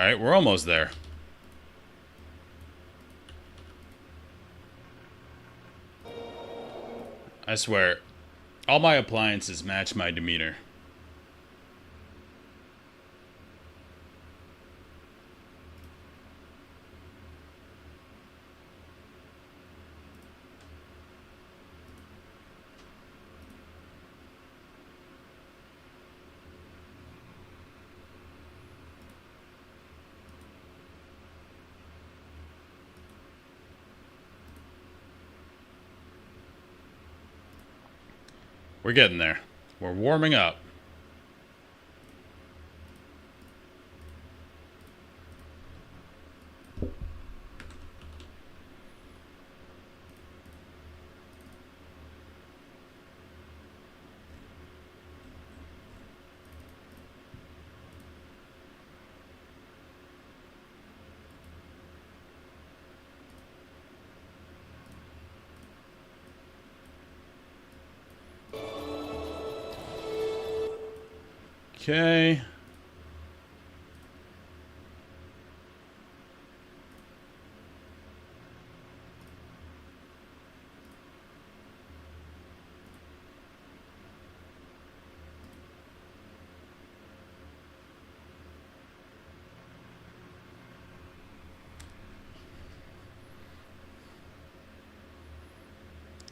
Alright, we're almost there. I swear, all my appliances match my demeanor. We're getting there. We're warming up. Okay.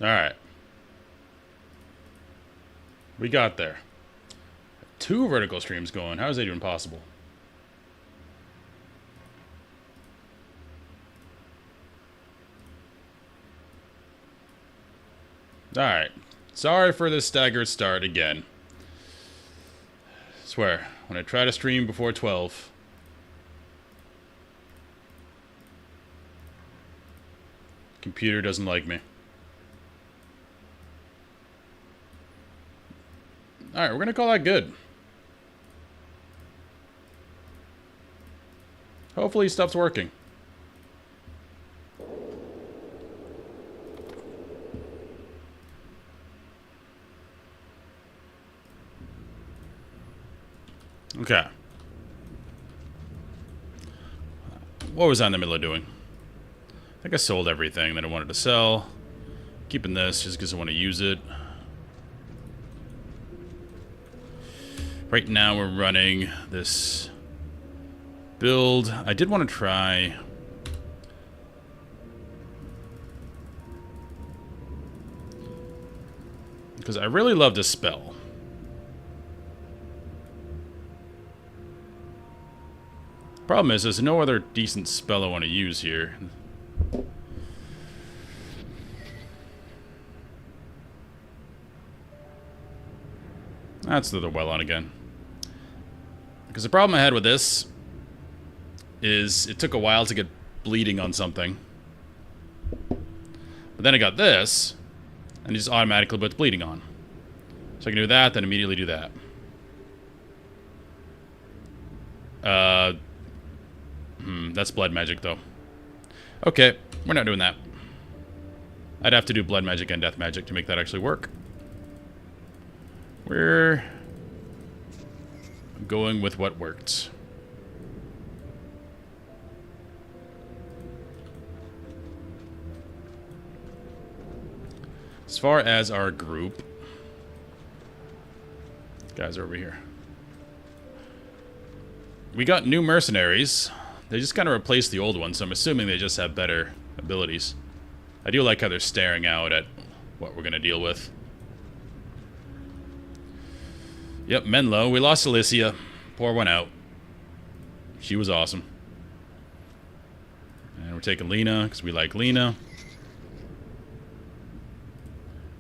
All right. We got there. 2 vertical streams going. How is that even possible? Alright. Sorry for this staggered start again. Swear, when I try to stream before 12, computer doesn't like me. Alright, we're gonna call that good. Hopefully stuff's working. Okay. What was I in the middle of doing? I think I sold everything that I wanted to sell. Keeping this just because I want to use it. Right now we're running this build. I did want to try because I really love this spell. Problem is, there's no other decent spell I want to use here. That's the well on again. Because the problem I had with this is it took a while to get bleeding on something. But then I got this, and it just automatically puts bleeding on. So I can do that, then immediately do that. That's blood magic, though. Okay, we're not doing that. I'd have to do blood magic and death magic to make that actually work. We're going with what worked. As far as our group, guys are over here. We got new mercenaries. They just kind of replaced the old ones, so I'm assuming they just have better abilities. I do like how they're staring out at what we're going to deal with. Yep, Menlo. We lost Alicia. Pour one out. She was awesome. And we're taking Lena, because we like Lena.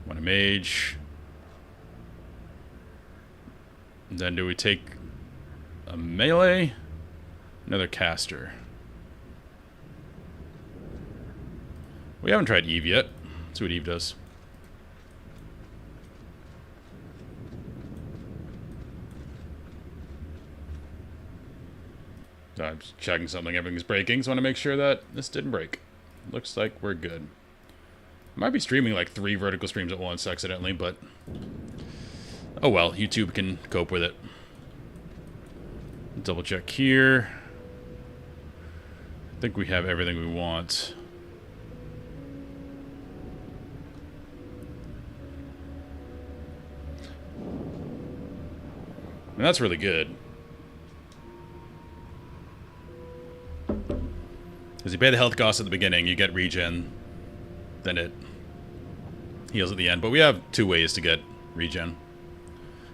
Want a mage. And then do we take a melee? Another caster. We haven't tried Eve yet. Let's see what Eve does. I'm just checking something. Everything's breaking, so I want to make sure that this didn't break. Looks like we're good. I might be streaming like 3 vertical streams at once accidentally, but oh well, YouTube can cope with it. Double check here. I think we have everything we want. And that's really good. Because you pay the health cost at the beginning, you get regen, then it heals at the end. But we have 2 ways to get regen.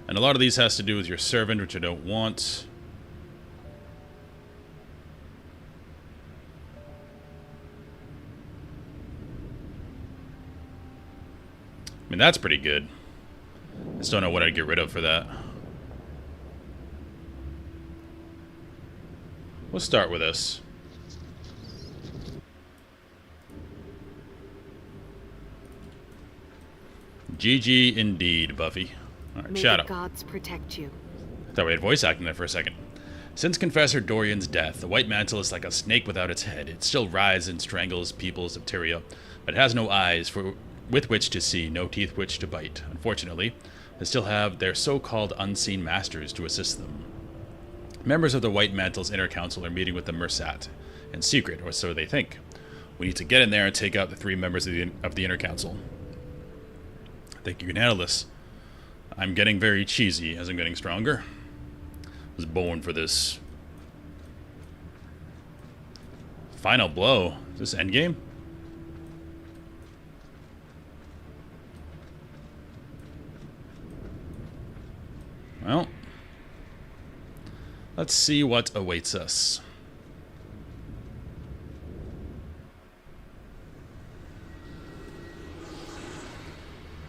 And a lot of these has to do with your servant, which I don't want. I mean, that's pretty good. I just don't know what I'd get rid of for that. We'll start with this. GG indeed, Buffy. Alright, May Shadow. the gods protect you. I thought we had voice acting there for a second. Since Confessor Dorian's death, the White Mantle is like a snake without its head. It still writhes and strangles peoples of Tyria, but it has no eyes with which to see, no teeth which to bite. Unfortunately, they still have their so-called unseen masters to assist them. Members of the White Mantle's inner council are meeting with the Mursat, in secret, or so they think. We need to get in there and take out the 3 members of the inner council. I think you can handle this. I'm getting very cheesy as I'm getting stronger. I was born for this. Final blow. Is this endgame? Well, let's see what awaits us.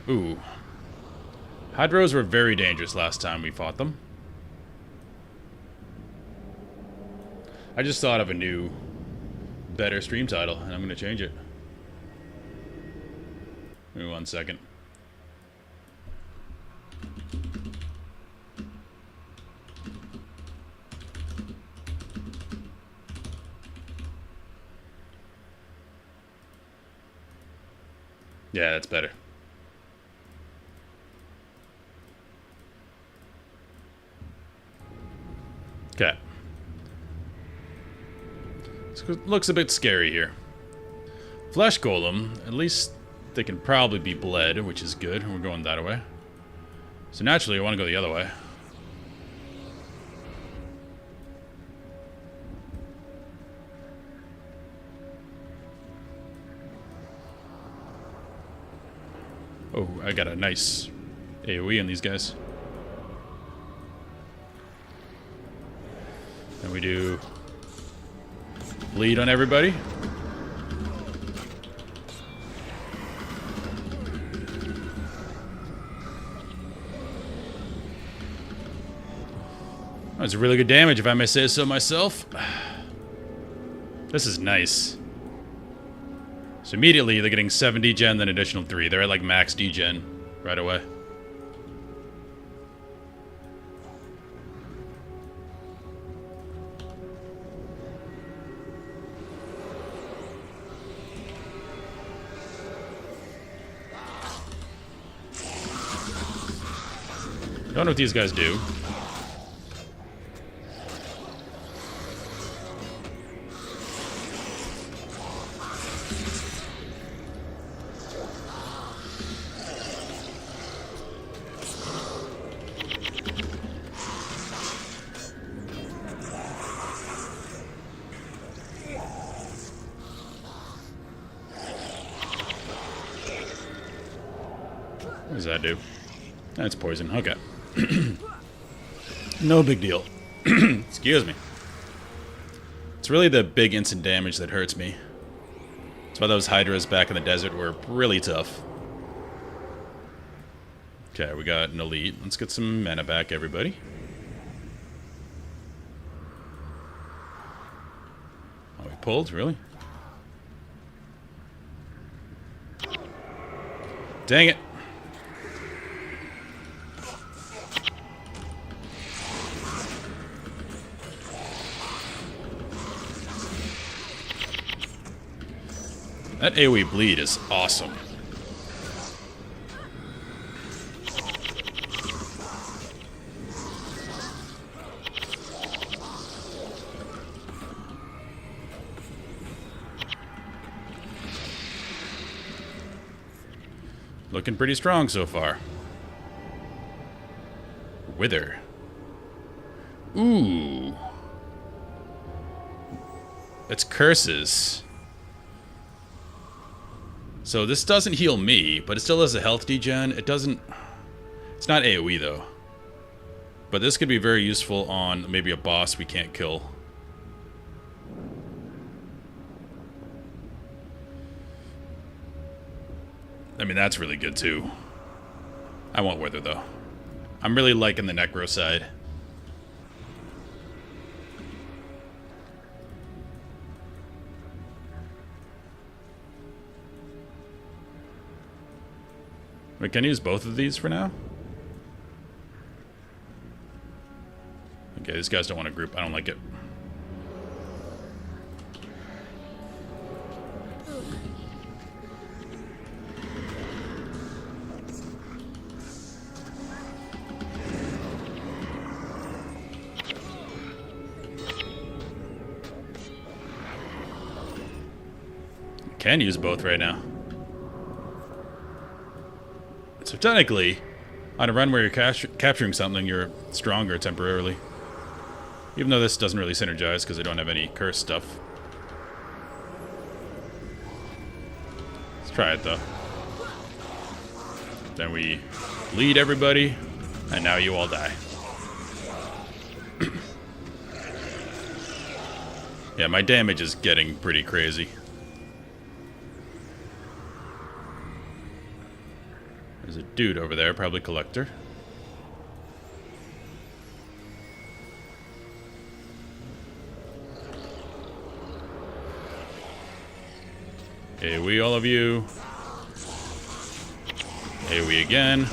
Ooh. Hydros were very dangerous last time we fought them. I just thought of a new, better stream title, and I'm going to change it. Give me 1 second. Yeah, that's better. Okay. This looks a bit scary here. Flesh Golem, at least they can probably be bled, which is good, and we're going that way. So naturally, I want to go the other way. Oh, I got a nice AoE on these guys. And we do bleed on everybody. That's really good damage, if I may say so myself. This is nice. So immediately they're getting 7 degen, then additional 3. They're at like max degen right away. Don't know what these guys do. What does that do? That's poison. Okay. No big deal. Excuse me. It's really the big instant damage that hurts me. That's why those Hydras back in the desert were really tough. Okay, we got an elite. Let's get some mana back, everybody. Oh, we pulled? Really? Dang it. That AoE bleed is awesome. Looking pretty strong so far. Wither. Ooh. It's curses. So this doesn't heal me, but it still has a health degen. It doesn't... It's not AoE though. But this could be very useful on maybe a boss we can't kill. I mean, that's really good too. I want Wither though. I'm really liking the Necro side. Wait, can I use both of these for now? Okay, these guys don't want to group. I don't like it. Can use both right now. So technically, on a run where you're capturing something, you're stronger temporarily. Even though this doesn't really synergize because I don't have any curse stuff. Let's try it though. Then we lead everybody, and now you all die. Yeah, my damage is getting pretty crazy. There's a dude over there, probably Collector. AoE all of you. AoE again.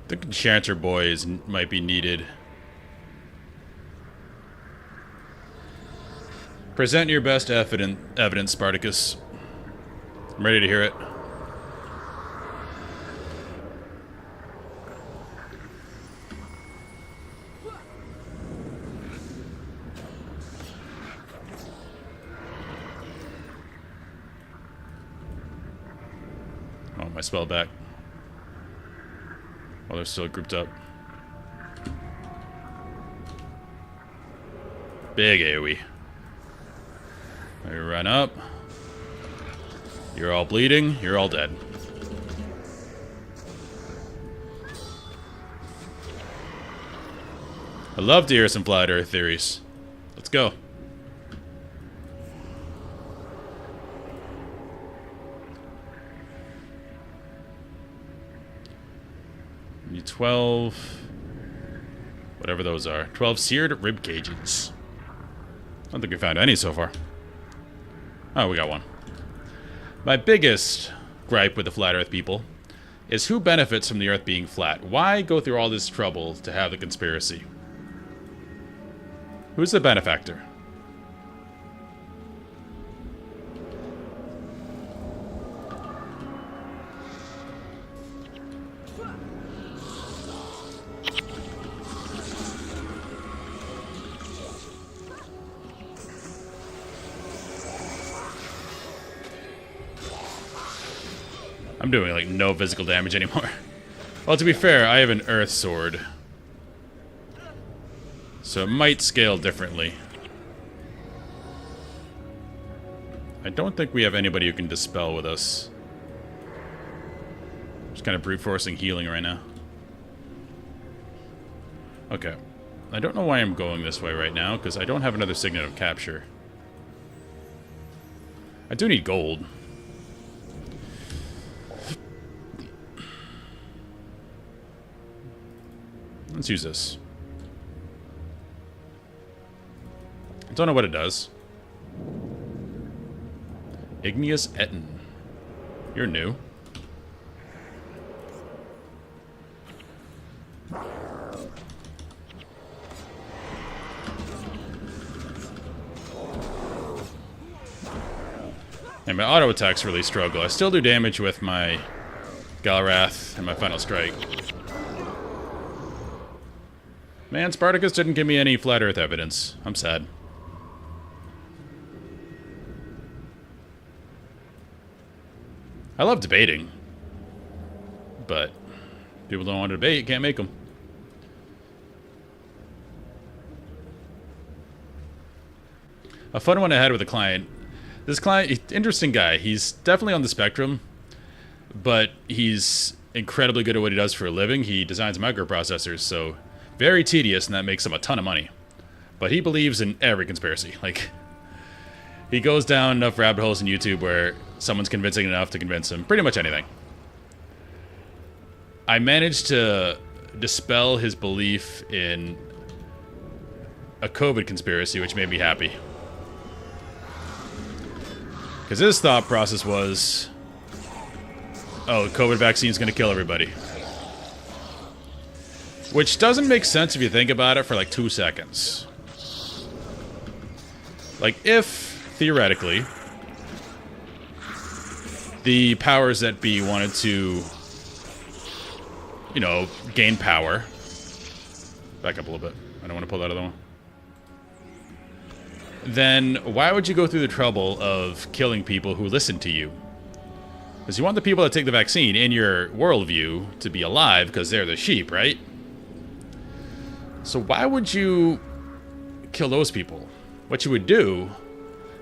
The Enchanter boys might be needed. Present your best evidence, Spartacus. I'm ready to hear it. Oh, my spell back. Oh, they're still grouped up. Big AoE. You run up. You're all bleeding. You're all dead. I'd love to hear some flat Earth theories. Let's go. Need 12... whatever those are. 12 seared rib cages. I don't think we found any so far. Oh, we got one. My biggest gripe with the flat Earth people is who benefits from the Earth being flat? Why go through all this trouble to have the conspiracy? Who's the benefactor? I'm doing like no physical damage anymore. Well, to be fair, I have an earth sword, so it might scale differently. I don't think we have anybody who can dispel with us. Just kind of brute forcing healing right now. Okay. I don't know why I'm going this way right now, because I don't have another signet of capture. I do need gold. Let's use this. I don't know what it does. Igneous Etten. You're new. And my auto attacks really struggle. I still do damage with my Galrath and my Final Strike. Man, Spartacus didn't give me any flat earth evidence. I'm sad. I love debating. But people don't want to debate, you can't make them. A fun one I had with a client. This client, interesting guy. He's definitely on the spectrum, but he's incredibly good at what he does for a living. He designs microprocessors, so very tedious, and that makes him a ton of money. But he believes in every conspiracy. Like, he goes down enough rabbit holes in YouTube where someone's convincing enough to convince him. Pretty much anything. I managed to dispel his belief in a COVID conspiracy, which made me happy. Because his thought process was, oh, the COVID vaccine is going to kill everybody. Which doesn't make sense if you think about it for like 2 seconds. Like, if, theoretically, the powers that be wanted to, you know, gain power. Back up a little bit. I don't want to pull that other one. Then why would you go through the trouble of killing people who listen to you? Because you want the people that take the vaccine in your worldview to be alive because they're the sheep, right? So why would you kill those people? What you would do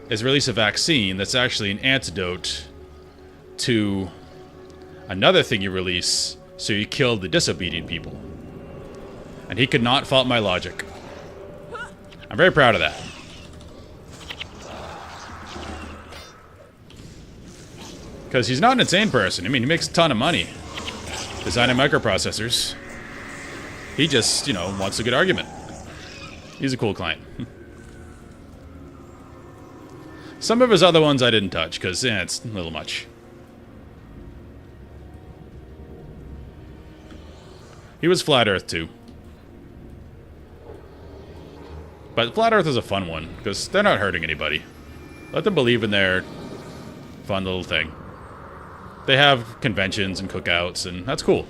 is release a vaccine that's actually an antidote to another thing you release, so you kill the disobedient people. And he could not fault my logic. I'm very proud of that. Because he's not an insane person. I mean, he makes a ton of money designing microprocessors. He just, you know, wants a good argument. He's a cool client. Some of his other ones I didn't touch, because it's a little much. He was Flat Earth, too. But Flat Earth is a fun one, because they're not hurting anybody. Let them believe in their fun little thing. They have conventions and cookouts, and that's cool.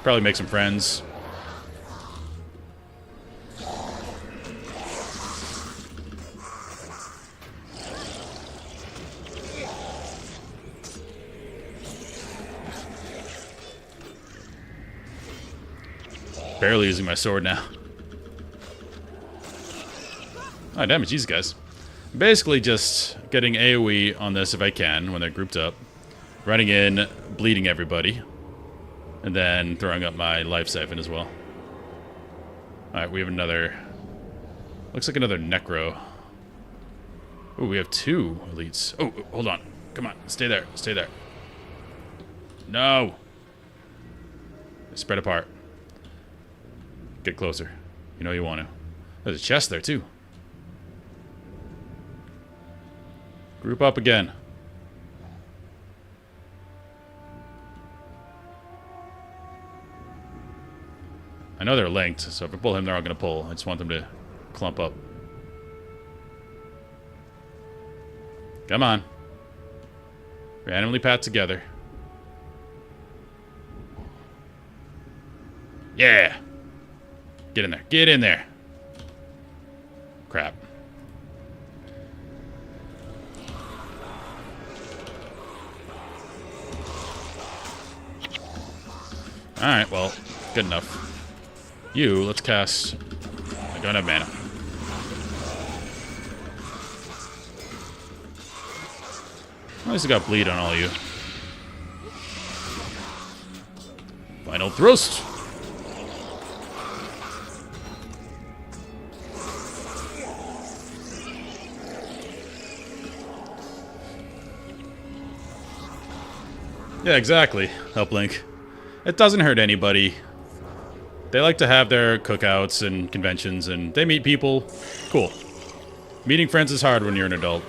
Probably make some friends. Barely using my sword now. I damage these guys. Basically just getting AoE on this if I can when they're grouped up. Running in, bleeding everybody. And then throwing up my life siphon as well. Alright, we have another... Looks like another Necro. Oh, we have 2 elites. Oh, hold on. Come on, stay there, stay there. No! Spread apart. Get closer. You know you want to. There's a chest there, too. Group up again. I know they're linked, so if I pull him, they're all going to pull. I just want them to clump up. Come on. Randomly pat together. Yeah! Get in there. Get in there. Crap. Alright, well, good enough. You, let's cast... I don't have mana. At least I got bleed on all of you. Final thrust! Yeah, exactly. Uplink. It doesn't hurt anybody. They like to have their cookouts and conventions, and they meet people. Cool. Meeting friends is hard when you're an adult.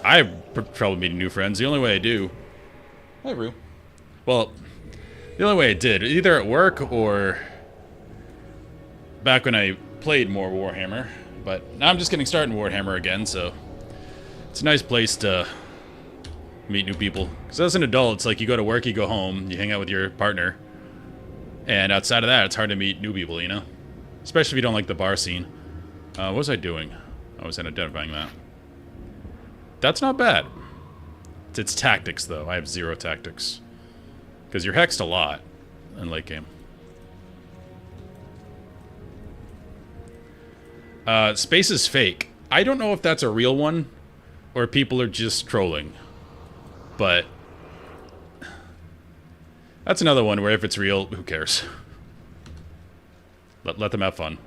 I have trouble meeting new friends. The only way I do... Hi, Rue. Well, the only way I did, either at work or back when I played more Warhammer. But now I'm just getting started in Warhammer again, so it's a nice place to meet new people. Because as an adult, it's like you go to work, you go home, you hang out with your partner. And outside of that, it's hard to meet new people, you know? Especially if you don't like the bar scene. What was I doing? I was identifying that. That's not bad. It's tactics, though. I have 0 tactics. Because you're hexed a lot in late game. Space is fake. I don't know if that's a real one or people are just trolling. But that's another one where if it's real, who cares? Let them have fun.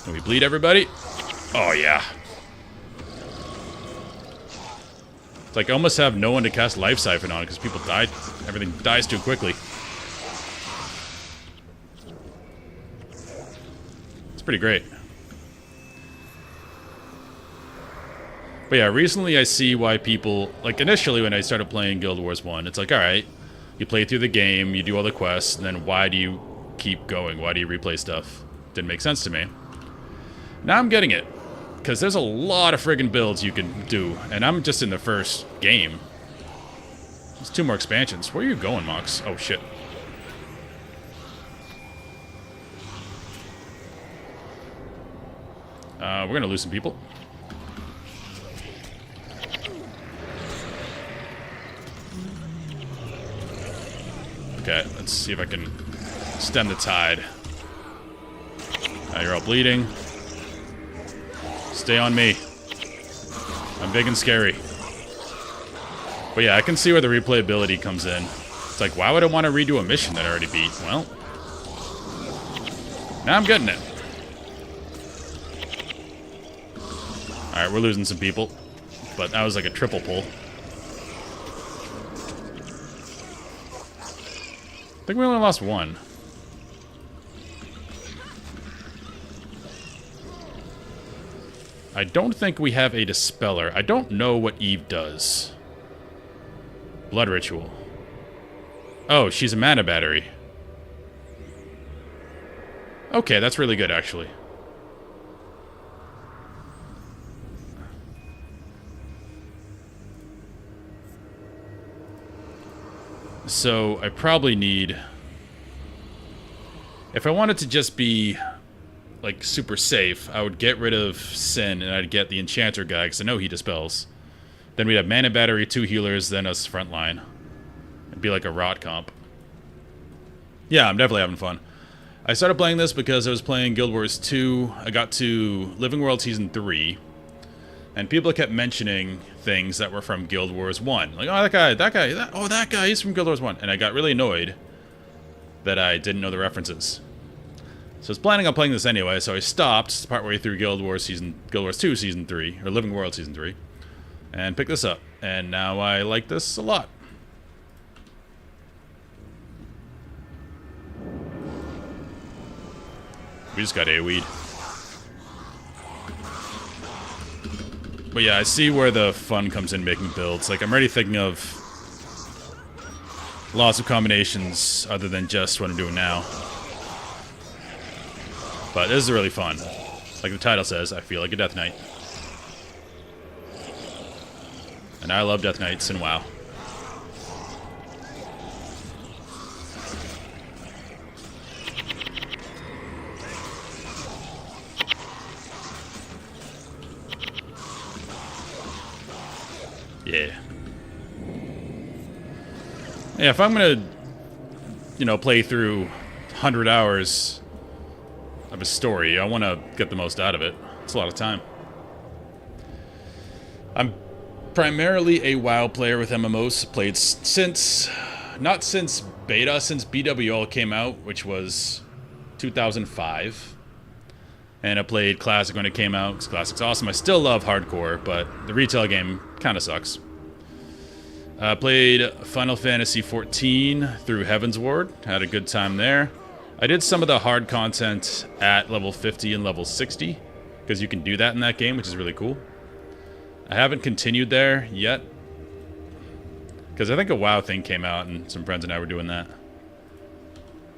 Can we bleed everybody? Oh, yeah. It's like I almost have no one to cast Life Siphon on because people die. Everything dies too quickly. It's pretty great. But yeah, recently I see why people... Like, initially when I started playing Guild Wars 1, it's like, alright, you play through the game, you do all the quests, and then why do you keep going? Why do you replay stuff? Didn't make sense to me. Now I'm getting it. Because there's a lot of friggin' builds you can do, and I'm just in the first game. There's 2 more expansions. Where are you going, Mox? Oh, shit. We're gonna lose some people. Okay, let's see if I can stem the tide. Now you're all bleeding. Stay on me. I'm big and scary. But yeah, I can see where the replayability comes in. It's like, why would I want to redo a mission that I already beat? Well, now I'm getting it. Alright, we're losing some people. But that was like a triple pull. I think we only lost 1. I don't think we have a Dispeller. I don't know what Eve does. Blood Ritual. Oh, she's a mana battery. Okay, that's really good, actually. So, I probably need... If I wanted to just be... like, super safe, I would get rid of Sin, and I'd get the Enchanter guy, because I know he dispels. Then we'd have Mana Battery, 2 healers, then us frontline. It'd be like a Rot comp. Yeah, I'm definitely having fun. I started playing this because I was playing Guild Wars 2. I got to Living World Season 3. And people kept mentioning things that were from Guild Wars 1. Like, oh, that guy, he's from Guild Wars 1. And I got really annoyed that I didn't know the references. So I was planning on playing this anyway, so I stopped partway through Guild Wars 2 Season 3, or Living World Season 3, and picked this up. And now I like this a lot. We just got AoE'd. But yeah, I see where the fun comes in making builds. Like, I'm already thinking of lots of combinations other than just what I'm doing now. But this is really fun. Like the title says, I feel like a Death Knight. And I love Death Knights in WoW. Yeah. Yeah, if I'm gonna, you know, play through 100 hours of a story, I want to get the most out of it. It's a lot of time. I'm primarily a WoW player with MMOs. Played since, not since beta, since BWL came out, which was 2005. And I played Classic when it came out, because Classic's awesome. I still love Hardcore, but the retail game kind of sucks. I played Final Fantasy XIV through Heaven's Ward. Had a good time there. I did some of the hard content at level 50 and level 60, because you can do that in that game, which is really cool. I haven't continued there yet, because I think a WoW thing came out, and some friends and I were doing that.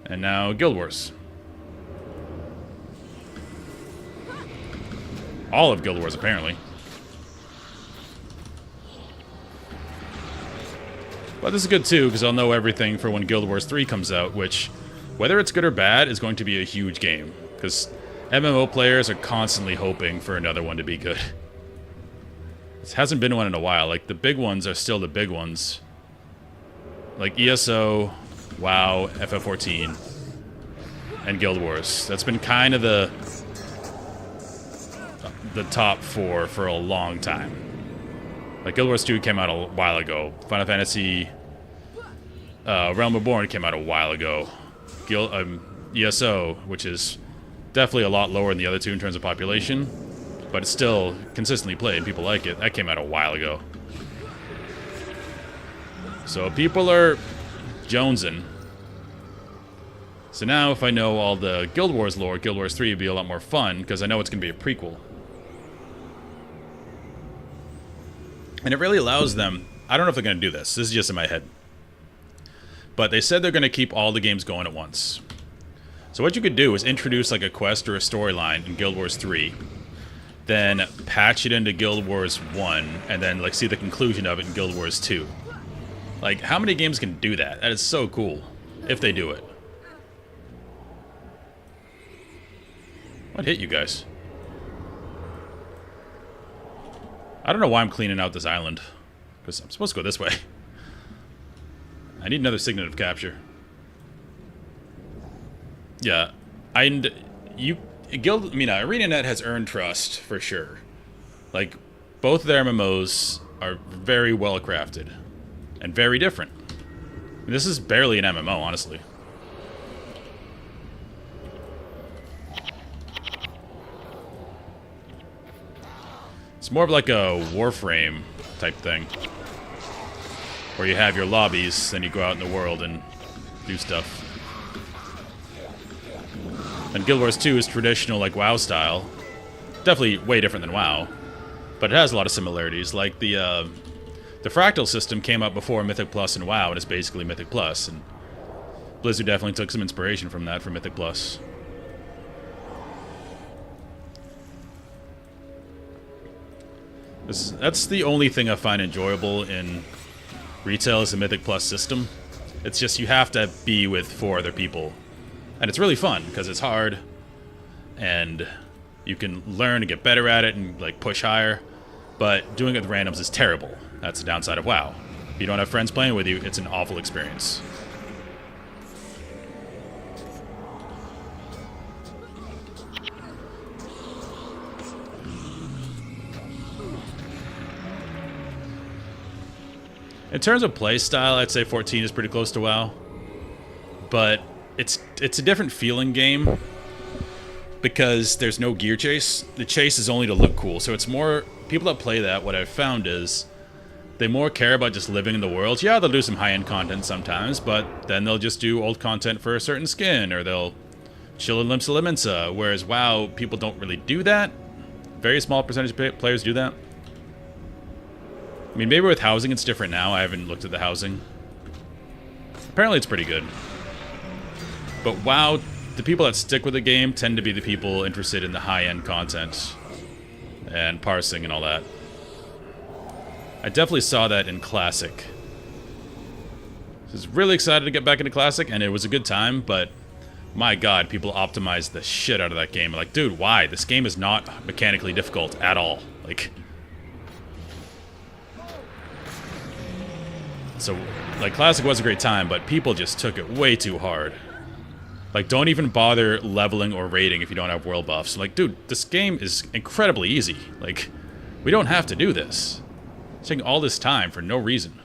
And now Guild Wars. All of Guild Wars, apparently. But this is good too, because I'll know everything for when Guild Wars 3 comes out, which, whether it's good or bad, is going to be a huge game. Because MMO players are constantly hoping for another one to be good. This hasn't been one in a while. Like, the big ones are still the big ones. Like ESO, WoW, FF14, and Guild Wars. That's been kind of the top 4 for a long time. Like, Guild Wars 2 came out a while ago. Final Fantasy Realm Reborn came out a while ago. ESO, which is definitely a lot lower than the other two in terms of population, but it's still consistently played and people like it. That came out a while ago. So people are jonesing. So now if I know all the Guild Wars lore, Guild Wars 3 would be a lot more fun, because I know it's going to be a prequel. And it really allows them... I don't know if they're going to do this. This is just in my head. But they said they're going to keep all the games going at once. So what you could do is introduce like a quest or a storyline in Guild Wars 3, then patch it into Guild Wars 1, and then like see the conclusion of it in Guild Wars 2. Like, how many games can do that? That is so cool, if they do it. What hit you guys? I don't know why I'm cleaning out this island, because I'm supposed to go this way. I need another signet of capture. Yeah, ArenaNet has earned trust for sure. Like, both of their MMOs are very well crafted and very different. This is barely an MMO, honestly. It's more of like a Warframe type thing, where you have your lobbies, then you go out in the world and do stuff. And Guild Wars 2 is traditional, like WoW style. Definitely way different than WoW, but it has a lot of similarities. Like the fractal system came out before Mythic Plus and WoW, and it's basically Mythic Plus. And Blizzard definitely took some inspiration from that for Mythic Plus. That's the only thing I find enjoyable in retail is the Mythic Plus system. It's just you have to be with 4 other people. And it's really fun, because it's hard, and you can learn and get better at it and like push higher. But doing it with randoms is terrible. That's the downside of WoW. If you don't have friends playing with you, it's an awful experience. In terms of play style, I'd say 14 is pretty close to WoW. But it's a different feeling game, because there's no gear chase. The chase is only to look cool. So it's more... People that play that, what I've found is they more care about just living in the world. Yeah, they'll do some high-end content sometimes, but then they'll just do old content for a certain skin, or they'll chill in Limsa Limensa. Whereas WoW, people don't really do that. Very small percentage of players do that. I mean, maybe with housing it's different now. I haven't looked at the housing. Apparently it's pretty good. But WoW, the people that stick with the game tend to be the people interested in the high-end content and parsing and all that. I definitely saw that in Classic. I was really excited to get back into Classic, and it was a good time, but my god, people optimized the shit out of that game. Like, dude, why? This game is not mechanically difficult at all. Like... So, like, Classic was a great time, but people just took it way too hard. Like, don't even bother leveling or raiding if you don't have world buffs. Like, dude, this game is incredibly easy. Like, we don't have to do this. It's taking all this time for no reason.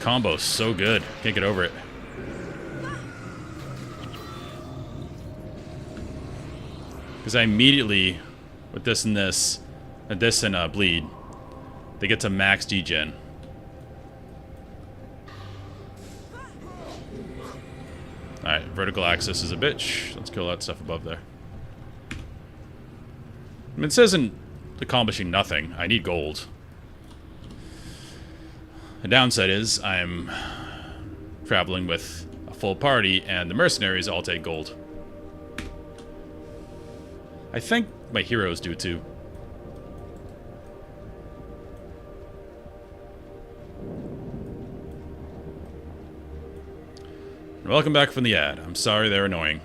Combo's so good. Can't get over it. Because I immediately, with this and this, and this and bleed, they get to max degen. Alright, vertical axis is a bitch. Let's kill that stuff above there. mean, this isn't accomplishing nothing. I need gold. The downside is I'm traveling with a full party, and the mercenaries all take gold. I think my heroes do too. Welcome back from the ad. I'm sorry they're annoying.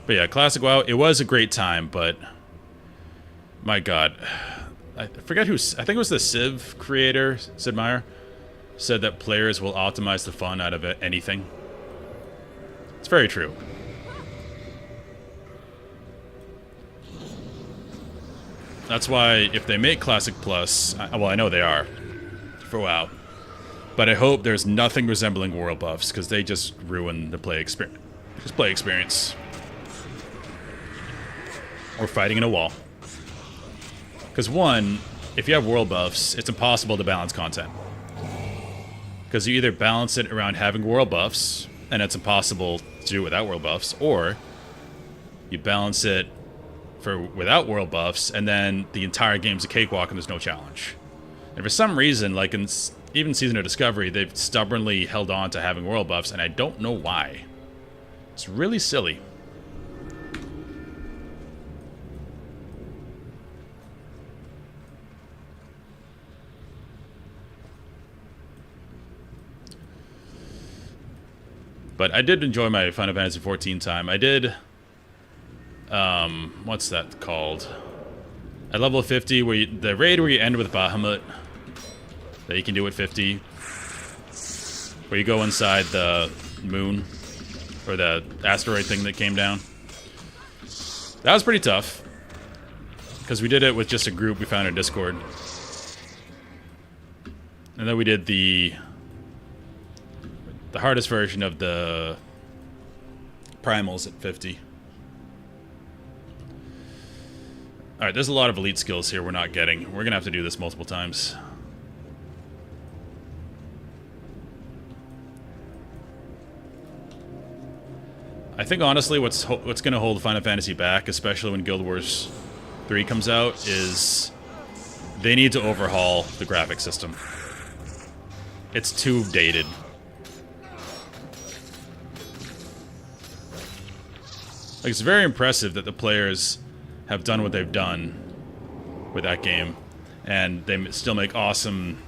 But yeah, Classic WoW, it was a great time, but my god. I forget who, I think it was the Civ creator, Sid Meier, said that players will optimize the fun out of anything. It's very true. That's why if they make Classic Plus, well, I know they are for WoW, but I hope there's nothing resembling world buffs, because they just ruin the play experience. Or fighting in a wall. Because one, if you have world buffs, it's impossible to balance content. Because you either balance it around having world buffs, and it's impossible to do without world buffs, or you balance it without world buffs, and then the entire game's a cakewalk and there's no challenge. And for some reason, like in even Season of Discovery, they've stubbornly held on to having world buffs, and I don't know why. It's really silly. But I did enjoy my Final Fantasy XIV time. I did... what's that called? At level 50, the raid where you end with Bahamut, that you can do at 50, where you go inside the moon, or the asteroid thing that came down. That was pretty tough, because we did it with just a group we found in Discord. And then we did the hardest version of the primals at 50. Alright, there's a lot of elite skills here we're not getting. We're gonna have to do this multiple times. I think honestly what's gonna hold Final Fantasy back, especially when Guild Wars 3 comes out, is they need to overhaul the graphic system. It's too dated. Like, it's very impressive that the players have done what they've done with that game, and they still make awesome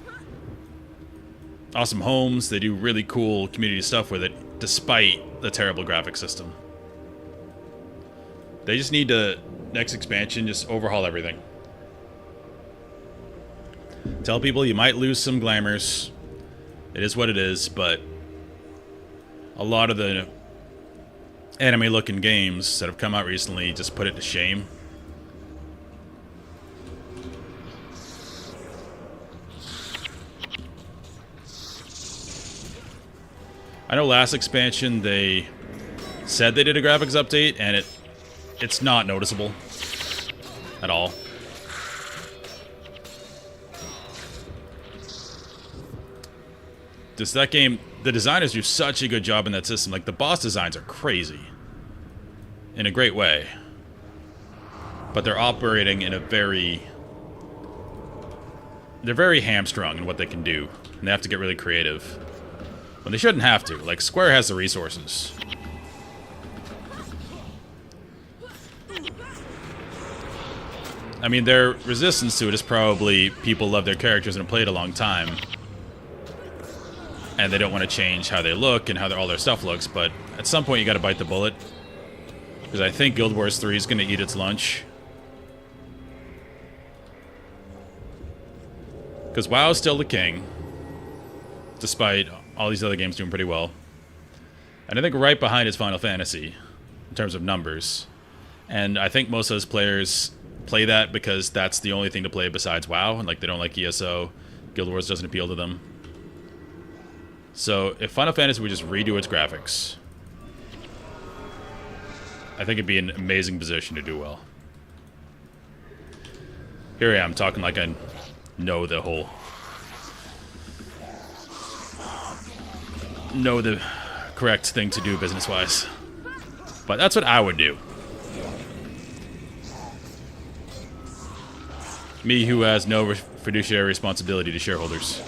homes. They do really cool community stuff with it, despite the terrible graphic system. They just need to, next expansion, just overhaul everything. Tell people you might lose some glamours. It is what it is, but a lot of the anime-looking games that have come out recently just put it to shame. I know last expansion they said they did a graphics update, and it's not noticeable at all. Just that game, the designers do such a good job in that system. Like, the boss designs are crazy in a great way, but they're operating in a they're very hamstrung in what they can do, and they have to get really creative when they shouldn't have to. Like, Square has the resources. I mean, their resistance to it is probably people love their characters and have played a long time, and they don't want to change how they look and how all their stuff looks, but at some point you gotta bite the bullet. Because I think Guild Wars 3 is gonna eat its lunch. Because WoW's still the king, despite all these other games doing pretty well. And I think right behind is Final Fantasy, in terms of numbers. And I think most of those players play that because that's the only thing to play besides WoW, and like they don't like ESO. Guild Wars doesn't appeal to them. So if Final Fantasy would just redo its graphics, I think it'd be an amazing position to do well. Here I am talking like I know the whole... know the correct thing to do business-wise. But that's what I would do. Me, who has no fiduciary responsibility to shareholders.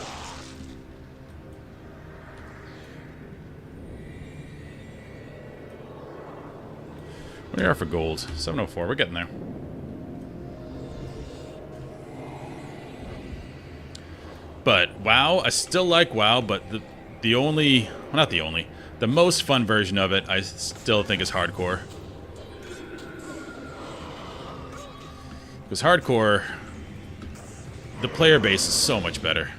What are we for gold? 704. We're getting there. But WoW, I still like WoW, but the only, well, not the only, the most fun version of it, I still think is hardcore. Because hardcore, the player base is so much better.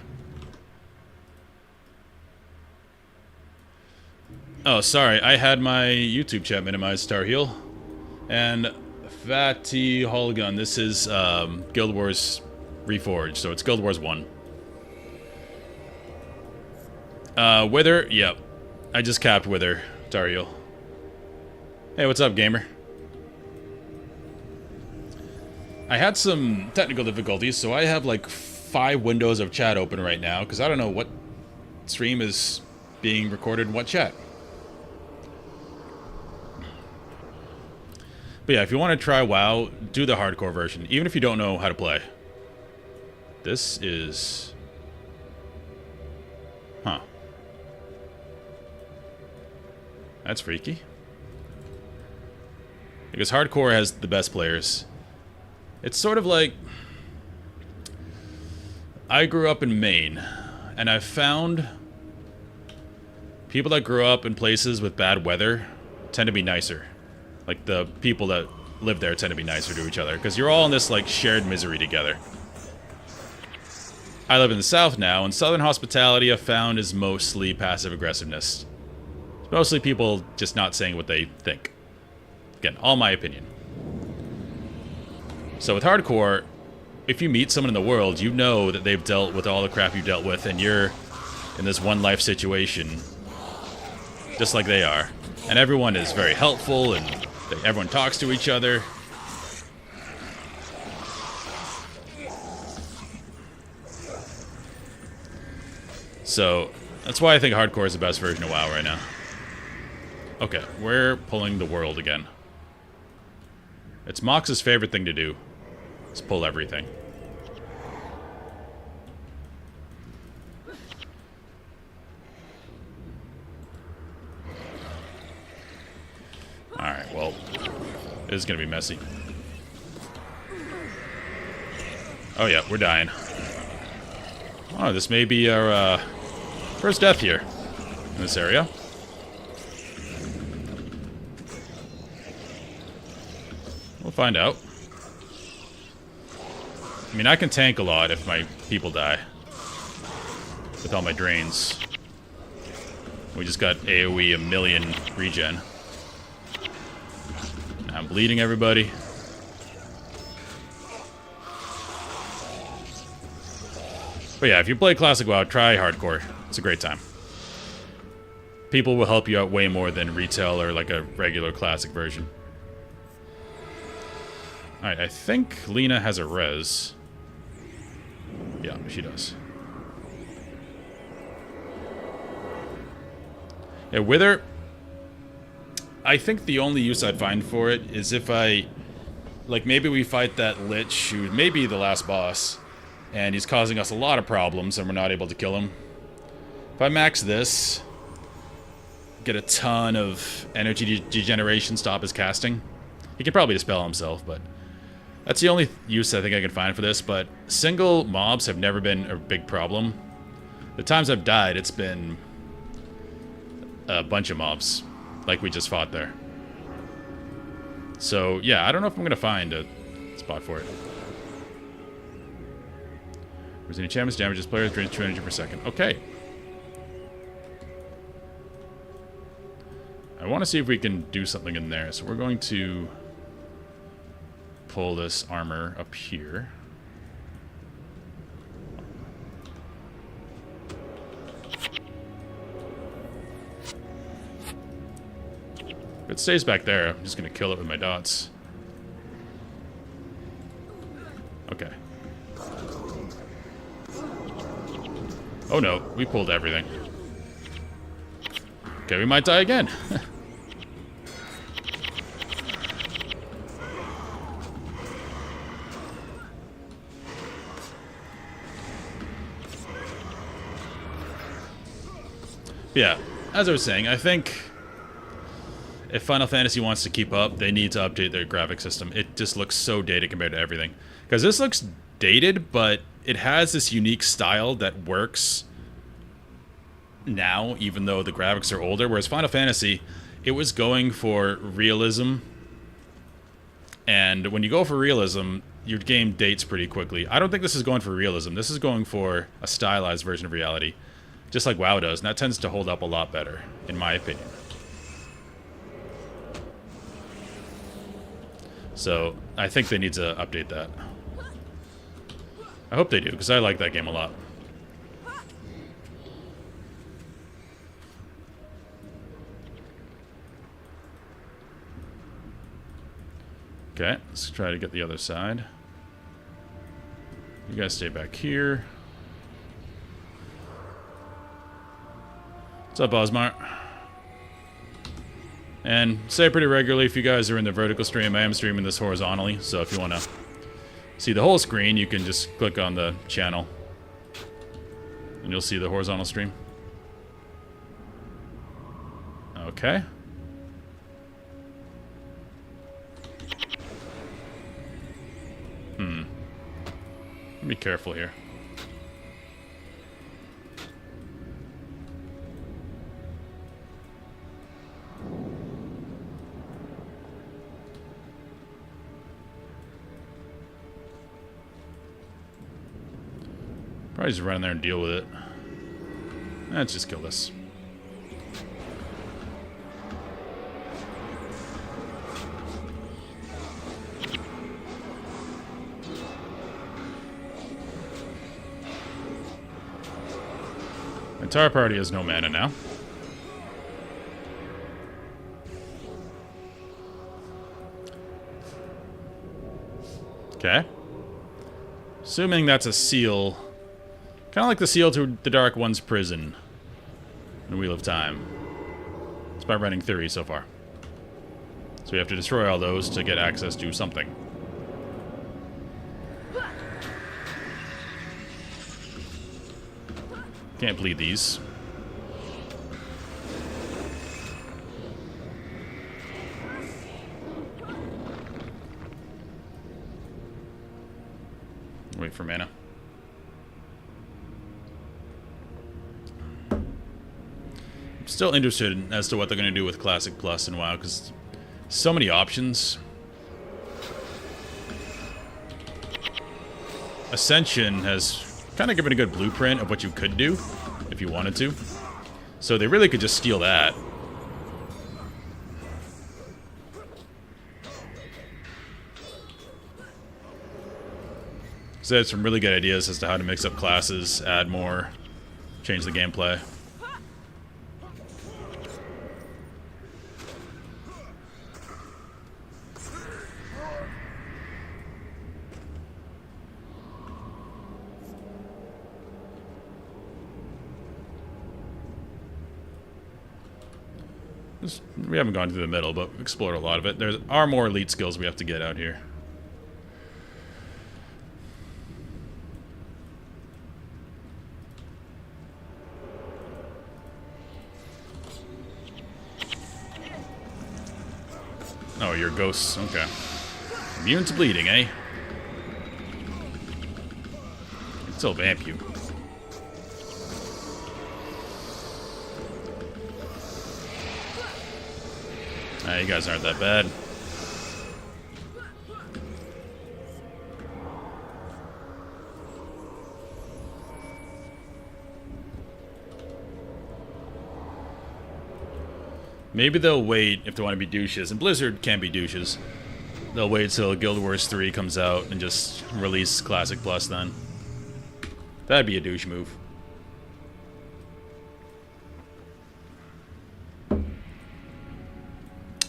Oh, sorry, I had my YouTube chat minimized, Star Heel. And Fatty Holgun, this is Guild Wars Reforged, so it's Guild Wars 1. Wither, yep. I just capped Wither, Star Heel. Hey, what's up, gamer? I had some technical difficulties, so I have like 5 windows of chat open right now, because I don't know what stream is being recorded in what chat. But yeah, if you want to try WoW, do the hardcore version, even if you don't know how to play. This is... Huh. That's freaky. Because hardcore has the best players. It's sort of like... I grew up in Maine, and I've found people that grow up in places with bad weather tend to be nicer. Like, the people that live there tend to be nicer to each other, because you're all in this, like, shared misery together. I live in the South now, and Southern hospitality I've found is mostly passive-aggressiveness. It's mostly people just not saying what they think. Again, all my opinion. So with hardcore, if you meet someone in the world, you know that they've dealt with all the crap you dealt with, and you're in this one-life situation, just like they are. And everyone is very helpful, and everyone talks to each other. So, that's why I think hardcore is the best version of WoW right now. Okay, we're pulling the world again. It's Mox's favorite thing to do. Is pull everything. Alright, well, this is gonna be messy. Oh yeah, we're dying. Oh, this may be our first death here in this area. We'll find out. I mean, I can tank a lot if my people die. With all my drains. We just got AoE a million regen. I'm bleeding everybody. But yeah, if you play Classic WoW, try hardcore. It's a great time. People will help you out way more than retail or like a regular Classic version. Alright, I think Lena has a res. Yeah, she does. Yeah, Wither... I think the only use I'd find for it is if I... Like, maybe we fight that Lich, who may be the last boss, and he's causing us a lot of problems, and we're not able to kill him. If I max this, get a ton of energy degeneration, stop his casting. He can probably dispel himself, but... That's the only use I think I can find for this, but single mobs have never been a big problem. The times I've died, it's been a bunch of mobs, like we just fought there. So, yeah, I don't know if I'm going to find a spot for it. There's any enchantments damages players, drains 2 energy per second. Okay. I want to see if we can do something in there, so we're going to... pull this armor up here. If it stays back there, I'm just gonna kill it with my dots. Okay. Oh no, we pulled everything. Okay, we might die again. Yeah, as I was saying, I think if Final Fantasy wants to keep up, they need to update their graphic system. It just looks so dated compared to everything. Because this looks dated, but it has this unique style that works now, even though the graphics are older. Whereas Final Fantasy, it was going for realism. And when you go for realism, your game dates pretty quickly. I don't think this is going for realism. This is going for a stylized version of reality. Just like WoW does, and that tends to hold up a lot better, in my opinion. So, I think they need to update that. I hope they do, because I like that game a lot. Okay, let's try to get the other side. You guys stay back here. What's up, Osmar? And say pretty regularly if you guys are in the vertical stream. I am streaming this horizontally, so if you want to see the whole screen, you can just click on the channel. And you'll see the horizontal stream. Okay. Be careful here. Probably just run in there and deal with it. Let's just kill this. The entire party has no mana now. Okay. Assuming that's a seal. Kind of like the seal to the Dark One's prison in the Wheel of Time. It's my running theory so far. So we have to destroy all those to get access to something. Can't bleed these. Wait for mana. I'm still interested as to what they're going to do with Classic Plus and WoW, because so many options. Ascension has kind of given a good blueprint of what you could do if you wanted to. So they really could just steal that. So they had some really good ideas as to how to mix up classes, add more, change the gameplay. We haven't gone through the middle, but explored a lot of it. There are more elite skills we have to get out here. Oh, you're ghosts. Okay. Immune to bleeding, eh? Can still vamp you. You guys aren't that bad. Maybe they'll wait if they want to be douches, and Blizzard can't be douches. They'll wait till Guild Wars 3 comes out and just release Classic Plus then. That'd be a douche move.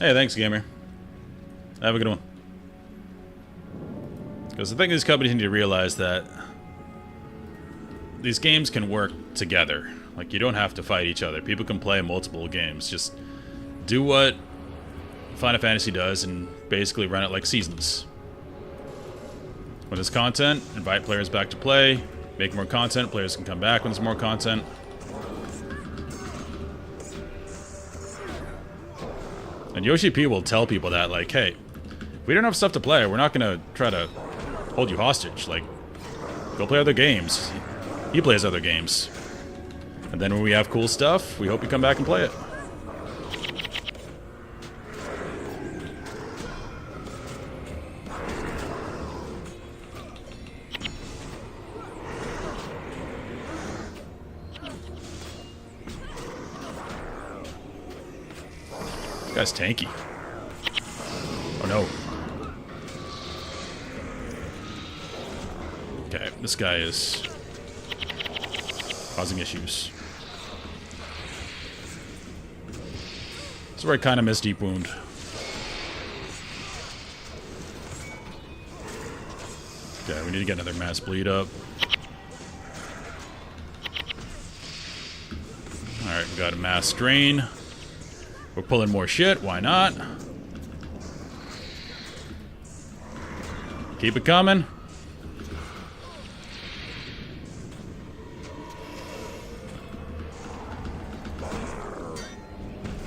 Hey, thanks, gamer. Have a good one. Because I think these companies need to realize that these games can work together. Like, you don't have to fight each other. People can play multiple games. Just do what Final Fantasy does and basically run it like seasons. When there's content, invite players back to play. Make more content. Players can come back when there's more content. And Yoshi P will tell people that, like, hey, if we don't have stuff to play, we're not going to try to hold you hostage. Like, go play other games. He plays other games. And then when we have cool stuff, we hope you come back and play it. This guy's tanky. Oh no. Okay, this guy is causing issues. This is where I kind of miss Deep Wound. Okay, we need to get another mass bleed up. Alright, we got a mass strain. We're pulling more shit, why not? Keep it coming.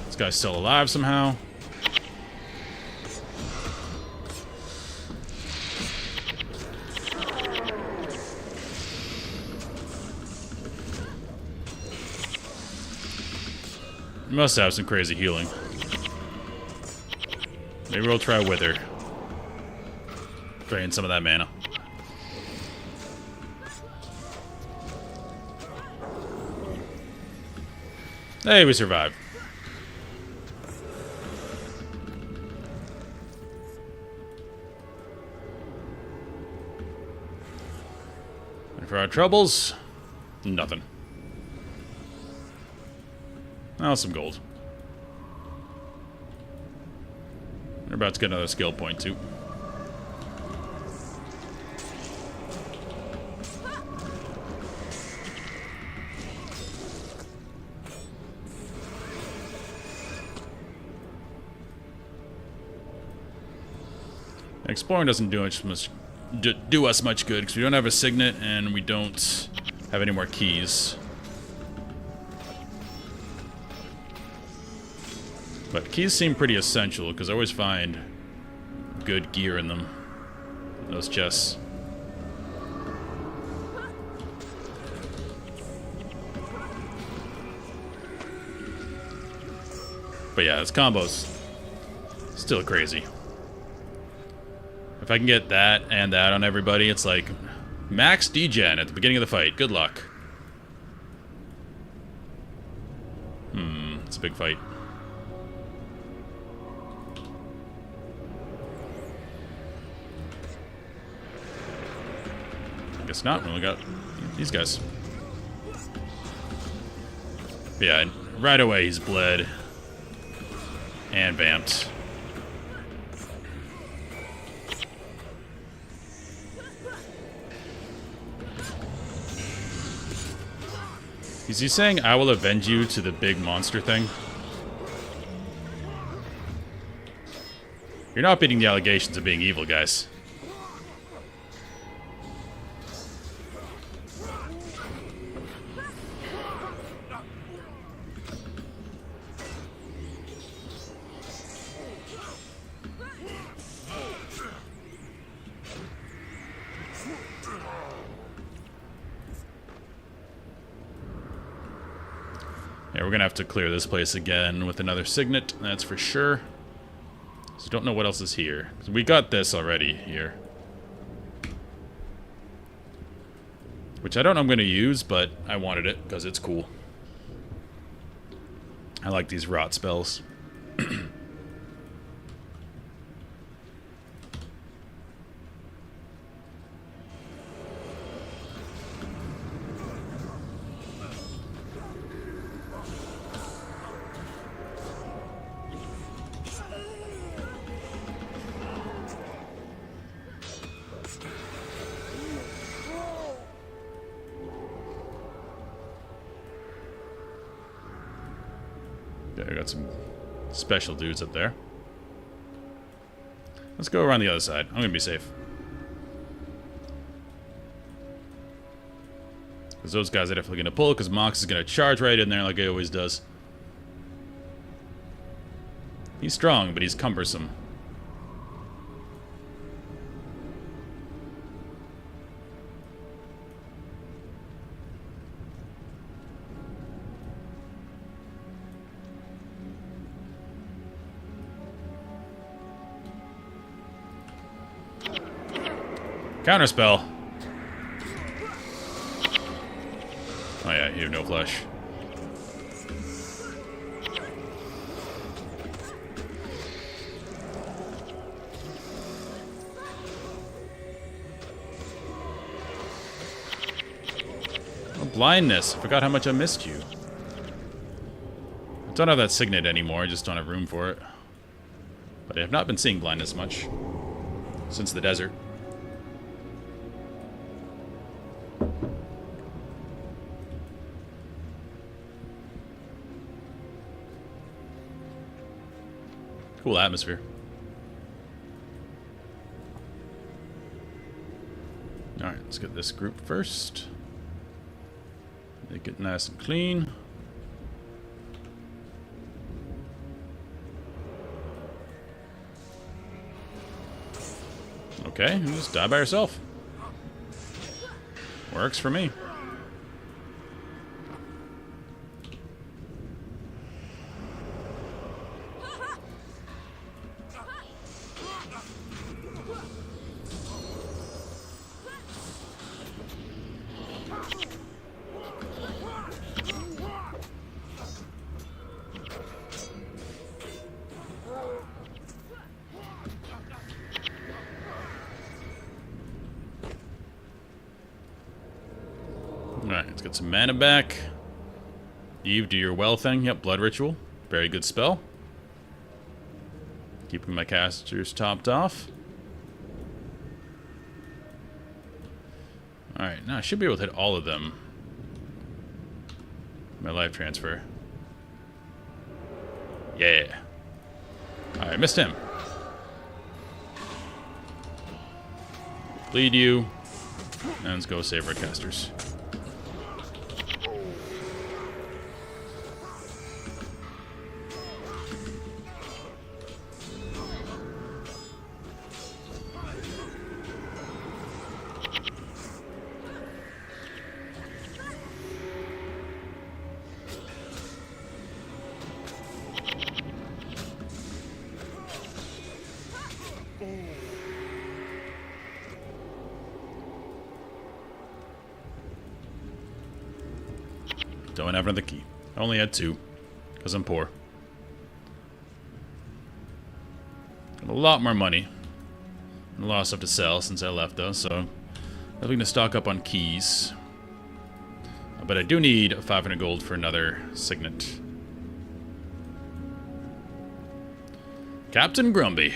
This guy's still alive somehow. You must have some crazy healing. Maybe we'll try Wither. Drain some of that mana. Hey, we survived. And for our troubles, nothing. Oh, some gold. We're about to get another skill point, too. Exploring doesn't do us much good because we don't have a signet and we don't have any more keys. But keys seem pretty essential because I always find good gear in them. Those chests. But yeah, this combo's still crazy. If I can get that and that on everybody, it's like max degen at the beginning of the fight. Good luck. It's a big fight. I guess not. We only got these guys. But yeah, right away he's bled and vamped. Is he saying, I will avenge you to the big monster thing? You're not beating the allegations of being evil, guys. Yeah, we're gonna have to clear this place again with another signet, that's for sure. So don't know what else is here. We got this already here. Which I don't know I'm gonna use, but I wanted it because it's cool. I like these rot spells. Okay, I got some special dudes up there. Let's go around the other side. I'm gonna be safe. Because those guys are definitely gonna pull, because Mox is gonna charge right in there like he always does. He's strong, but he's cumbersome. Counterspell. Oh yeah, you have no flesh. Oh, blindness. I forgot how much I missed you. I don't have that signet anymore, I just don't have room for it. But I have not been seeing blindness much since the desert. Cool atmosphere. Alright, let's get this group first. Make it nice and clean. Okay, you just die by yourself. Works for me. Alright, let's get some mana back. Eve, do your well thing. Yep, blood ritual. Very good spell. Keeping my casters topped off. Alright, now I should be able to hit all of them. My life transfer. Yeah. Alright, missed him. Bleed you. And let's go save our casters. Don't have another key. I only had 2, because I'm poor. Got a lot more money. And a lot of stuff to sell since I left, though, so I'm going to stock up on keys. But I do need 500 gold for another signet. Captain Grumpy.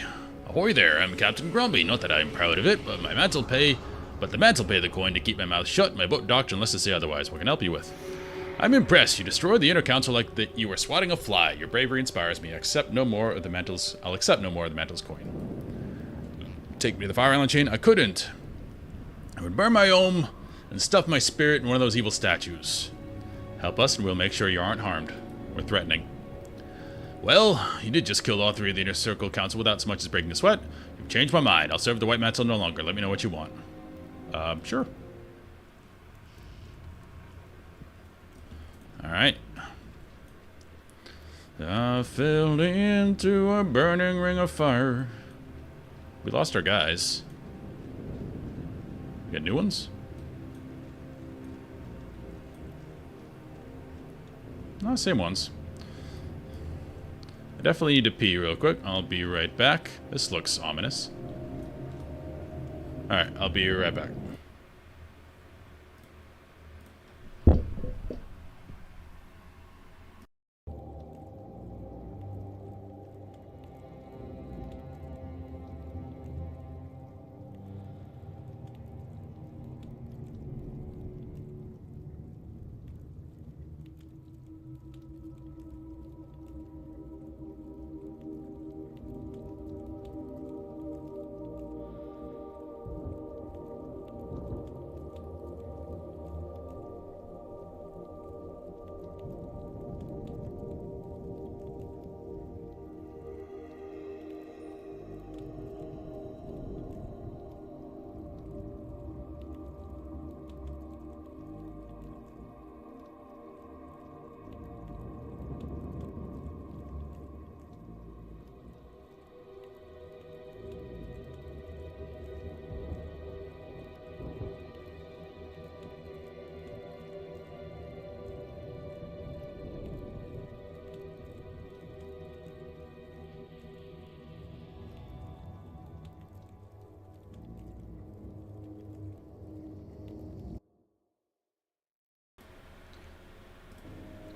Ahoy there, I'm Captain Grumpy. Not that I'm proud of it, but the mantle pay the coin to keep my mouth shut. My book doctrine lets us say otherwise. What can I help you with? I'm impressed. You destroyed the inner council like that you were swatting a fly. Your bravery inspires me. I'll accept no more of the mantle's coin. Take me to the Fire Island chain? I couldn't. I would burn my home and stuff my spirit in one of those evil statues. Help us and we'll make sure you aren't harmed. We're threatening. Well, you did just kill all 3 of the inner circle council without so much as breaking a sweat. You've changed my mind. I'll serve the white mantle no longer. Let me know what you want. Sure. Alright. I fell into a burning ring of fire. We lost our guys. We got new ones? No, same ones. I definitely need to pee real quick. I'll be right back. This looks ominous. Alright, I'll be right back.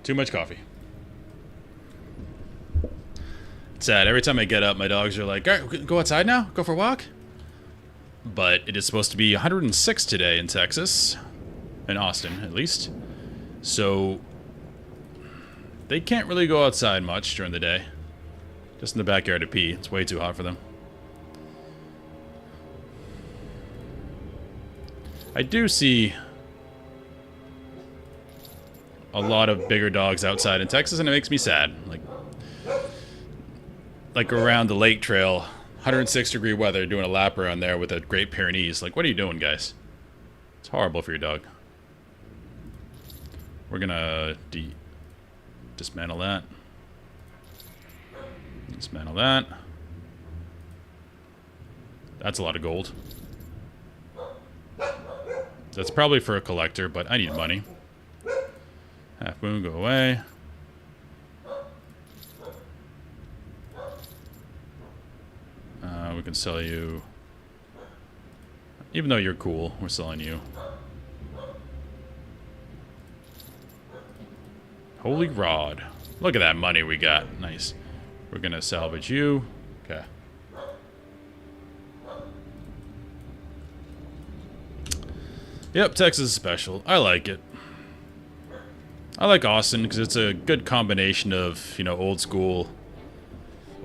Too much coffee. It's sad. Every time I get up, my dogs are like, all right, go outside now? Go for a walk? But it is supposed to be 106 today in Texas. In Austin, at least. So they can't really go outside much during the day. Just in the backyard to pee. It's way too hot for them. I do see a lot of bigger dogs outside in Texas, and it makes me sad. Like around the lake trail, 106-degree weather, doing a lap around there with a Great Pyrenees. Like, what are you doing, guys? It's horrible for your dog. We're gonna dismantle that. Dismantle that. That's a lot of gold. That's probably for a collector, but I need money. Half moon, go away. We can sell you. Even though you're cool, we're selling you. Holy rod. Look at that money we got. Nice. We're gonna salvage you. Okay. Yep, Texas is special. I like it. I like Austin because it's a good combination of, you know, old school,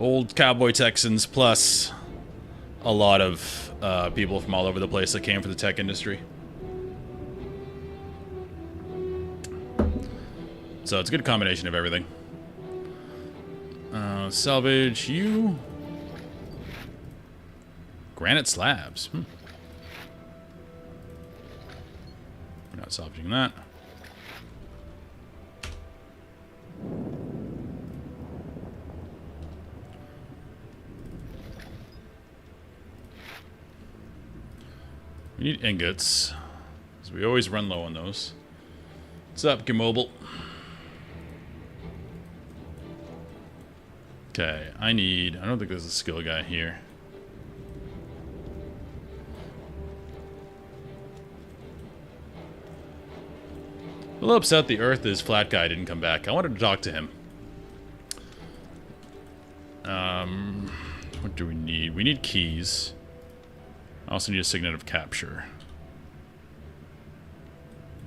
old cowboy Texans plus a lot of people from all over the place that came from the tech industry. So it's a good combination of everything. Salvage you. Granite slabs. We're not salvaging that. We need ingots, because we always run low on those. What's up, Mobile? Okay, I don't think there's a skill guy here. A little upset the Earth flat guy didn't come back. I wanted to talk to him. What do we need? We need keys. I also need a signet of capture.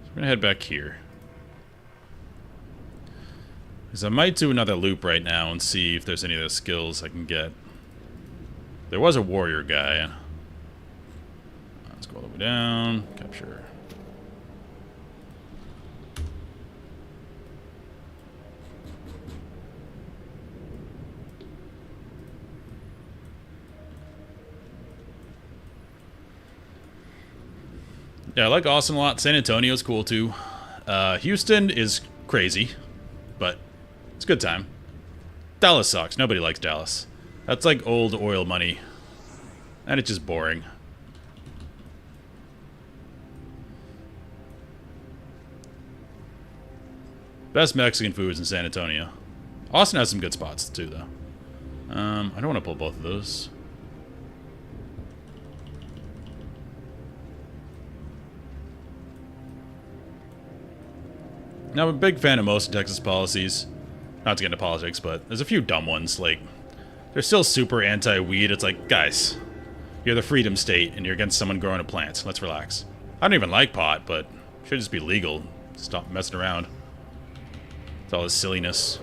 So we're gonna head back here. Because I might do another loop right now and see if there's any of those skills I can get. There was a warrior guy. Let's go all the way down. Capture. Yeah, I like Austin a lot. San Antonio's cool too. Houston is crazy, but it's a good time. Dallas sucks. Nobody likes Dallas. That's like old oil money. And it's just boring. Best Mexican foods in San Antonio. Austin has some good spots too, though. I don't want to pull both of those. Now, I'm a big fan of most Texas policies. Not to get into politics, but there's a few dumb ones. Like, they're still super anti-weed. It's like, guys, you're the freedom state, and you're against someone growing a plant. Let's relax. I don't even like pot, but it should just be legal. Stop messing around. It's all this silliness.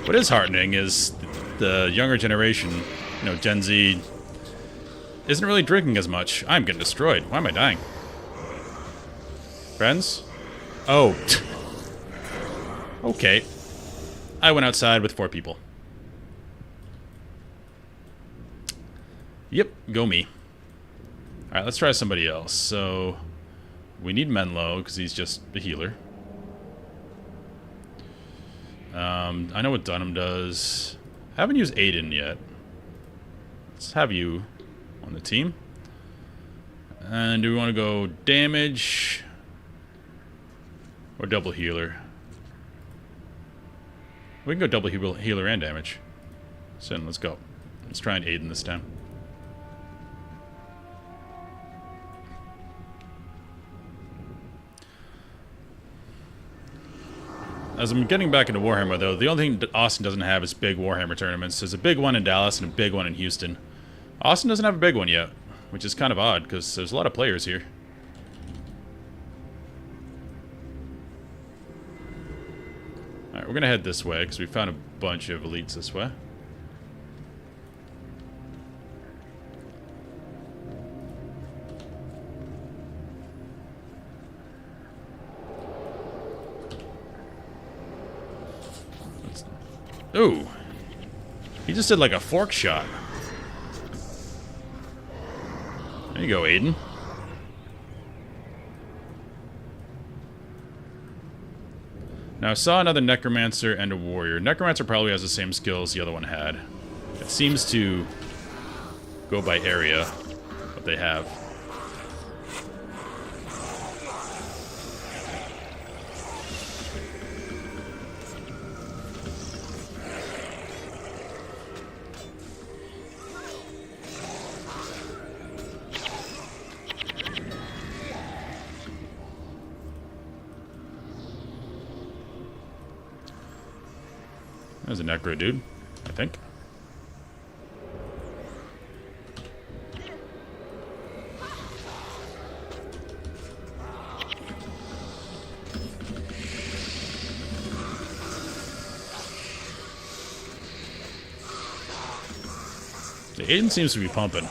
What is heartening is the younger generation, you know, Gen Z, isn't really drinking as much. I'm getting destroyed. Why am I dying? Friends? Oh. Okay. I went outside with 4 people. Yep, go me. Alright, let's try somebody else. So, we need Menlo, because he's just a healer. I know what Dunham does. I haven't used Aiden yet. Let's have you on the team. And do we want to go damage or double healer? We can go double healer and damage. So let's go. Let's try and Aiden this time. as I'm getting back into Warhammer, though, the only thing that Austin doesn't have is big Warhammer tournaments. There's a big one in Dallas and a big one in Houston. Austin doesn't have a big one yet, which is kind of odd, because there's a lot of players here. Alright, we're going to head this way, because we found a bunch of elites this way. Ooh. He just did like a fork shot. There you go, Aiden. Now I saw another Necromancer and a Warrior. Necromancer probably has the same skills the other one had. It seems to go by area, what they have. There's a Necro dude, I think. The Aiden seems to be pumping.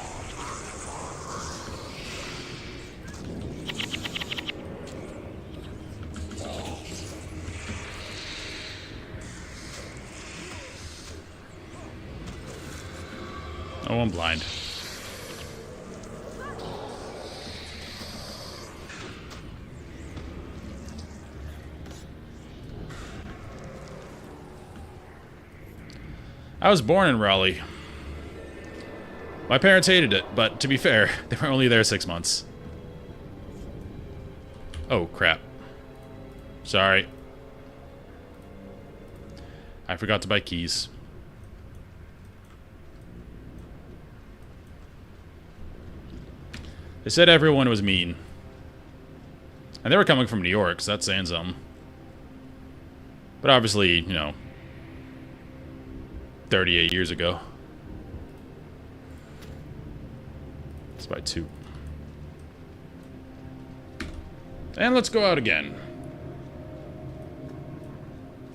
Oh, I'm blind. I was born in Raleigh. My parents hated it, but to be fair, they were only there 6 months. Oh, crap. Sorry. I forgot to buy keys. They said everyone was mean. And they were coming from New York, so that's saying something. But obviously, you know, 38 years ago. Let's buy 2. And let's go out again.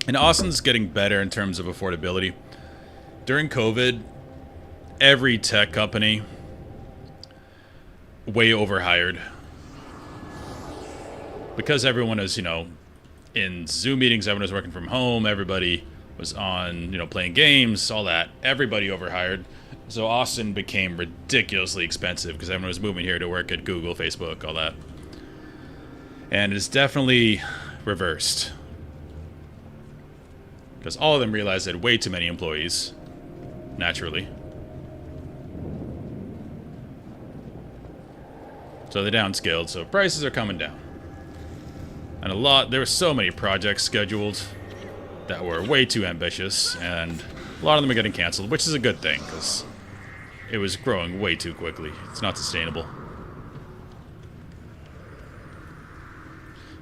And Austin's getting better in terms of affordability. During COVID, every tech company way overhired. Because everyone is, you know, in Zoom meetings, everyone was working from home, everybody was on, you know, playing games, all that. Everybody overhired. So Austin became ridiculously expensive because everyone was moving here to work at Google, Facebook, all that. And it's definitely reversed. Because all of them realized they had way too many employees. Naturally. So they downscaled, so prices are coming down. And there were so many projects scheduled that were way too ambitious, and a lot of them are getting canceled, which is a good thing, because it was growing way too quickly. It's not sustainable.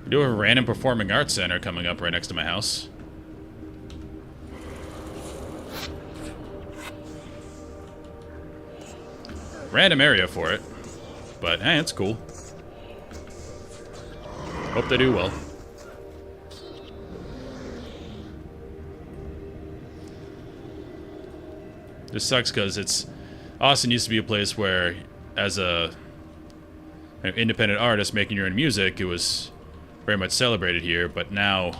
We do have a random performing arts center coming up right next to my house. Random area for it. But, hey, it's cool. Hope they do well. This sucks because Austin used to be a place where, as an independent artist making your own music, it was very much celebrated here, but now,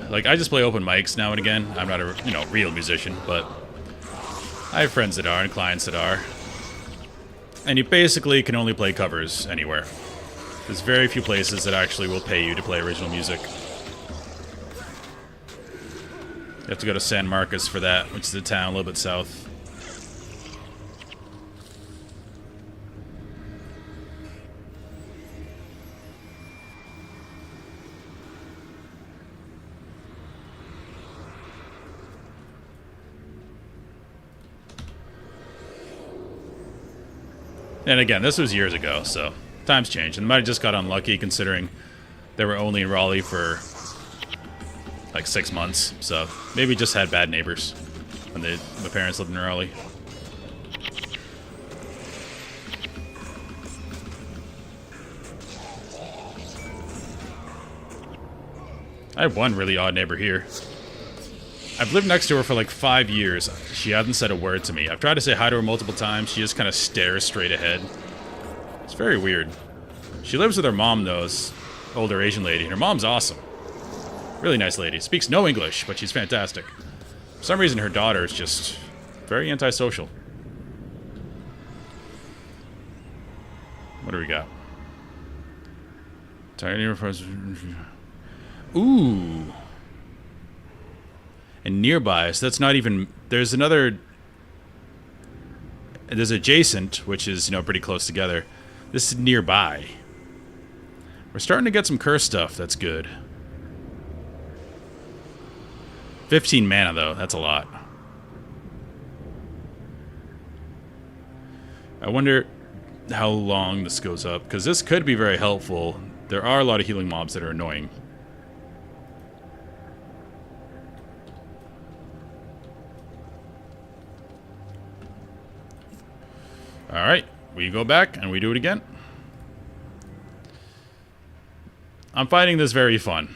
like, I just play open mics now and again. I'm not a, real musician, but I have friends that are and clients that are. And you basically can only play covers anywhere. There's very few places that actually will pay you to play original music. You have to go to San Marcos for that, which is a town a little bit south. And again, this was years ago, so times changed. And might have just got unlucky considering they were only in Raleigh for like 6 months, so maybe just had bad neighbors when my parents lived in Raleigh. I have one really odd neighbor here. I've lived next to her for like 5 years. She hasn't said a word to me. I've tried to say hi to her multiple times. She just kind of stares straight ahead. It's very weird. She lives with her mom, though, this older Asian lady, and her mom's awesome. Really nice lady. Speaks no English, but she's fantastic. For some reason, her daughter is just very antisocial. What do we got? Ooh. And nearby, so that's not even... There's another... There's adjacent, which is, you know, pretty close together. This is nearby. We're starting to get some curse stuff that's good. 15 mana, though. That's a lot. I wonder how long this goes up, because this could be very helpful. There are a lot of healing mobs that are annoying. Alright, we go back and we do it again. I'm finding this very fun.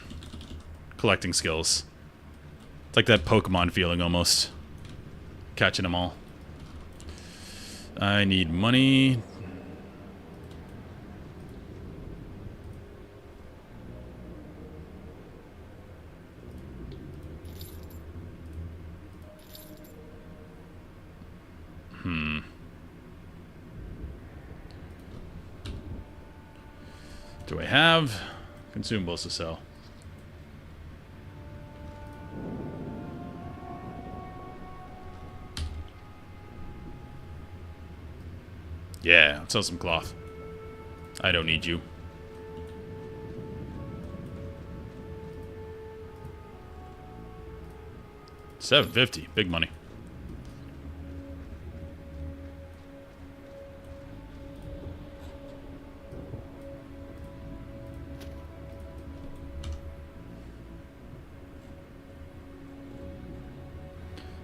Collecting skills. It's like that Pokemon feeling almost. Catching them all. I need money. Do I have consumables to sell? Yeah, let's sell some cloth. I don't need you. $750, big money.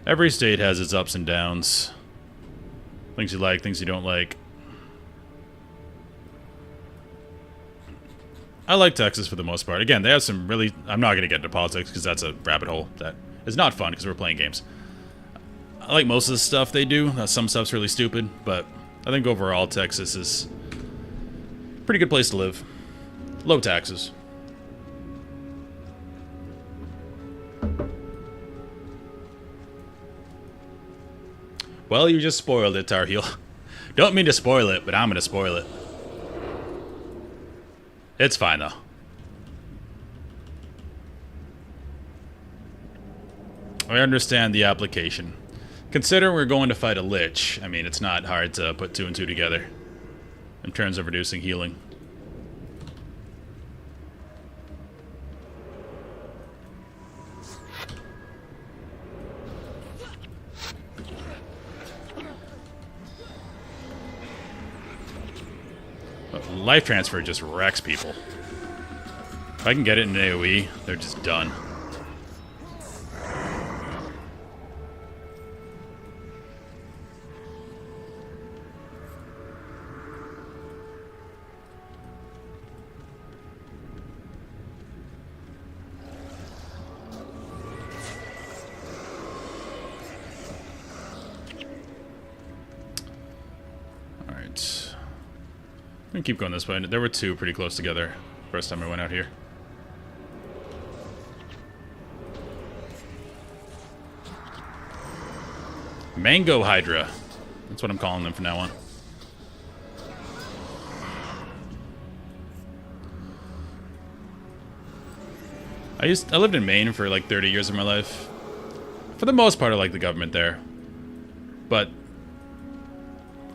Every state has its ups and downs. Things you like, things you don't like. I like Texas for the most part. Again, they have some really... I'm not going to get into politics because that's a rabbit hole that is not fun because we're playing games. I like most of the stuff they do. Some stuff's really stupid, but I think overall Texas is a pretty good place to live. Low taxes. Well, you just spoiled it, Tar Heel. Don't mean to spoil it, but I'm going to spoil it. It's fine, though. I understand the application. Consider we're going to fight a Lich. I mean, it's not hard to put 2 and 2 together in terms of reducing healing. Life transfer just wrecks people. If I can get it in AoE, they're just done. We can keep going this way. There were 2 pretty close together first time I went out here. Mango Hydra. That's what I'm calling them from now on. I lived in Maine for like 30 years of my life. For the most part, I like the government there. But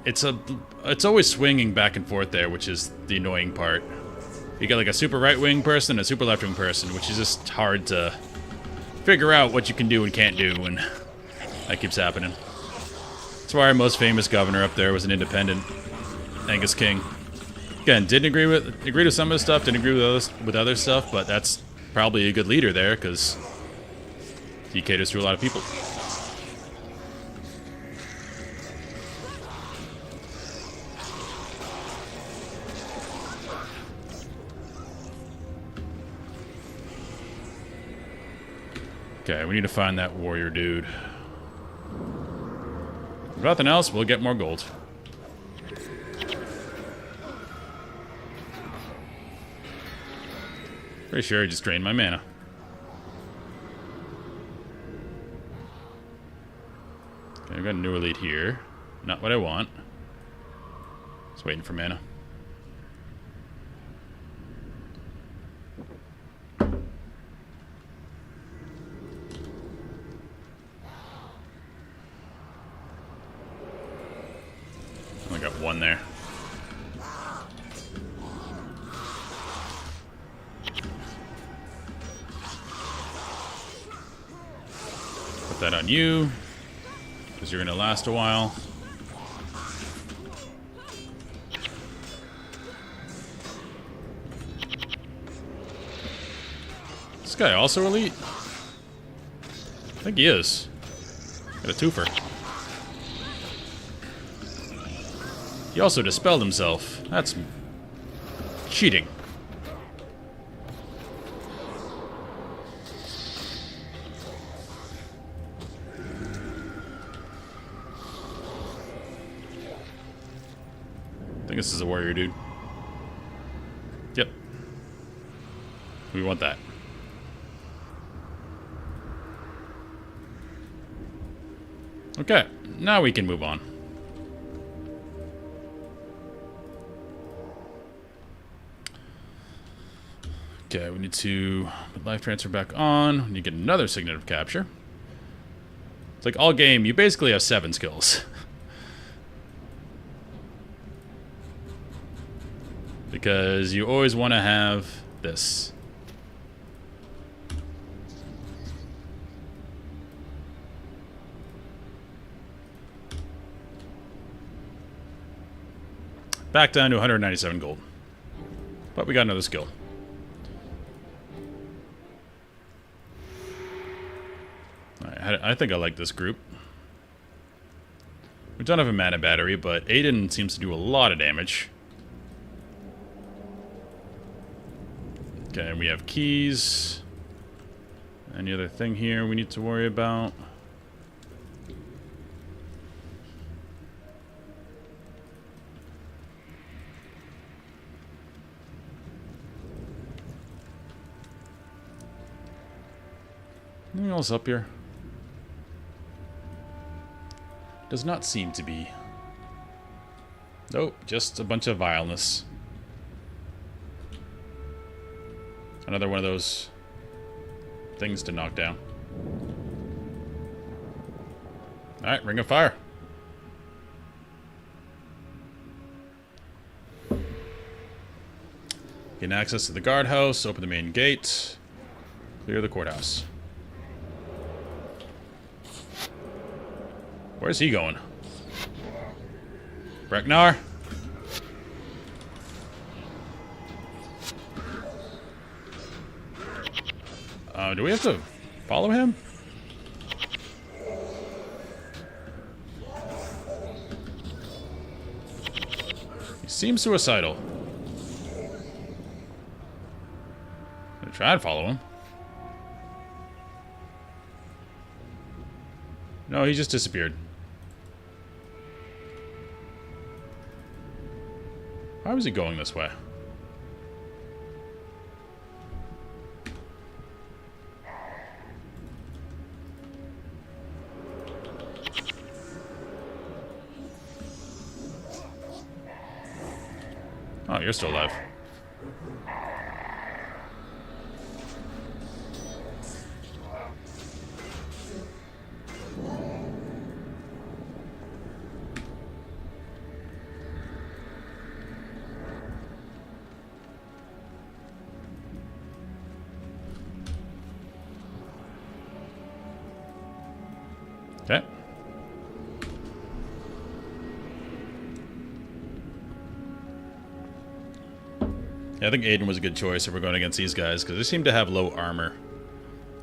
it's always swinging back and forth there, which is the annoying part. You got like a super right-wing person and a super left-wing person, which is just hard to figure out what you can do and can't do when that keeps happening. That's why our most famous governor up there was an independent, Angus King. Again, didn't agree with some of the stuff, didn't agree with other stuff, but that's probably a good leader there, because He caters to a lot of people. Okay, we need to find that warrior dude. If nothing else, we'll get more gold. Pretty sure I just drained my mana. Okay, I've got a new elite here. Not what I want. Just waiting for mana. I got one there. Put that on you, because you're going to last a while. This guy also elite? I think he is. Got a twofer. He also dispelled himself. That's cheating. I think this is a warrior dude. Yep. We want that. Okay, now we can move on. Okay, we need to put life transfer back on. We need to get another signet of capture. It's like all game, you basically have 7 skills. Because you always want to have this. Back down to 197 gold. But we got another skill. Alright, I think I like this group. We don't have a mana battery, but Aiden seems to do a lot of damage. Okay, we have keys. Any other thing here we need to worry about? Anything else up here? Does not seem to be. Nope, just a bunch of vileness. Another one of those things to knock down. Alright, Ring of Fire. Gain access to the guardhouse, open the main gate, clear the courthouse. Where's he going? Breknar? Do we have to follow him? He seems suicidal. I'm gonna try to follow him. No, he just disappeared. Why was he going this way? Oh, you're still alive. Okay. Yeah, I think Aiden was a good choice if we're going against these guys, because they seem to have low armor.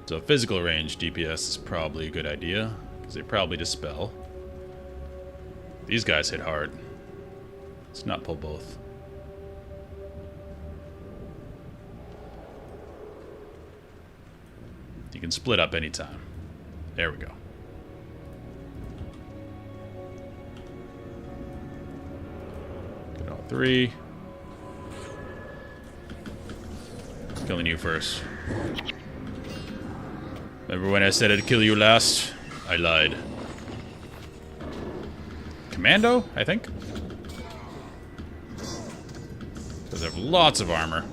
So physical range DPS is probably a good idea, because they probably dispel. These guys hit hard. Let's not pull both. You can split up anytime. There we go. Get all three. Killing you first. Remember when I said I'd kill you last? I lied. Commando, I think? Because they have lots of armor.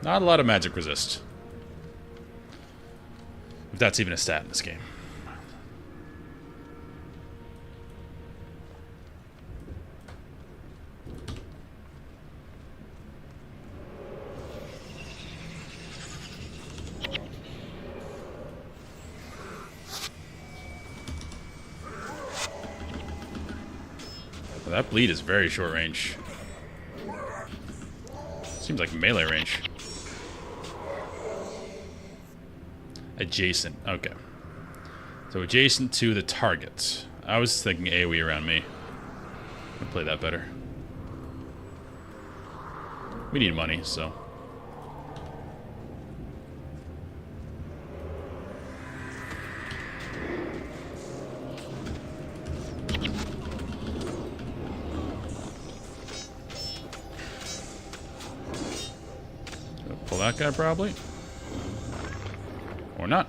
Not a lot of magic resist. If that's even a stat in this game. Well, that bleed is very short range. Seems like melee range. Adjacent. Okay. So adjacent to the target. I was thinking AoE around me. I'll play that better. We need money, so. Pull that guy probably. Or not.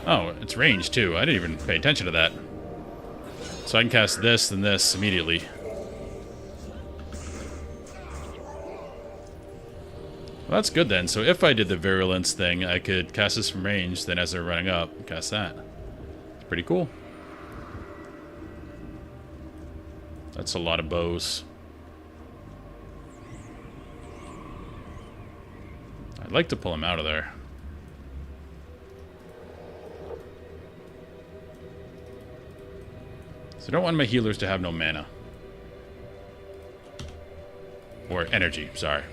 Oh, it's range too. I didn't even pay attention to that. So I can cast this and this immediately. Well, that's good then. So if I did the virulence thing, I could cast this from range, then as they're running up, cast that. It's pretty cool. That's a lot of bows. I'd like to pull him out of there. So I don't want my healers to have no mana. Or energy, sorry.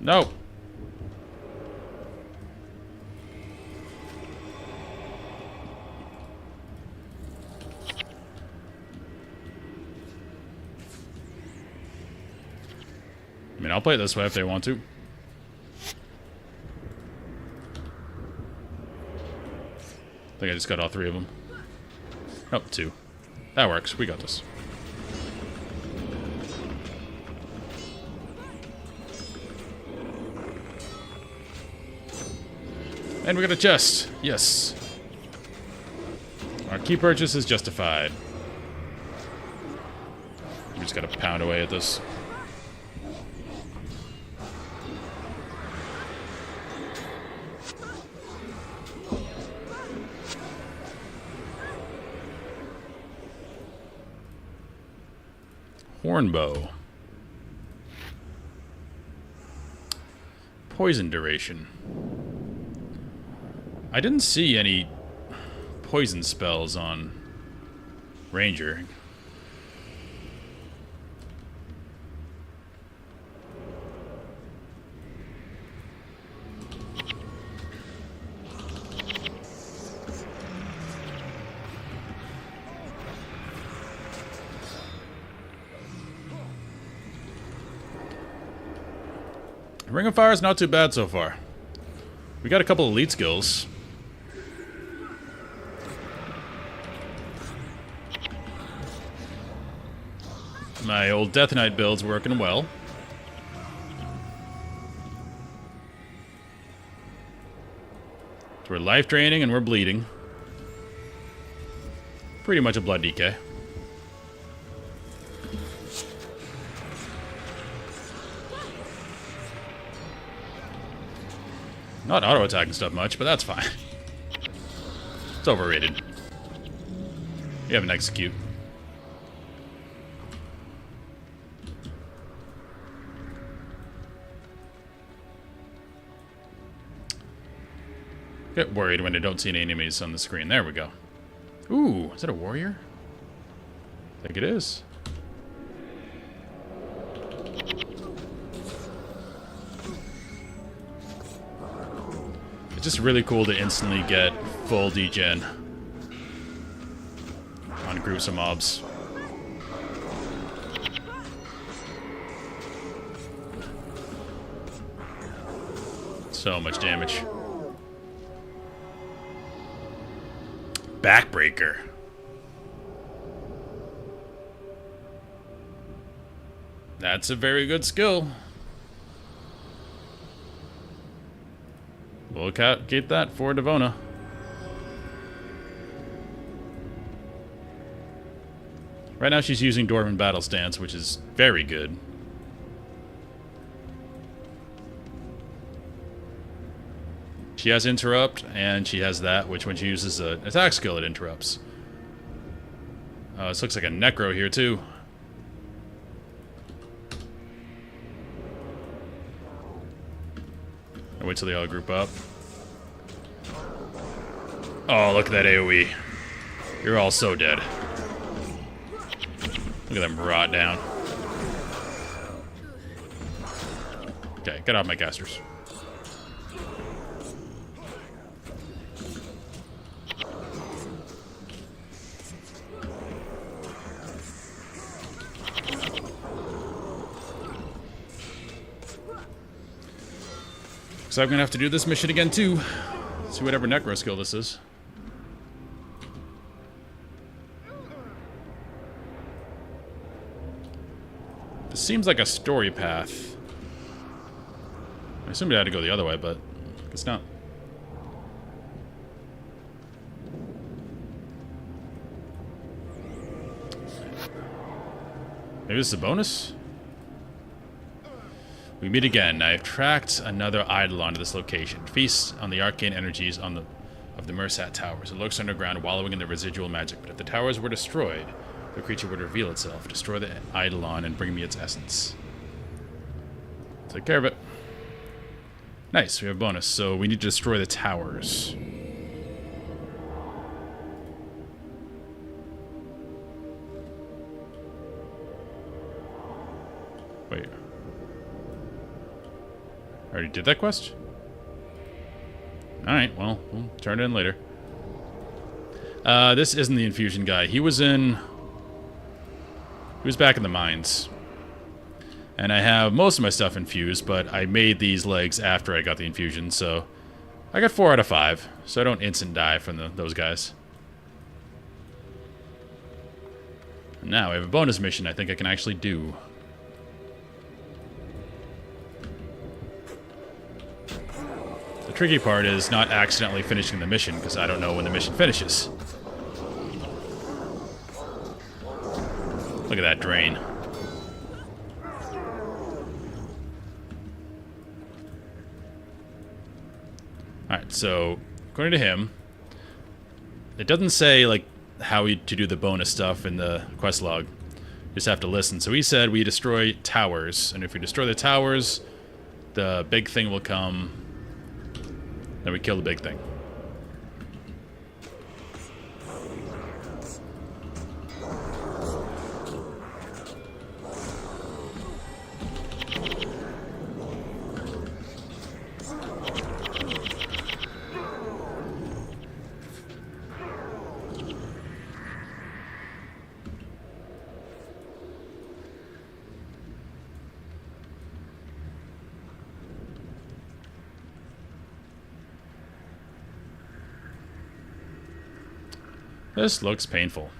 No. I mean, I'll play it this way if they want to. I think I just got all three of them. Oh, two. That works. We got this. And we got a chest. Yes. Our key purchase is justified. We just gotta pound away at this. Hornbow. Poison duration. I didn't see any poison spells on Ranger. Ring of Fire is not too bad so far. We got a couple elite skills. My old Death Knight build's working well. So we're life draining and we're bleeding. Pretty much a blood DK. Not auto-attacking stuff much, but that's fine. It's overrated. You have an execute. Get worried when I don't see any enemies on the screen. There we go. Ooh, is that a warrior? I think it is. It's just really cool to instantly get full degen on gruesome mobs. So much damage. Backbreaker. That's a very good skill. We'll keep that for Devona. Right now she's using Dwarven Battle Stance, which is very good. She has Interrupt, and she has that, which when she uses an attack skill, it interrupts. This looks like a Necro here, too. I'll wait till they all group up. Oh, look at that AoE. You're all so dead. Look at them rot down. Okay, get off my casters. So I'm gonna have to do this mission again too. See whatever Necro skill this is. This seems like a story path. I assumed I had to go the other way, but I guess not. Maybe this is a bonus? We meet again. I have tracked another Eidolon to this location. Feasts on the arcane energies of the Mersat Towers. It lurks underground, wallowing in the residual magic. But if the towers were destroyed, the creature would reveal itself, destroy the Eidolon, and bring me its essence. Take care of it. Nice, we have a bonus. So we need to destroy the towers. Wait. I already did that quest? Alright, well, we'll turn it in later. This isn't the infusion guy. He was back in the mines. And I have most of my stuff infused, but I made these legs after I got the infusion, so I got 4 out of 5, so I don't instant die from those guys. And now I have a bonus mission I think I can actually do. The tricky part is not accidentally finishing the mission, because I don't know when the mission finishes. Look at that drain. Alright, so, according to him, it doesn't say, like, how to do the bonus stuff in the quest log. You just have to listen. So he said we destroy towers, and if we destroy the towers, the big thing will come, then we kill the big thing. This looks painful.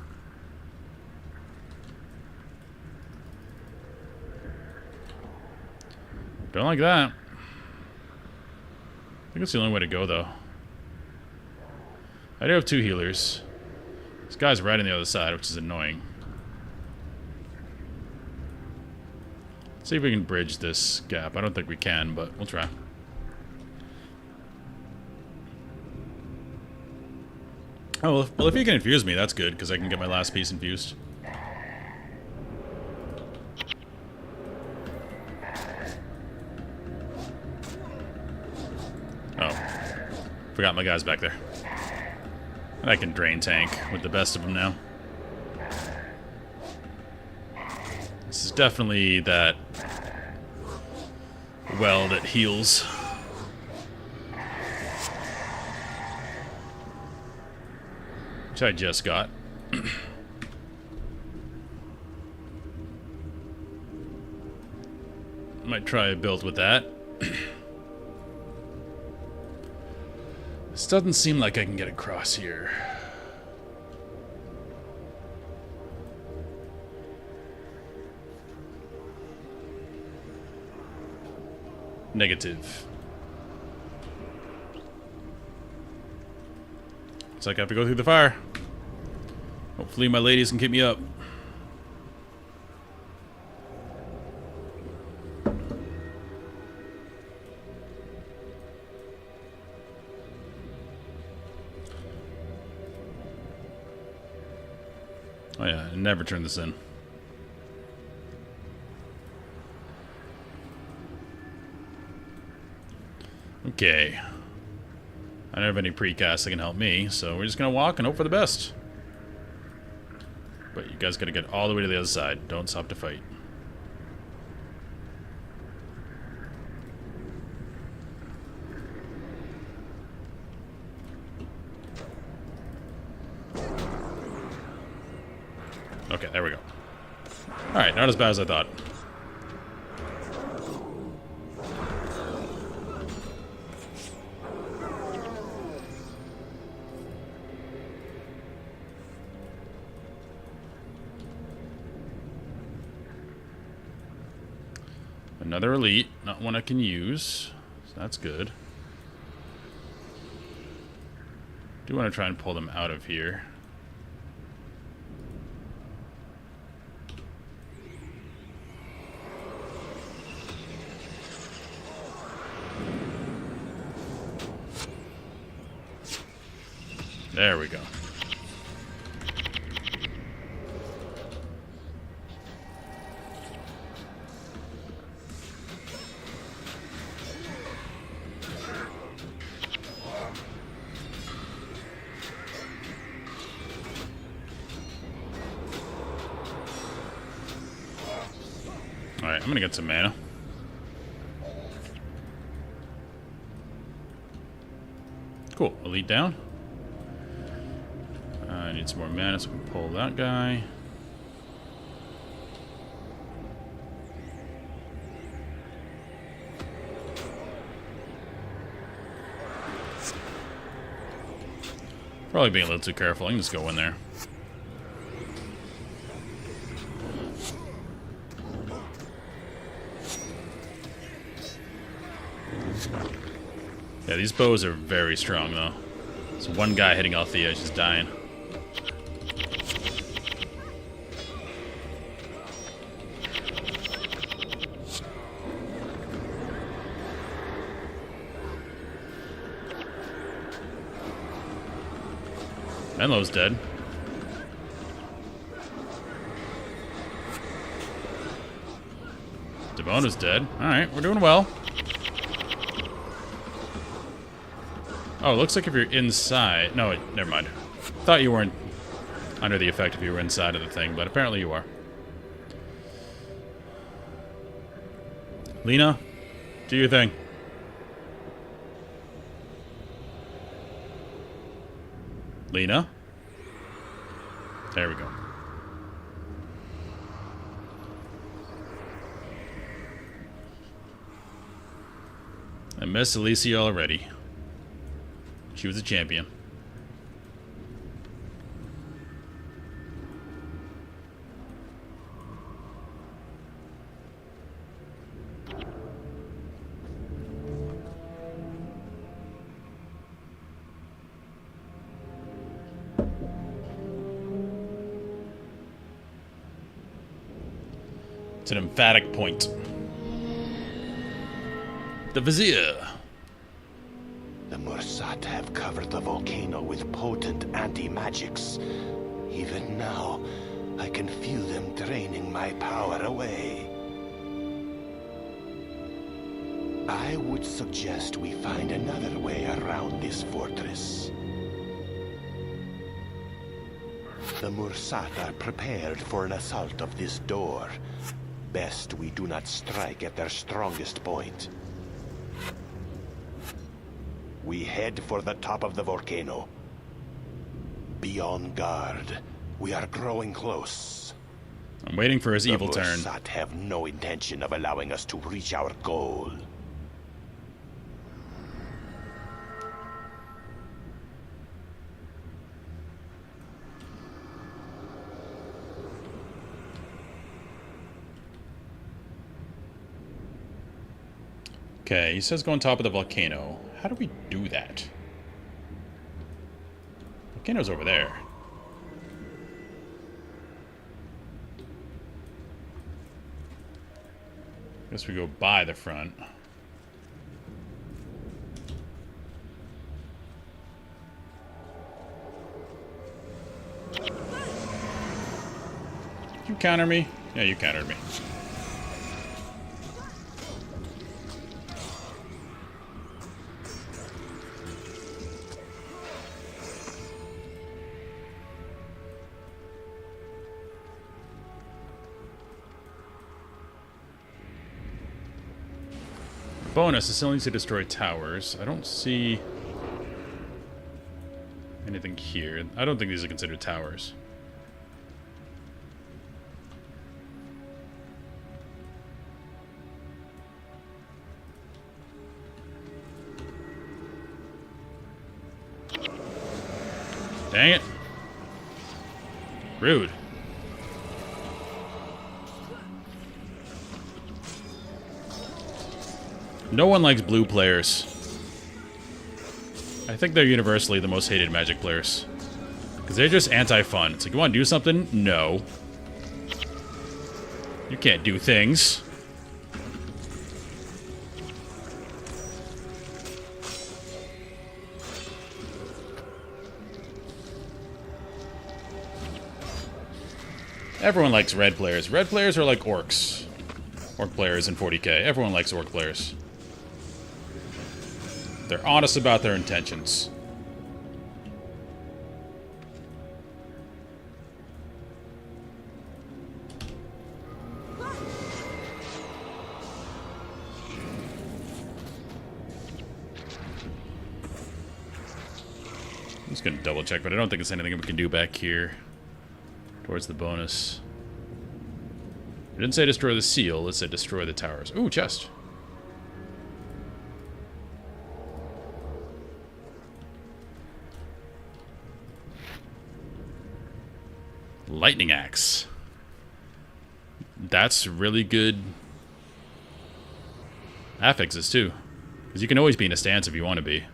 Don't like that. I think it's the only way to go, though. I do have 2 healers. This guy's right on the other side, which is annoying. Let's see if we can bridge this gap. I don't think we can, but we'll try. Oh, well, if he can infuse me, that's good, because I can get my last piece infused. Oh. Forgot my guy's back there. I can drain tank with the best of them now. This is definitely that well that heals. Which I just got. Might try a build with that. This doesn't seem like I can get across here. Negative. Looks like I have to go through the fire. Hopefully my ladies can keep me up. Oh yeah, I never turn this in. Okay. I don't have any precast that can help me, so we're just gonna walk and hope for the best. But you guys gotta get all the way to the other side. Don't stop to fight. Okay, there we go. Alright, not as bad as I thought. Another elite, not one I can use, so that's good. Do want to try and pull them out of here. There we go. Alright, I'm gonna get some mana. Cool, elite down. I need some more mana so we can pull that guy. Probably being a little too careful. I can just go in there. Yeah, these bows are very strong, though. There's one guy hitting Althea, she's dying. Menlo's dead. Devona's dead. Alright, we're doing well. Oh, it looks like if you're inside... No, never mind. Thought you weren't under the effect if you were inside of the thing, but apparently you are. Lena, do your thing. Lena? There we go. I missed Alicia already. She was a champion. It's an emphatic point. The Vizier. The Mursat have covered the volcano with potent anti-magics. Even now, I can feel them draining my power away. I would suggest we find another way around this fortress. The Mursat are prepared for an assault of this door. Best we do not strike at their strongest point. We head for the top of the volcano. Be on guard. We are growing close. I'm waiting for his evil turn. The Mursat have no intention of allowing us to reach our goal. Okay, he says go on top of the volcano. How do we do that? Volcano's over there. Guess we go by the front. You counter me? Yeah, you countered me. Bonus, this only to destroy towers. I don't see anything here. I don't think these are considered towers. Dang it. Rude. No one likes blue players. I think they're universally the most hated Magic players. Because they're just anti-fun. It's like, you want to do something? No. You can't do things. Everyone likes red players. Red players are like orcs. Orc players in 40k. Everyone likes orc players. They're honest about their intentions. I'm just gonna double check, but I don't think there's anything we can do back here towards the bonus. It didn't say destroy the seal, it said destroy the towers. Ooh, chest. Lightning axe. That's really good affixes too. Because you can always be in a stance if you want to be.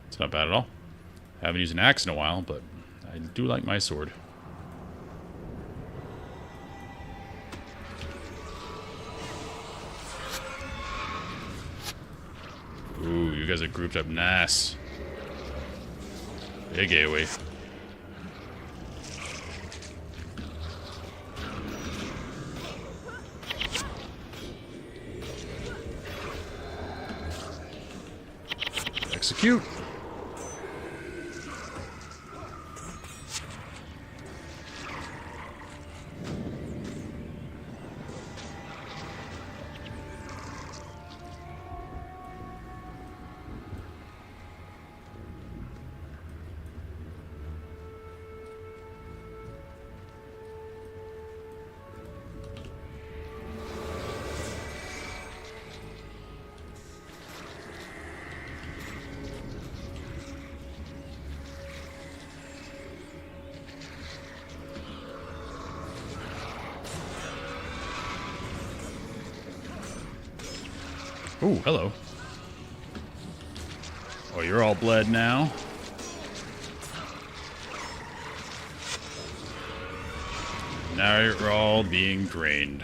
It's not bad at all. I haven't used an axe in a while, but I do like my sword. Ooh, you guys are grouped up nice. Big AoE. Execute. Ooh, hello. Oh, you're all bled now. Now you're all being drained.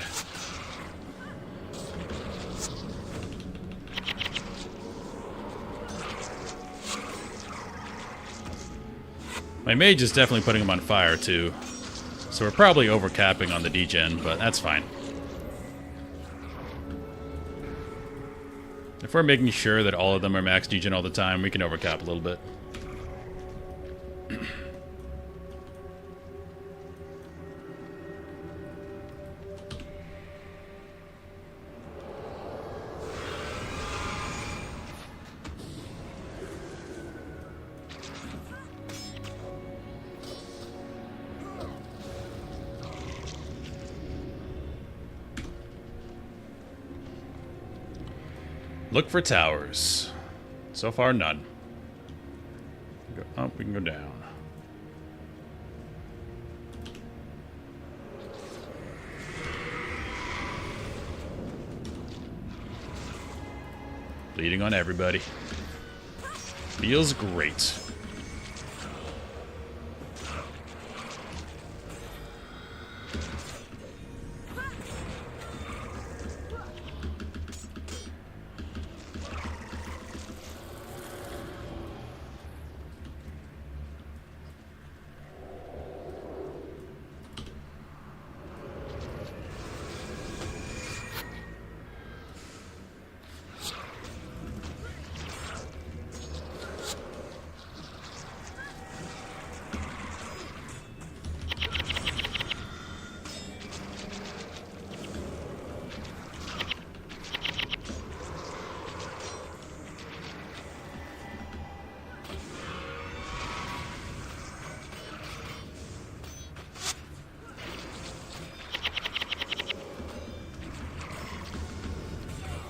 My mage is definitely putting him on fire, too. So we're probably overcapping on the degen, but that's fine. If we're making sure that all of them are max degen all the time, we can overcap a little bit. Look for towers. So far, none. Go up, we can go down. Bleeding on everybody. Feels great.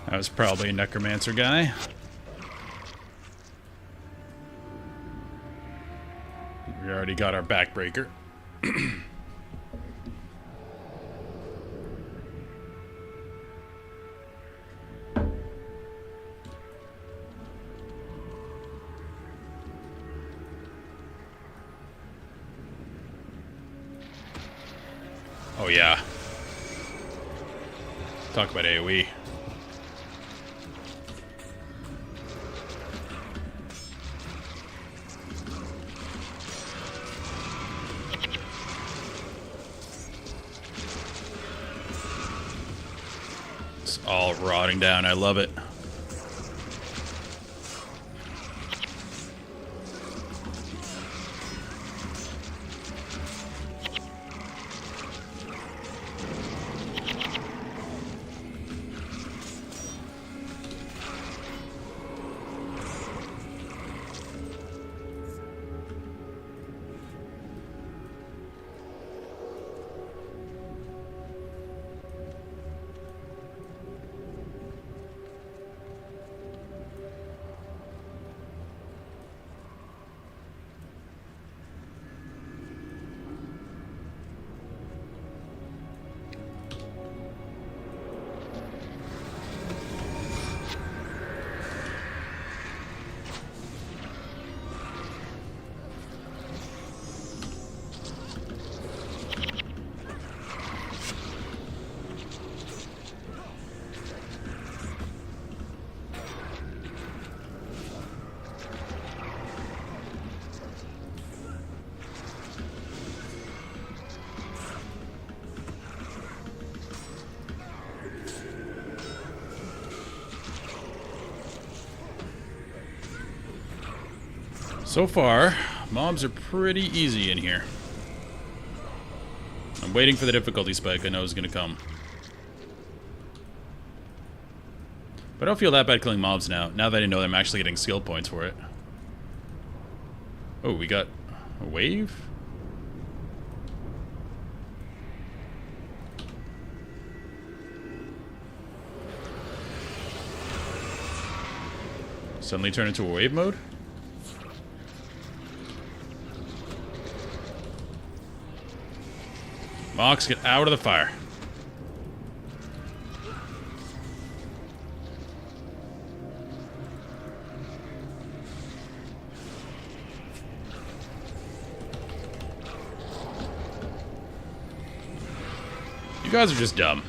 That was probably a necromancer guy. We already got our backbreaker. Oh yeah. Talk about AoE. It's all rotting down. I love it. So far, mobs are pretty easy in here. I'm waiting for the difficulty spike I know is going to come. But I don't feel that bad killing mobs now that I know I'm actually getting skill points for it. Oh, we got a wave? Suddenly turn into a wave mode? Mox, get out of the fire. You guys are just dumb.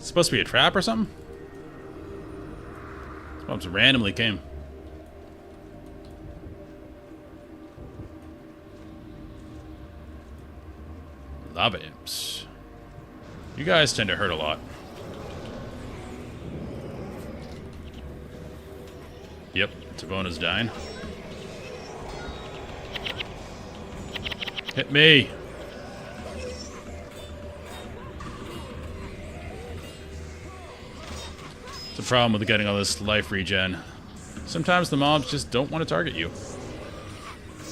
supposed to be a trap or something? These mobs randomly came. Lava imps. You guys tend to hurt a lot. Yep, Tavona's dying. Hit me! It's a problem with getting all this life regen. Sometimes the mobs just don't want to target you.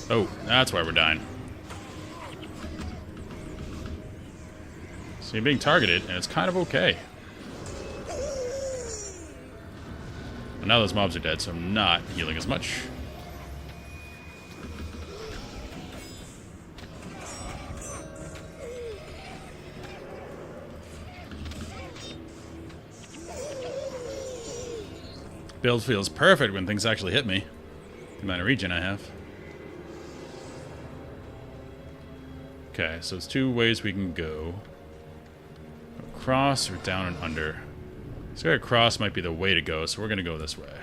Oh, that's why we're dying. So you're being targeted, and it's kind of okay. And now those mobs are dead, so I'm not healing as much. Build feels perfect when things actually hit me. The amount of regen I have. Okay, so it's two ways we can go. Across or down and under. So across might be the way to go, so we're going to go this way.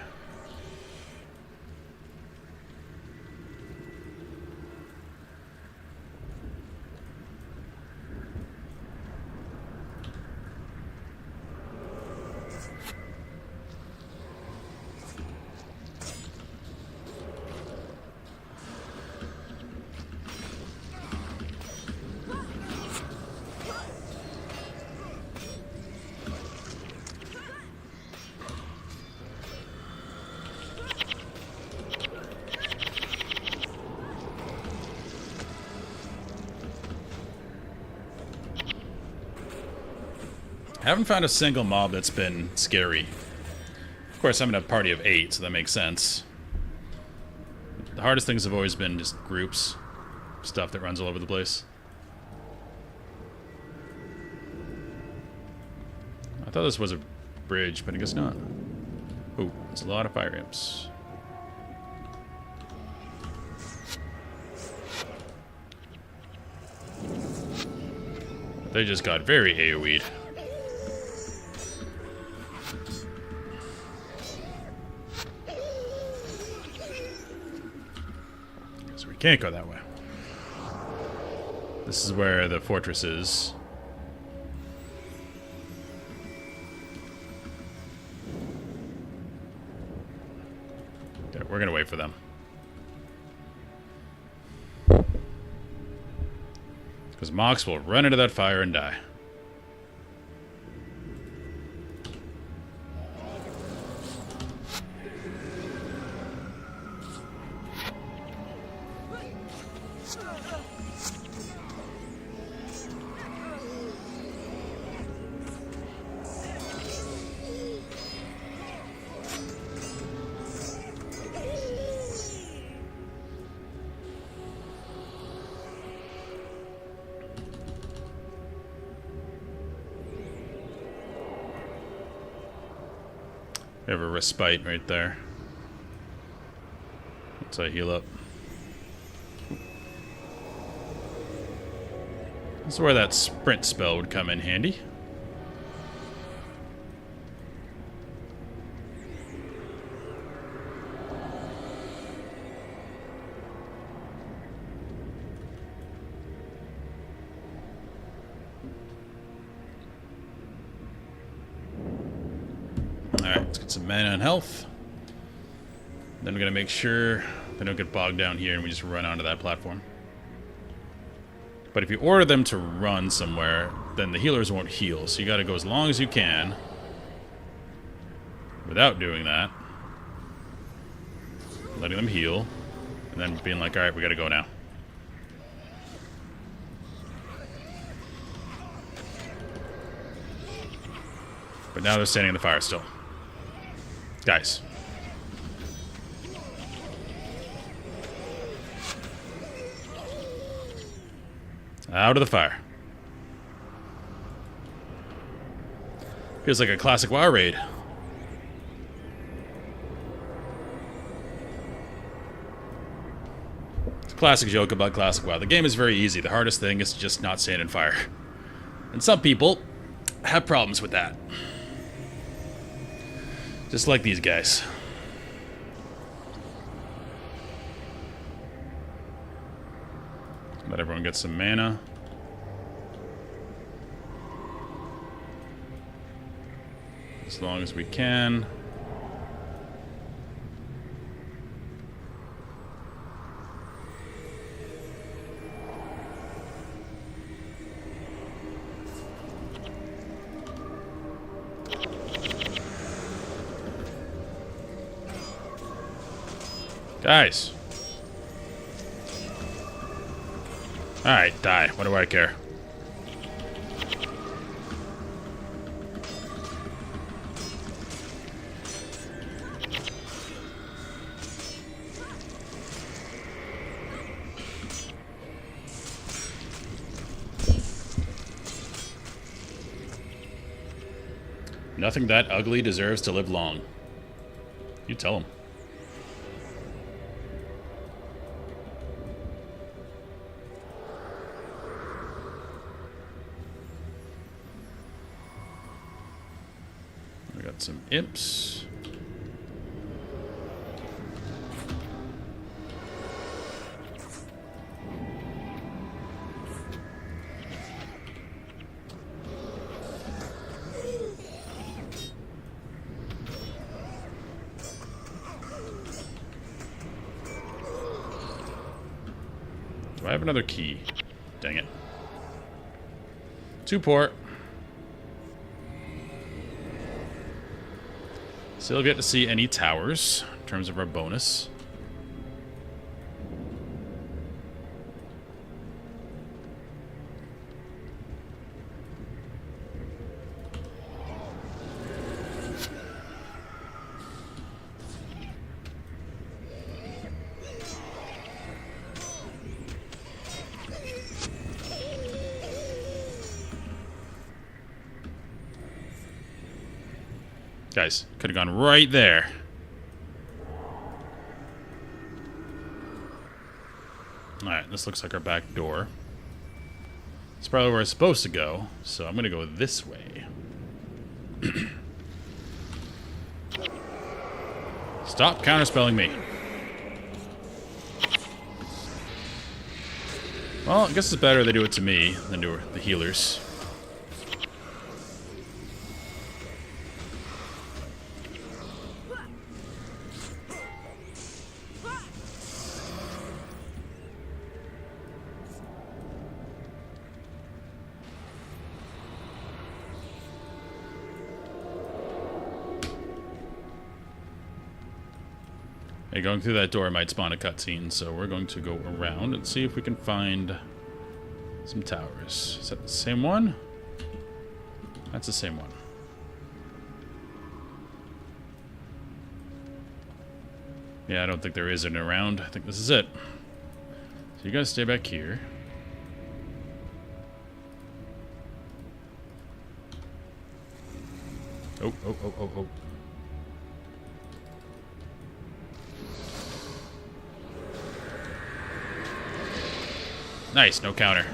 I haven't found a single mob that's been scary. Of course, I'm in a party of 8, so that makes sense. The hardest things have always been just groups. Stuff that runs all over the place. I thought this was a bridge, but I guess not. Ooh, there's a lot of fire imps. They just got very AoE'd. Can't go that way. This is where the fortress is. Yeah, we're gonna wait for them. Because Mox will run into that fire and die. We have a respite right there. Once I heal up. This is where that sprint spell would come in handy. Alright, let's get some mana and health. Then we're going to make sure they don't get bogged down here and we just run onto that platform. But if you order them to run somewhere, then the healers won't heal. So you got to go as long as you can without doing that. Letting them heal. And then being like, alright, we got to go now. But now they're standing in the fire still. Guys. Out of the fire. Feels like a classic WoW raid. It's a classic joke about classic WoW. The game is very easy. The hardest thing is to just not stand in fire. And some people have problems with that. Just like these guys. Let everyone get some mana. As long as we can. Guys. Alright, die. What do I care? Nothing that ugly deserves to live long. You tell him. We got some imps. Do I have another key? Dang it. Two port. Still get to see any towers in terms of our bonus. Guys, could have gone right there. Alright, this looks like our back door. It's probably where we're supposed to go, so I'm gonna go this way. Stop counterspelling me. Well, I guess it's better they do it to me than to the healers. Hey, going through that door might spawn a cutscene, so we're going to go around and see if we can find some towers. Is that the same one? That's the same one. Yeah, I don't think there is an around. I think this is it. So you guys stay back here. Oh, oh, oh, oh, oh. Nice, no counter.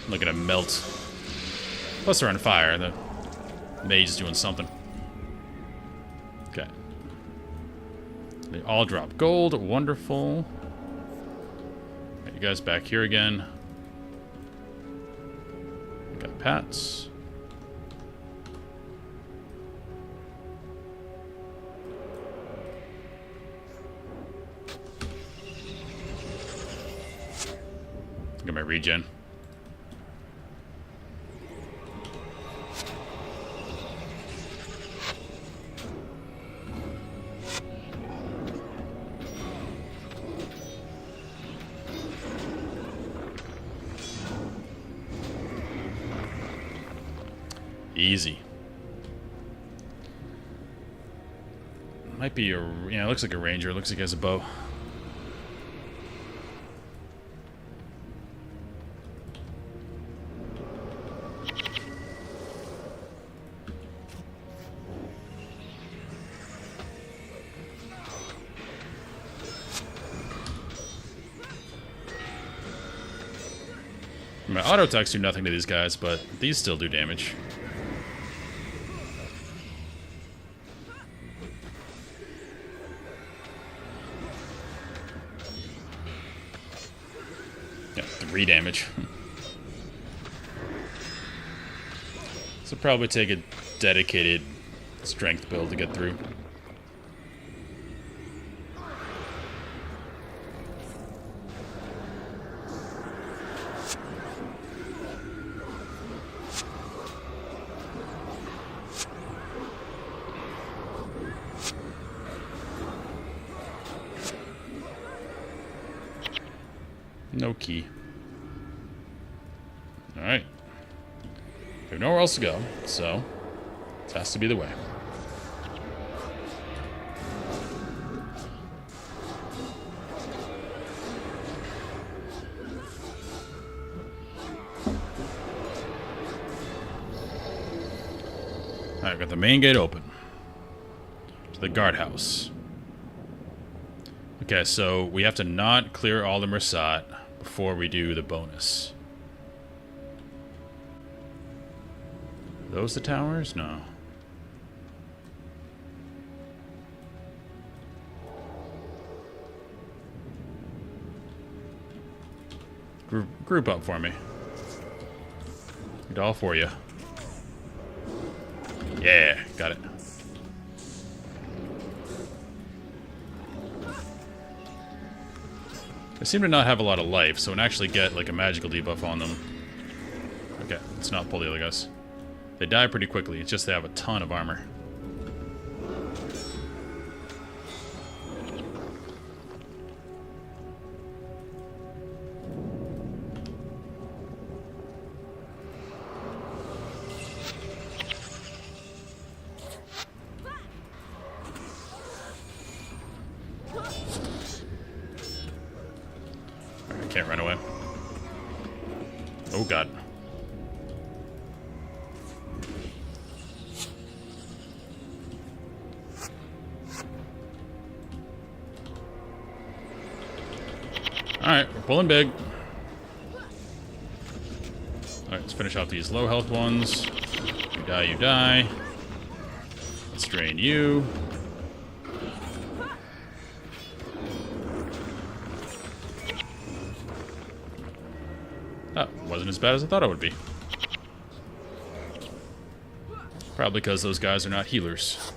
Look at him melt. Plus they're on fire. The mage is doing something. Okay. They all drop gold. Wonderful. Got you guys back here again. Got Pats. Get my regen. Easy. Might be a... yeah, it looks like a ranger. It looks like he has a bow. My auto attacks do nothing to these guys, but these still do damage. Yeah, 3 damage. So probably take a dedicated strength build to get through. No key. Alright. We have nowhere else to go, so this has to be the way. Alright, got the main gate open. To the guardhouse. Okay, so we have to not clear all the Mersat before we do the bonus. Are those the towers? No. Group up for me. Get all for you. Yeah, got it. They seem to not have a lot of life, so we can actually get like a magical debuff on them. Okay, let's not pull the other guys. They die pretty quickly, it's just they have a ton of armor. Can't run away. Oh god. Alright, we're pulling big. Alright, let's finish off these low health ones. You die, you die. Let's drain you. That wasn't as bad as I thought it would be. Probably because those guys are not healers.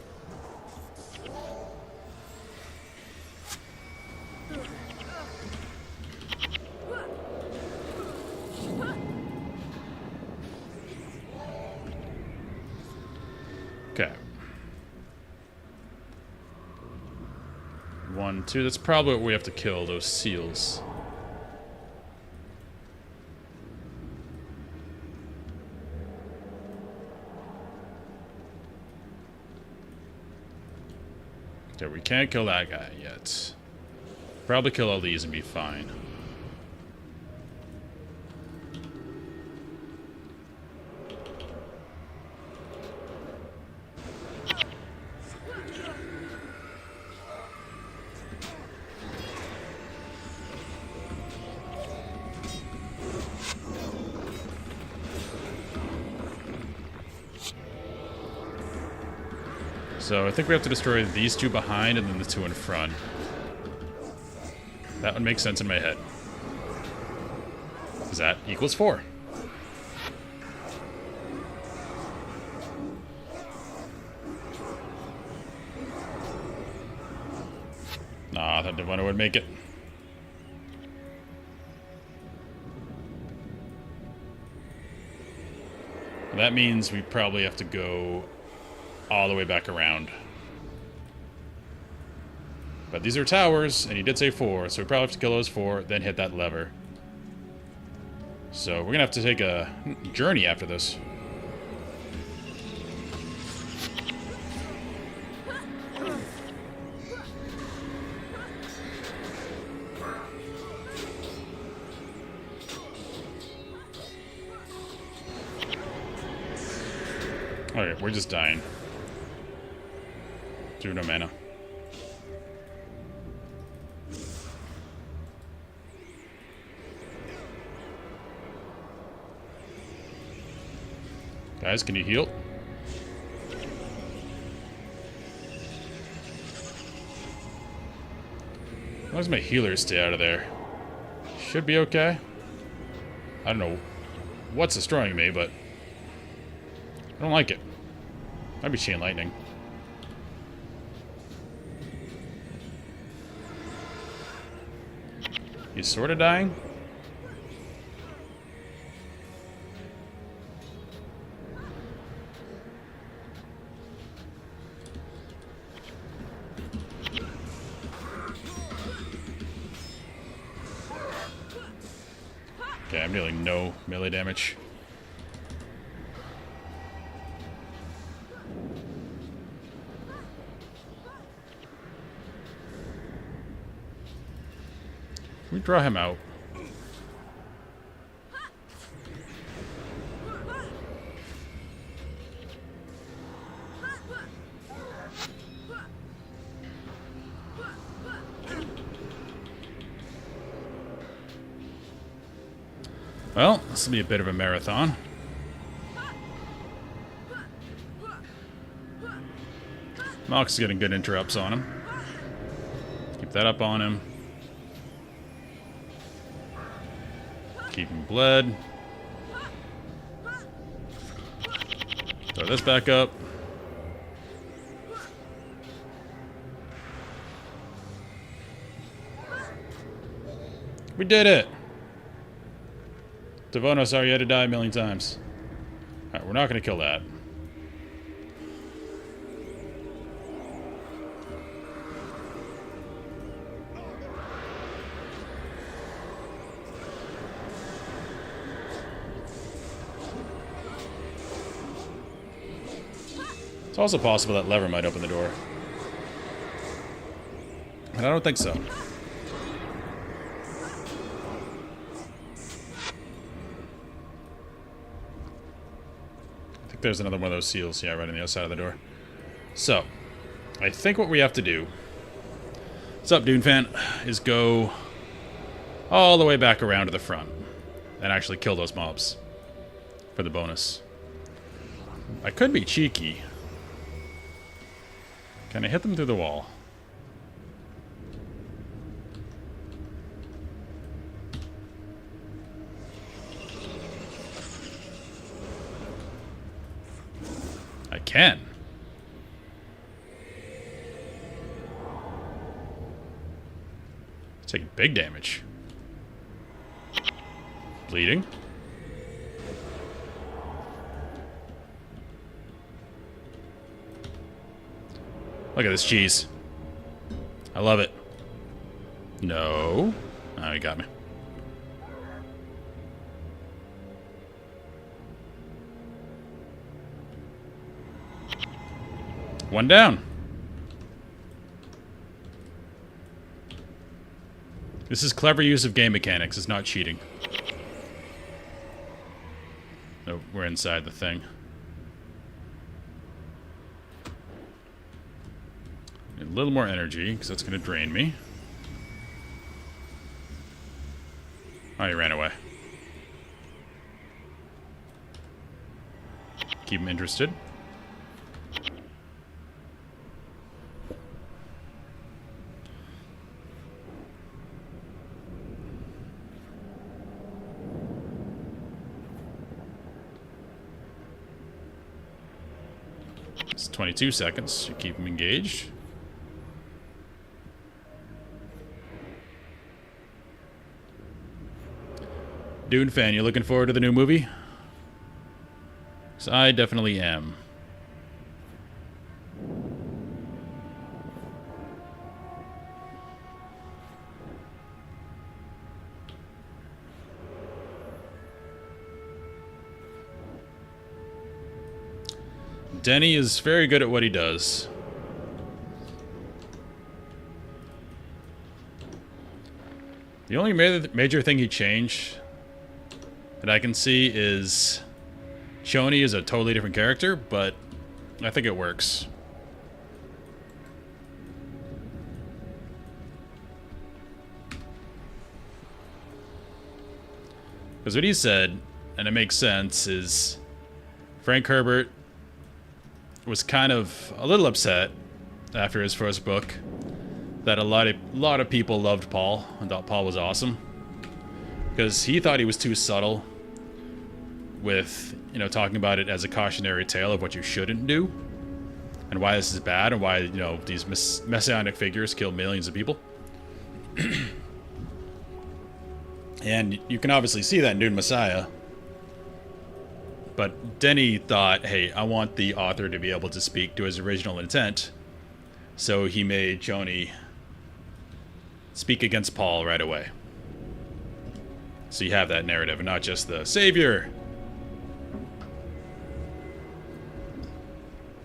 Okay. 1, 2. That's probably what we have to kill, those seals. Okay, we can't kill that guy yet. Probably kill all these and be fine. So I think we have to destroy these 2 behind and then the 2 in front. That would make sense in my head. Because that equals 4. Nah, that Diviner would make it. That means we probably have to go all the way back around. But these are towers, and he did say 4, so we probably have to kill those 4, then hit that lever. So we're gonna have to take a journey after this. Okay, we're just dying. Through no mana. Guys, can you heal? As long as my healers stay out of there, should be okay. I don't know what's destroying me, but I don't like it. Might be chain lightning. He's sort of dying. Okay, I'm dealing no melee damage. Can we draw him out? Well, this will be a bit of a marathon. Mox is getting good interrupts on him. Keep that up on him. Keep him bled. Throw this back up. We did it! Devono, sorry you had to die a million times. Alright, we're not going to kill that. It's also possible that lever might open the door. But I don't think so. There's another one of those seals, yeah, right on the other side of the door. So, I think what we have to do, what's up, Dune fan, is go all the way back around to the front and actually kill those mobs for the bonus. I could be cheeky. Can I hit them through the wall? I can. It's taking big damage. Bleeding. Look at this cheese. I love it. No. Oh, he got me. One down. This is clever use of game mechanics. It's not cheating. No, we're inside the thing. A little more energy, because that's going to drain me. Oh, he ran away. Keep him interested. It's 22 seconds to keep him engaged. Dune fan, you looking forward to the new movie? 'Cause I definitely am. Denny is very good at what he does. The only major thing he changed that I can see is Shoni is a totally different character, but I think it works. Because what he said, and it makes sense, is Frank Herbert was kind of a little upset after his first book that a lot of people loved Paul and thought Paul was awesome, because he thought he was too subtle with, you know, talking about it as a cautionary tale of what you shouldn't do and why this is bad and why, you know, these messianic figures kill millions of people. And you can obviously see that in Dune Messiah. But Denny thought, hey, I want the author to be able to speak to his original intent. So he made Choni speak against Paul right away. So you have that narrative and not just the savior.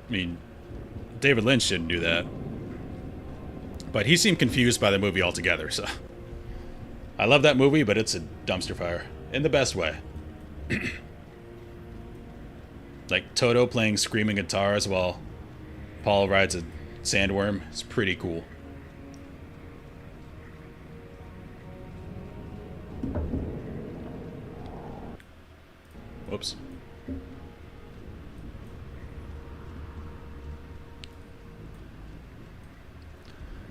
I mean, David Lynch didn't do that. But he seemed confused by the movie altogether, so... I love that movie, but it's a dumpster fire. In the best way. Like Toto playing screaming guitars while Paul rides a sandworm. It's pretty cool. Whoops.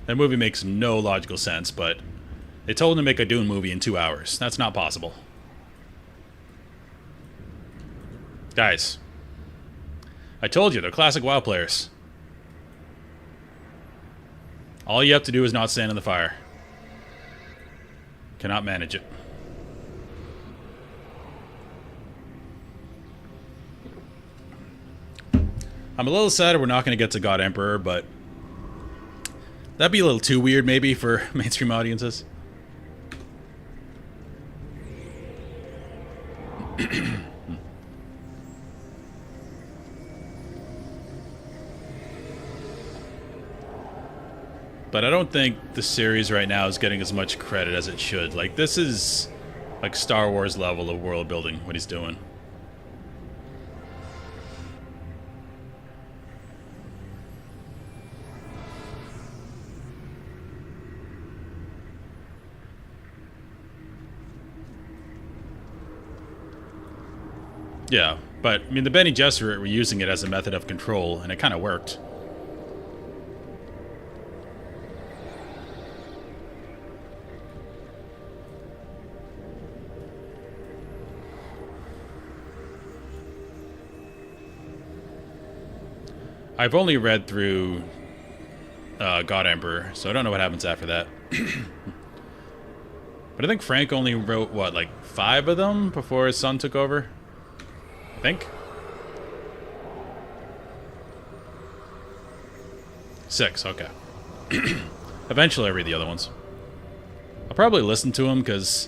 That movie makes no logical sense, but they told him to make a Dune movie in 2 hours. That's not possible. Guys, I told you, they're classic WoW players. All you have to do is not stand in the fire. Cannot manage it. I'm a little sad we're not going to get to God Emperor, but that'd be a little too weird maybe for mainstream audiences. But I don't think the series right now is getting as much credit as it should. Like, this is like Star Wars level of world building, what he's doing. Yeah, but I mean, the Bene Gesserit were using it as a method of control, and it kind of worked. I've only read through God Emperor, so I don't know what happens after that. But I think Frank only wrote, what, like 5 of them before his son took over? I think. 6, okay. Eventually I'll read the other ones. I'll probably listen to them because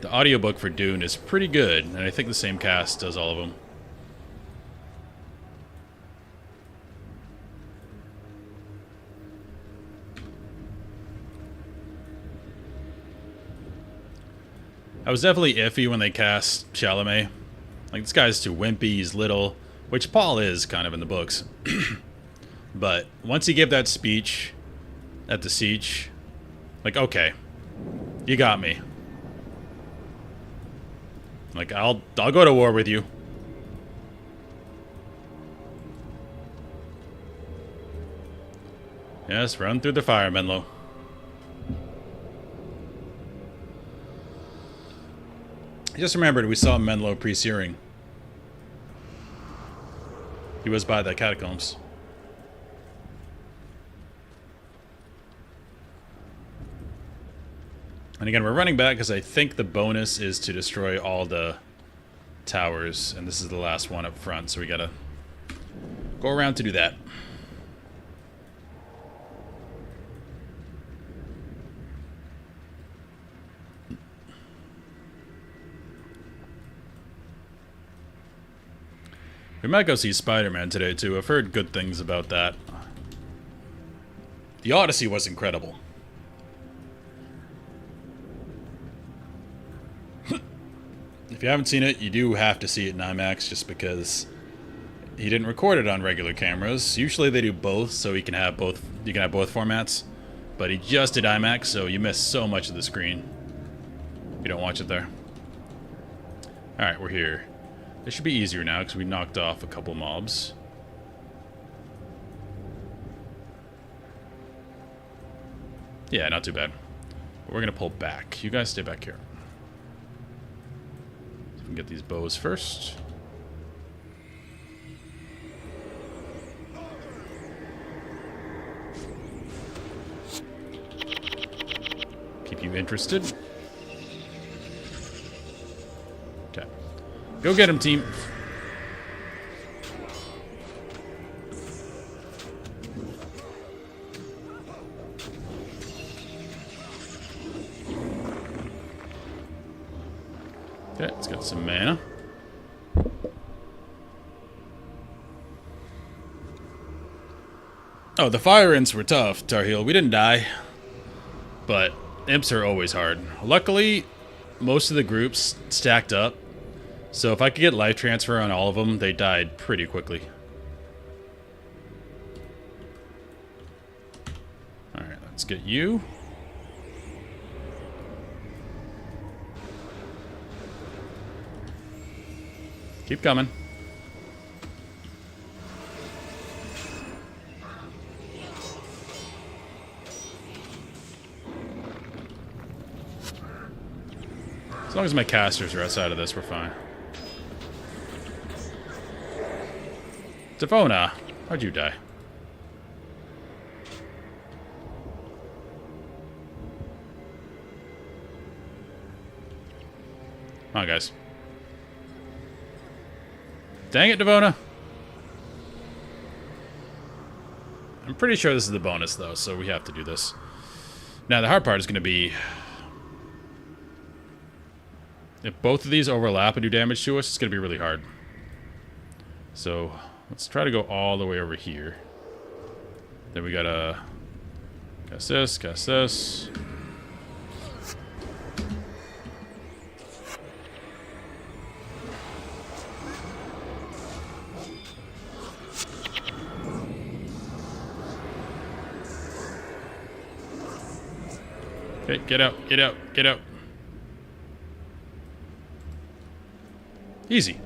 the audiobook for Dune is pretty good, and I think the same cast does all of them. I was definitely iffy when they cast Chalamet. Like, this guy's too wimpy, he's little, which Paul is kind of in the books. But once he gave that speech at the siege, like, okay, you got me. Like, I'll go to war with you. Yes, run through the fire, Menlo. I just remembered we saw Menlo pre-searing. He was by the catacombs. And again, we're running back because I think the bonus is to destroy all the towers. And this is the last one up front, so we gotta go around to do that. We might go see Spider-Man today, too. I've heard good things about that. The Odyssey was incredible. If you haven't seen it, you do have to see it in IMAX just because he didn't record it on regular cameras. Usually they do both, so you can have both formats. But he just did IMAX, so you miss so much of the screen if you don't watch it there. Alright, we're here. It should be easier now because we knocked off a couple mobs. Yeah, not too bad. But we're going to pull back. You guys stay back here. So we can get these bows first. Keep you interested. Okay. Go get him, team. Okay, let's get some mana. Oh, the fire imps were tough, Tar Heel. We didn't die. But imps are always hard. Luckily, most of the groups stacked up. So if I could get life transfer on all of them, they died pretty quickly. Alright, let's get you. Keep coming. As long as my casters are outside of this, we're fine. Devona, how'd you die? Come on, guys. Dang it, Devona. I'm pretty sure this is the bonus, though, so we have to do this. Now, the hard part is going to be... if both of these overlap and do damage to us, it's going to be really hard. So, let's try to go all the way over here. Then we gotta... cast this, cast this. Okay, get out, get out, get out. Easy.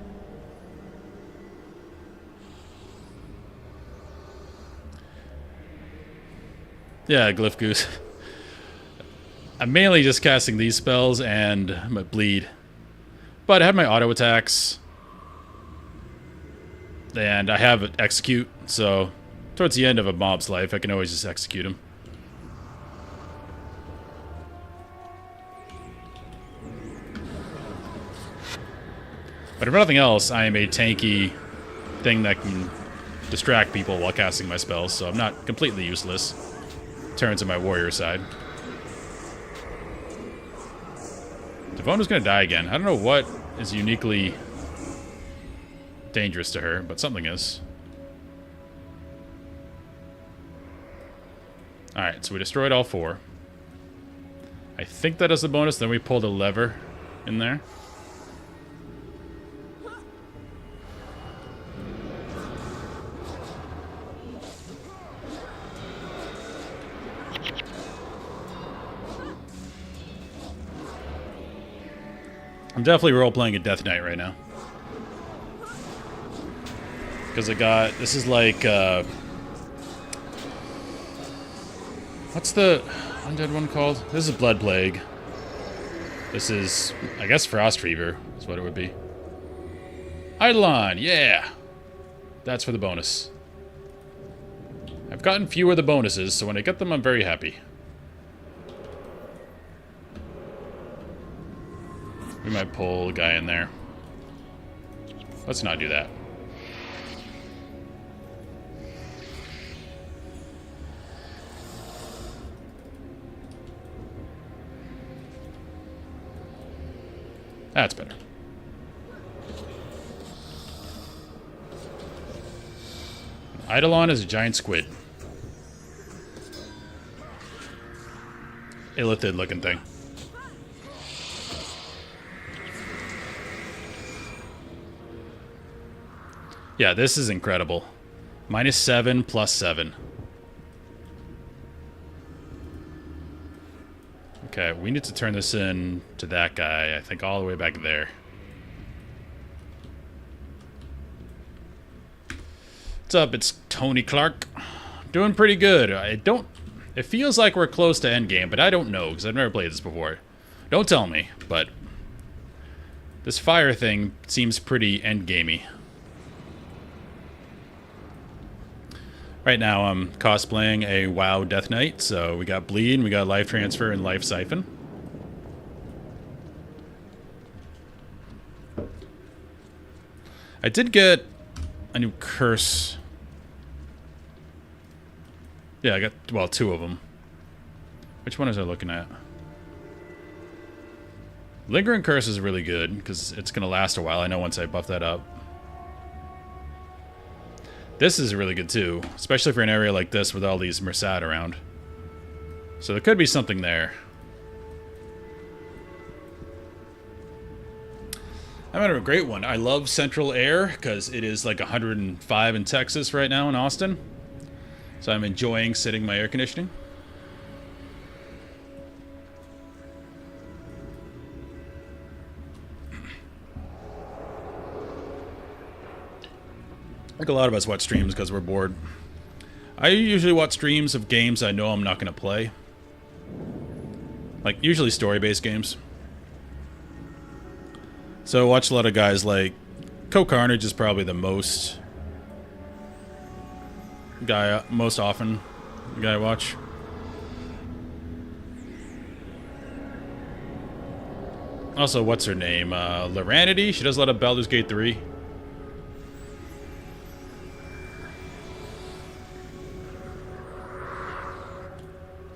Yeah, Glyph Goose. I'm mainly just casting these spells and my bleed. But I have my auto attacks. And I have execute, so towards the end of a mob's life, I can always just execute him. But if nothing else, I am a tanky thing that can distract people while casting my spells, so I'm not completely useless. Turns to my warrior side. Devona's gonna die again. I don't know what is uniquely dangerous to her, but something is. Alright, so we destroyed all four. I think that is the bonus, then we pulled a lever in there. I'm definitely role-playing a Death Knight right now. Because I got... this is like, what's the undead one called? This is Blood Plague. This is, I guess, Frost Fever is what it would be. Eidolon, yeah! That's for the bonus. I've gotten fewer of the bonuses, so when I get them, I'm very happy. We might pull a guy in there. Let's not do that. That's better. Eidolon is a giant squid. Illithid looking thing. Yeah, this is incredible. -7 +7. Okay, we need to turn this in to that guy, I think all the way back there. What's up? It's Tony Clark. Doing pretty good. It feels like we're close to endgame, but I don't know, because I've never played this before. Don't tell me, but this fire thing seems pretty endgamey. Right now I'm cosplaying a WoW Death Knight, so we got Bleed, we got Life Transfer, and Life Siphon. I did get a new curse. Yeah, I got, well, 2 of them. Which one is I looking at? Lingering Curse is really good, because it's going to last a while, I know, once I buff that up. This is really good too, especially for an area like this with all these Mersad around. So there could be something there. I'm having a great one. I love central air because it is like 105 in Texas right now in Austin. So I'm enjoying sitting in my air conditioning. I think a lot of us watch streams because we're bored. I usually watch streams of games I know I'm not going to play. Like, usually story-based games. So I watch a lot of guys like... Carnage is probably the most often guy I watch. Also, what's her name? Laranity? She does a lot of Baldur's Gate 3.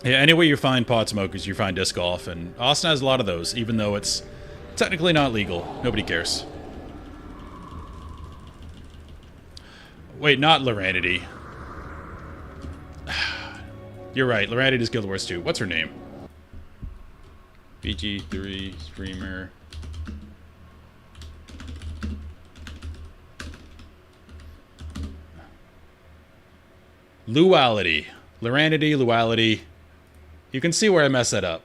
Yeah, anyway you find pot smokers, you find disc golf, and Austin has a lot of those, even though it's technically not legal. Nobody cares. Wait, not Laranity. You're right, Laranity's Guild Wars 2. What's her name? BG3 streamer. Luality. Laranity, Luality. You can see where I messed that up.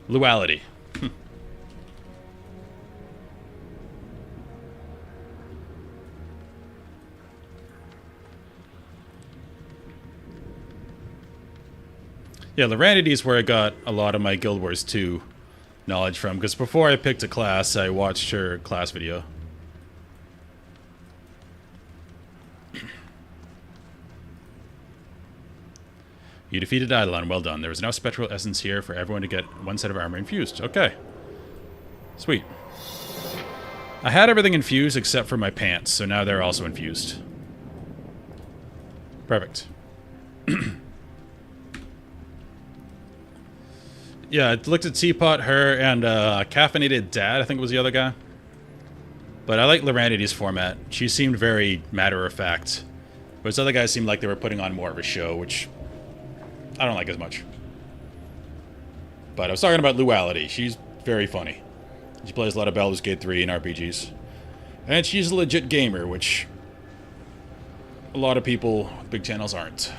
Luality. Yeah, Laranity is where I got a lot of my Guild Wars 2 knowledge from, because before I picked a class, I watched her class video. You defeated Eidolon, well done. There was enough spectral essence here for everyone to get 1 set of armor infused. Okay. Sweet. I had everything infused except for my pants, so now they're also infused. Perfect. Yeah, I looked at Teapot, her, and Caffeinated Dad, I think was the other guy. But I like Laranity's format. She seemed very matter-of-fact. Whereas other guys seemed like they were putting on more of a show, which I don't like as much. But I was talking about Luality. She's very funny. She plays a lot of Baldur's Gate 3 and RPGs. And she's a legit gamer, which a lot of people with big channels aren't.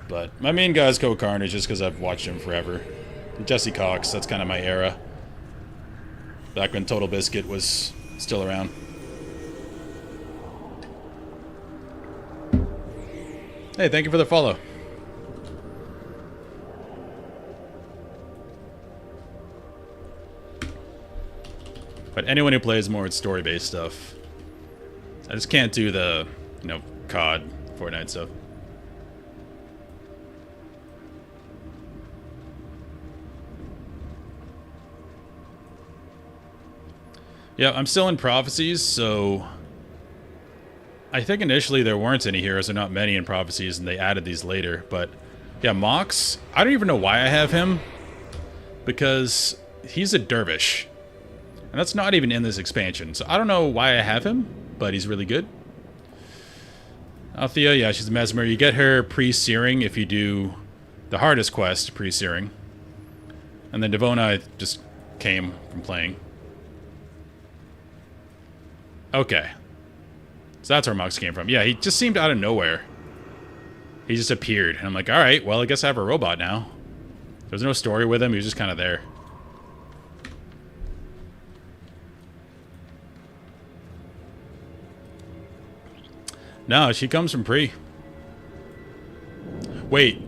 But my main guy is Carnage just because I've watched him forever. And Jesse Cox, that's kind of my era. Back when Total Biscuit was still around. Hey, thank you for the follow. But anyone who plays more story-based stuff, I just can't do the, you know, COD, Fortnite stuff. Yeah, I'm still in Prophecies, so I think initially there weren't any heroes, or not many in Prophecies, and they added these later. But yeah, Mox, I don't even know why I have him, because he's a dervish, and that's not even in this expansion. So I don't know why I have him, but he's really good. Althea, yeah, she's a Mesmer. You get her pre-searing if you do the hardest quest, pre-searing. And then Devona just came from playing. Okay. So that's where Mox came from. Yeah, he just seemed out of nowhere. He just appeared. And I'm like, alright, well, I guess I have a robot now. There's no story with him. He was just kind of there. No, she comes from Pre. Wait.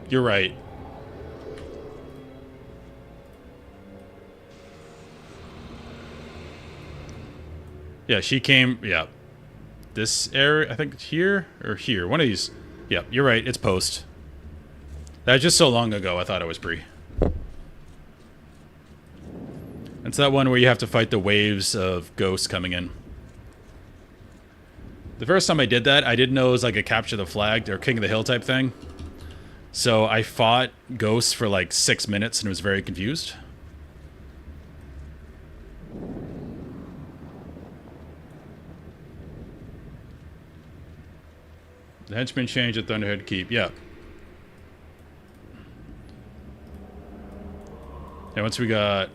You're right. Yeah, she came... Yeah. This area, I think here or here. One of these. Yeah, you're right. It's post. That was just so long ago, I thought it was Pre. It's that one where you have to fight the waves of ghosts coming in. The first time I did that, I didn't know it was like a capture the flag or King of the Hill type thing. So I fought ghosts for like 6 minutes and was very confused. The henchman changed at Thunderhead Keep. Yeah. And once we got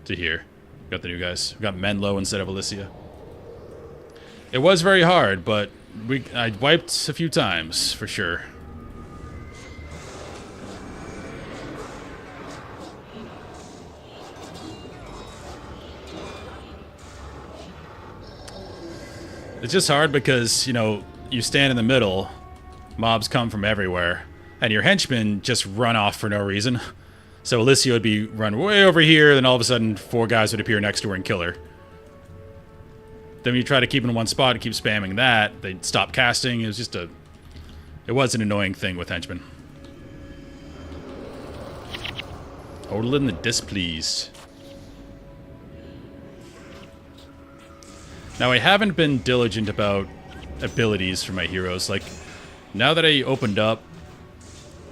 to here, we got the new guys. We got Menlo instead of Alicia. It was very hard, but I wiped a few times for sure. It's just hard because, you know, you stand in the middle, mobs come from everywhere, and your henchmen just run off for no reason. So Alicia would be run way over here, then all of a sudden 4 guys would appear next to her and kill her. Then when you try to keep in one spot and keep spamming that, they'd stop casting. It was just a... It was an annoying thing with henchmen. Odin the Displeased. Now, I haven't been diligent about abilities for my heroes. Like, now that I opened up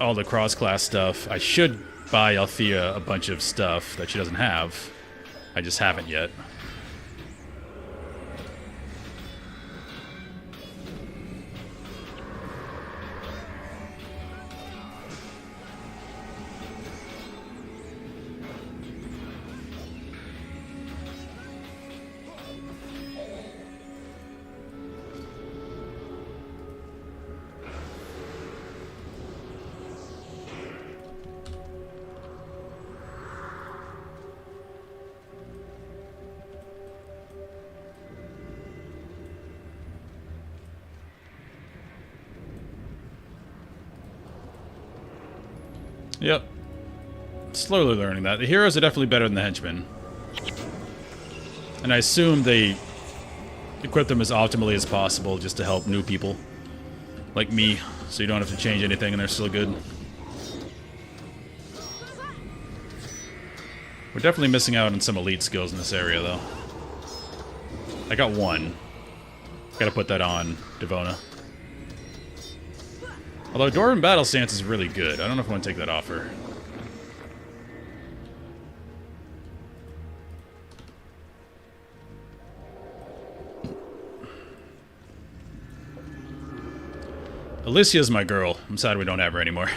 all the cross-class stuff, I should buy Althea a bunch of stuff that she doesn't have. I just haven't yet. Yep. Slowly learning that. The heroes are definitely better than the henchmen. And I assume they equip them as optimally as possible just to help new people. Like me, so you don't have to change anything and they're still good. We're definitely missing out on some elite skills in this area, though. I got one. Gotta put that on Devona. Although Dwarven Battle Stance is really good. I don't know if I want to take that off her. Alicia's my girl. I'm sad we don't have her anymore.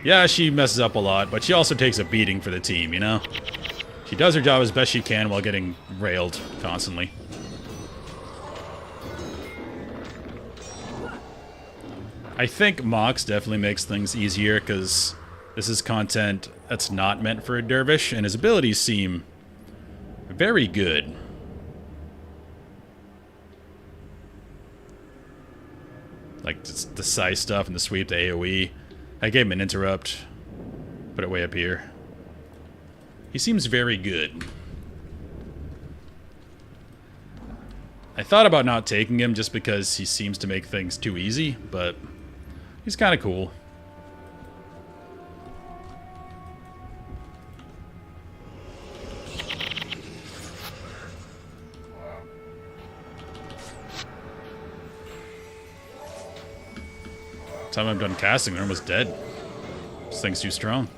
Yeah, she messes up a lot, but she also takes a beating for the team, you know? She does her job as best she can while getting railed constantly. I think Mox definitely makes things easier because this is content that's not meant for a dervish, and his abilities seem very good. Like the size stuff and the sweep, the AoE. I gave him an interrupt. Put it way up here. He seems very good. I thought about not taking him just because he seems to make things too easy, but he's kind of cool. Time I'm done casting, they're almost dead. This thing's too strong.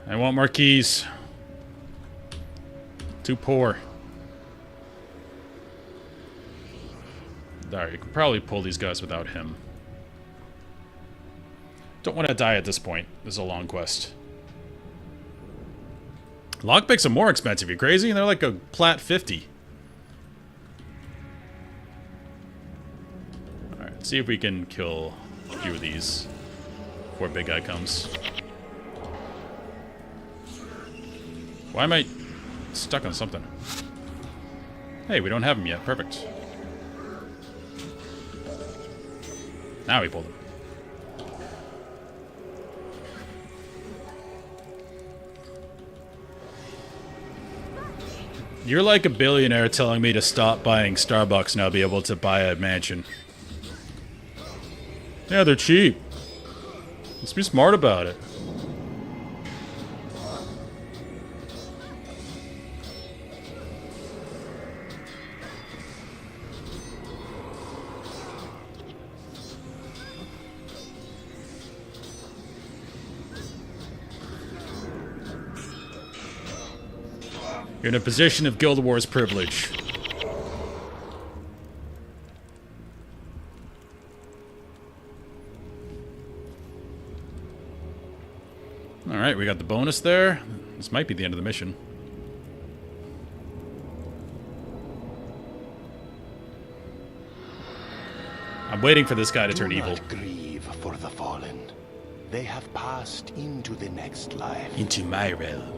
I want Marquise. Too poor. Alright, you can probably pull these guys without him. Don't want to die at this point. This is a long quest. Lockpicks are more expensive. You crazy? They're like a plat 50. Alright, let's see if we can kill a few of these before big guy comes. Why am I... stuck on something. Hey, we don't have him yet. Perfect. Now we pulled him. You're like a billionaire telling me to stop buying Starbucks and I'll be able to buy a mansion. Yeah, they're cheap. Let's be smart about it. You're in a position of Guild Wars privilege. Alright, we got the bonus there. This might be the end of the mission. I'm waiting for this guy to turn evil. Do not grieve for the fallen. They have passed into the next life. Into my realm.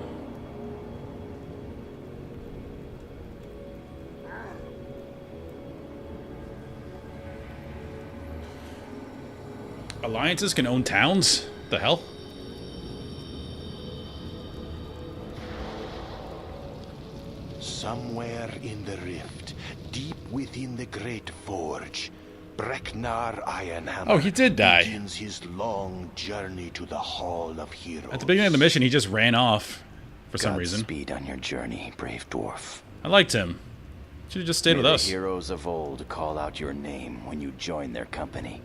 Alliances can own towns? The hell? Somewhere in the rift, deep within the great forge, Breknar Ironhammer Oh, he did die. begins his long journey to the Hall of Heroes. At the beginning of the mission, he just ran off for some reason. Godspeed on your journey, brave dwarf. I liked him. Should have just stayed May with the us. heroes of old call out your name when you join their company.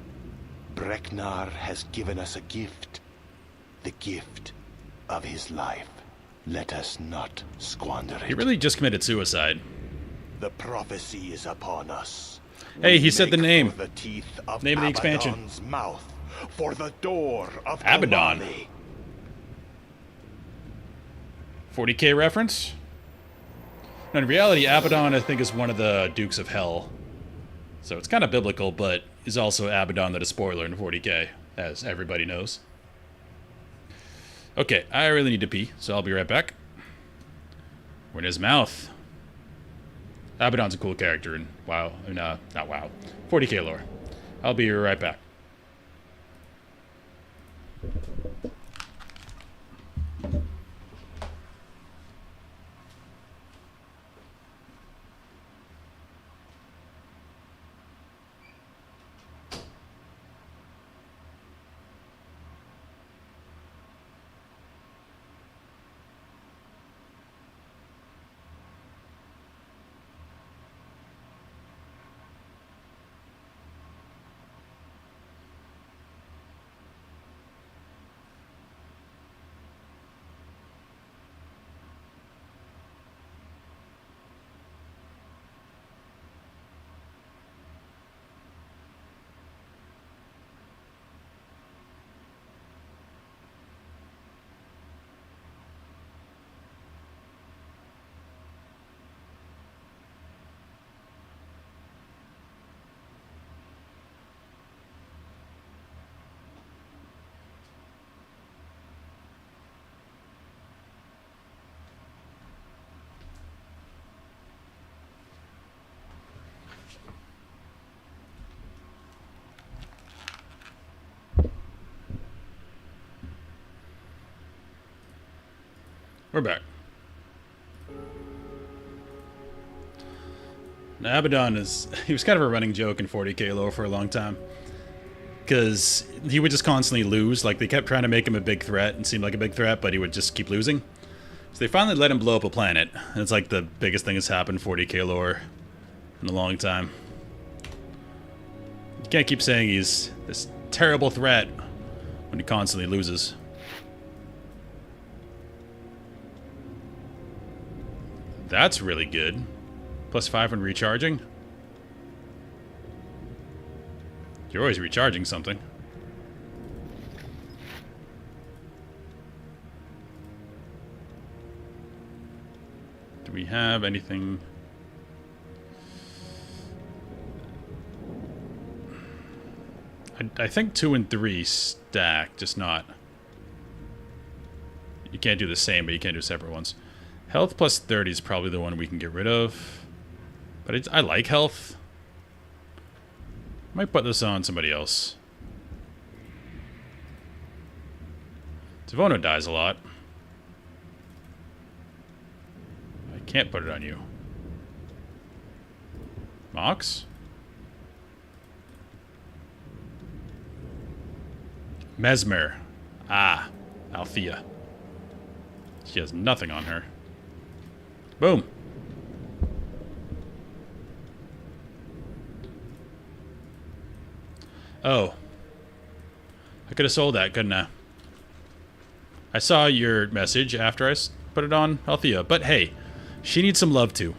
Breknar has given us a gift. The gift of his life. Let us not squander it. He really just committed suicide. The prophecy is upon us. Hey, he We said the make name. for the teeth of Name of the expansion. Abaddon's mouth, for the door of Abaddon. Kalali. 40k reference? No, in reality, Abaddon, I think, is one of the Dukes of Hell. So it's kind of biblical, but is also Abaddon that is spoiler in 40k, as everybody knows. Okay, I really need to pee, so I'll be right back. We're in his mouth. Abaddon's a cool character in WoW. Not WoW. 40k lore. I'll be right back. We're back. Now, Abaddon he was kind of a running joke in 40k lore for a long time. Because he would just constantly lose. Like, they kept trying to make him a big threat and seem like a big threat, but he would just keep losing. So they finally let him blow up a planet. And it's like the biggest thing that's happened in 40k lore in a long time. You can't keep saying he's this terrible threat when he constantly loses. That's really good. +5 when recharging. You're always recharging something. Do we have anything? I think 2 and 3 stack, just not. You can't do the same, but you can't do separate ones. Health plus 30 is probably the one we can get rid of. But I like health. Might put this on somebody else. Savona dies a lot. I can't put it on you. Mox? Mesmer. Ah, Althea. She has nothing on her. Boom. Oh. I could have sold that, couldn't I? I saw your message after I put it on Althea, but hey, she needs some love too.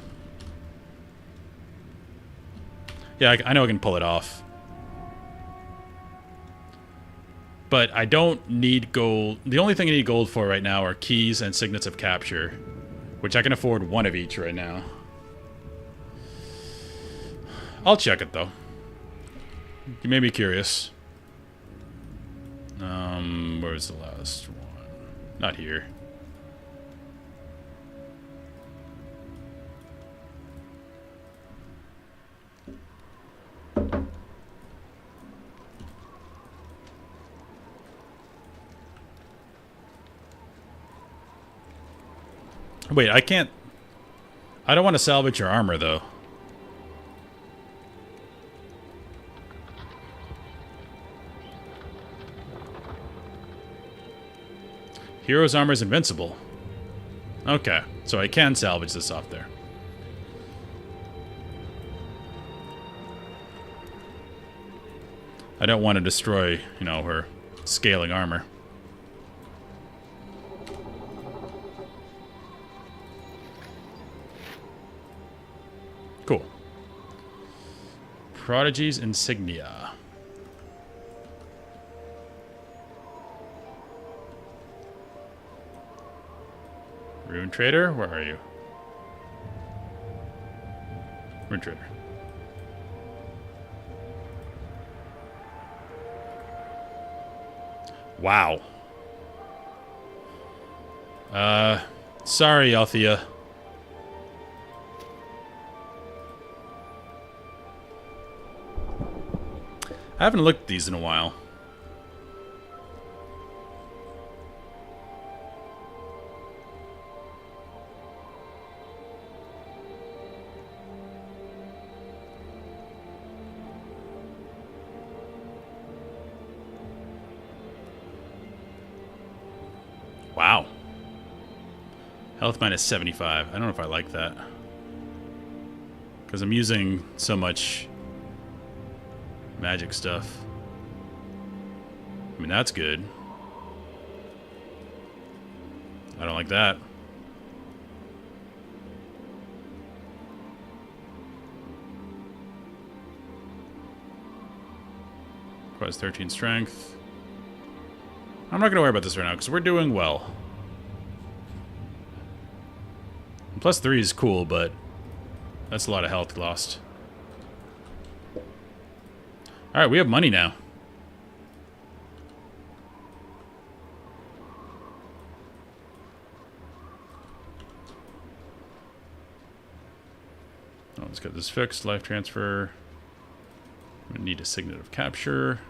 Yeah, I know I can pull it off. But I don't need gold. The only thing I need gold for right now are keys and signets of capture, which I can afford one of each right now. I'll check it though. You made me curious. Where's the last one? Not here. Wait, I can't... I don't want to salvage your armor, though. Hero's armor is invincible. Okay, so I can salvage this off there. I don't want to destroy, you know, her scaling armor. Cool. Prodigy's insignia. Rune Trader, where are you? Rune Trader. Wow. Sorry, Althea. I haven't looked at these in a while. Wow. Health minus 75. I don't know if I like that. Because I'm using so much magic stuff. I mean, that's good. I don't like that. Plus 13 strength. I'm not going to worry about this right now, because we're doing well. And plus 3 is cool, but that's a lot of health lost. Alright, we have money now. Oh, let's get this fixed. Life transfer. I'm going to need a signet of capture.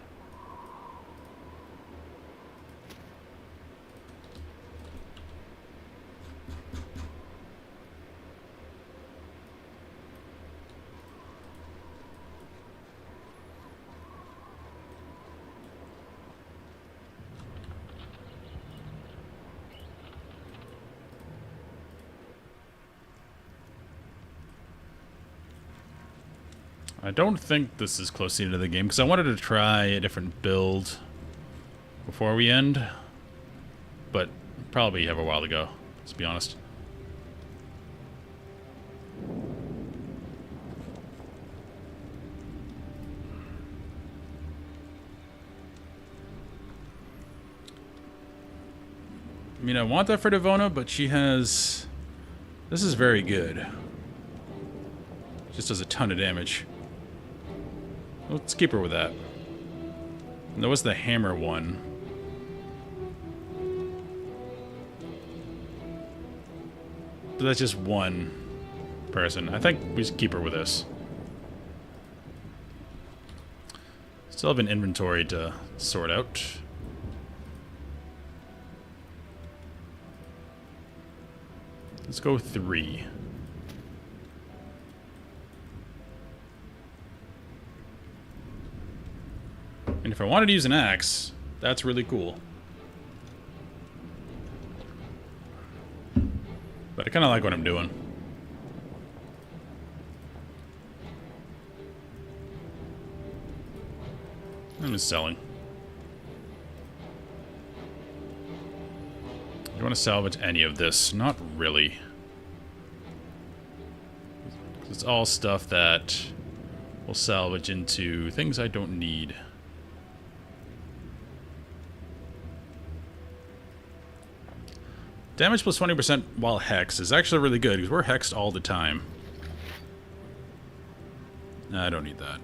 I don't think this is close to the end of the game, because I wanted to try a different build before we end. But probably have a while to go, let's be honest. I mean, I want that for Devona, but she has... This is very good. Just does a ton of damage. Let's keep her with that. And that was the hammer one. But that's just one person. I think we just keep her with us. Still have an inventory to sort out. Let's go 3. And if I wanted to use an axe, that's really cool. But I kind of like what I'm doing. I'm just selling. Do you want to salvage any of this? Not really. It's all stuff that will salvage into things I don't need. Damage plus 20% while hexed is actually really good because we're hexed all the time. I don't need that.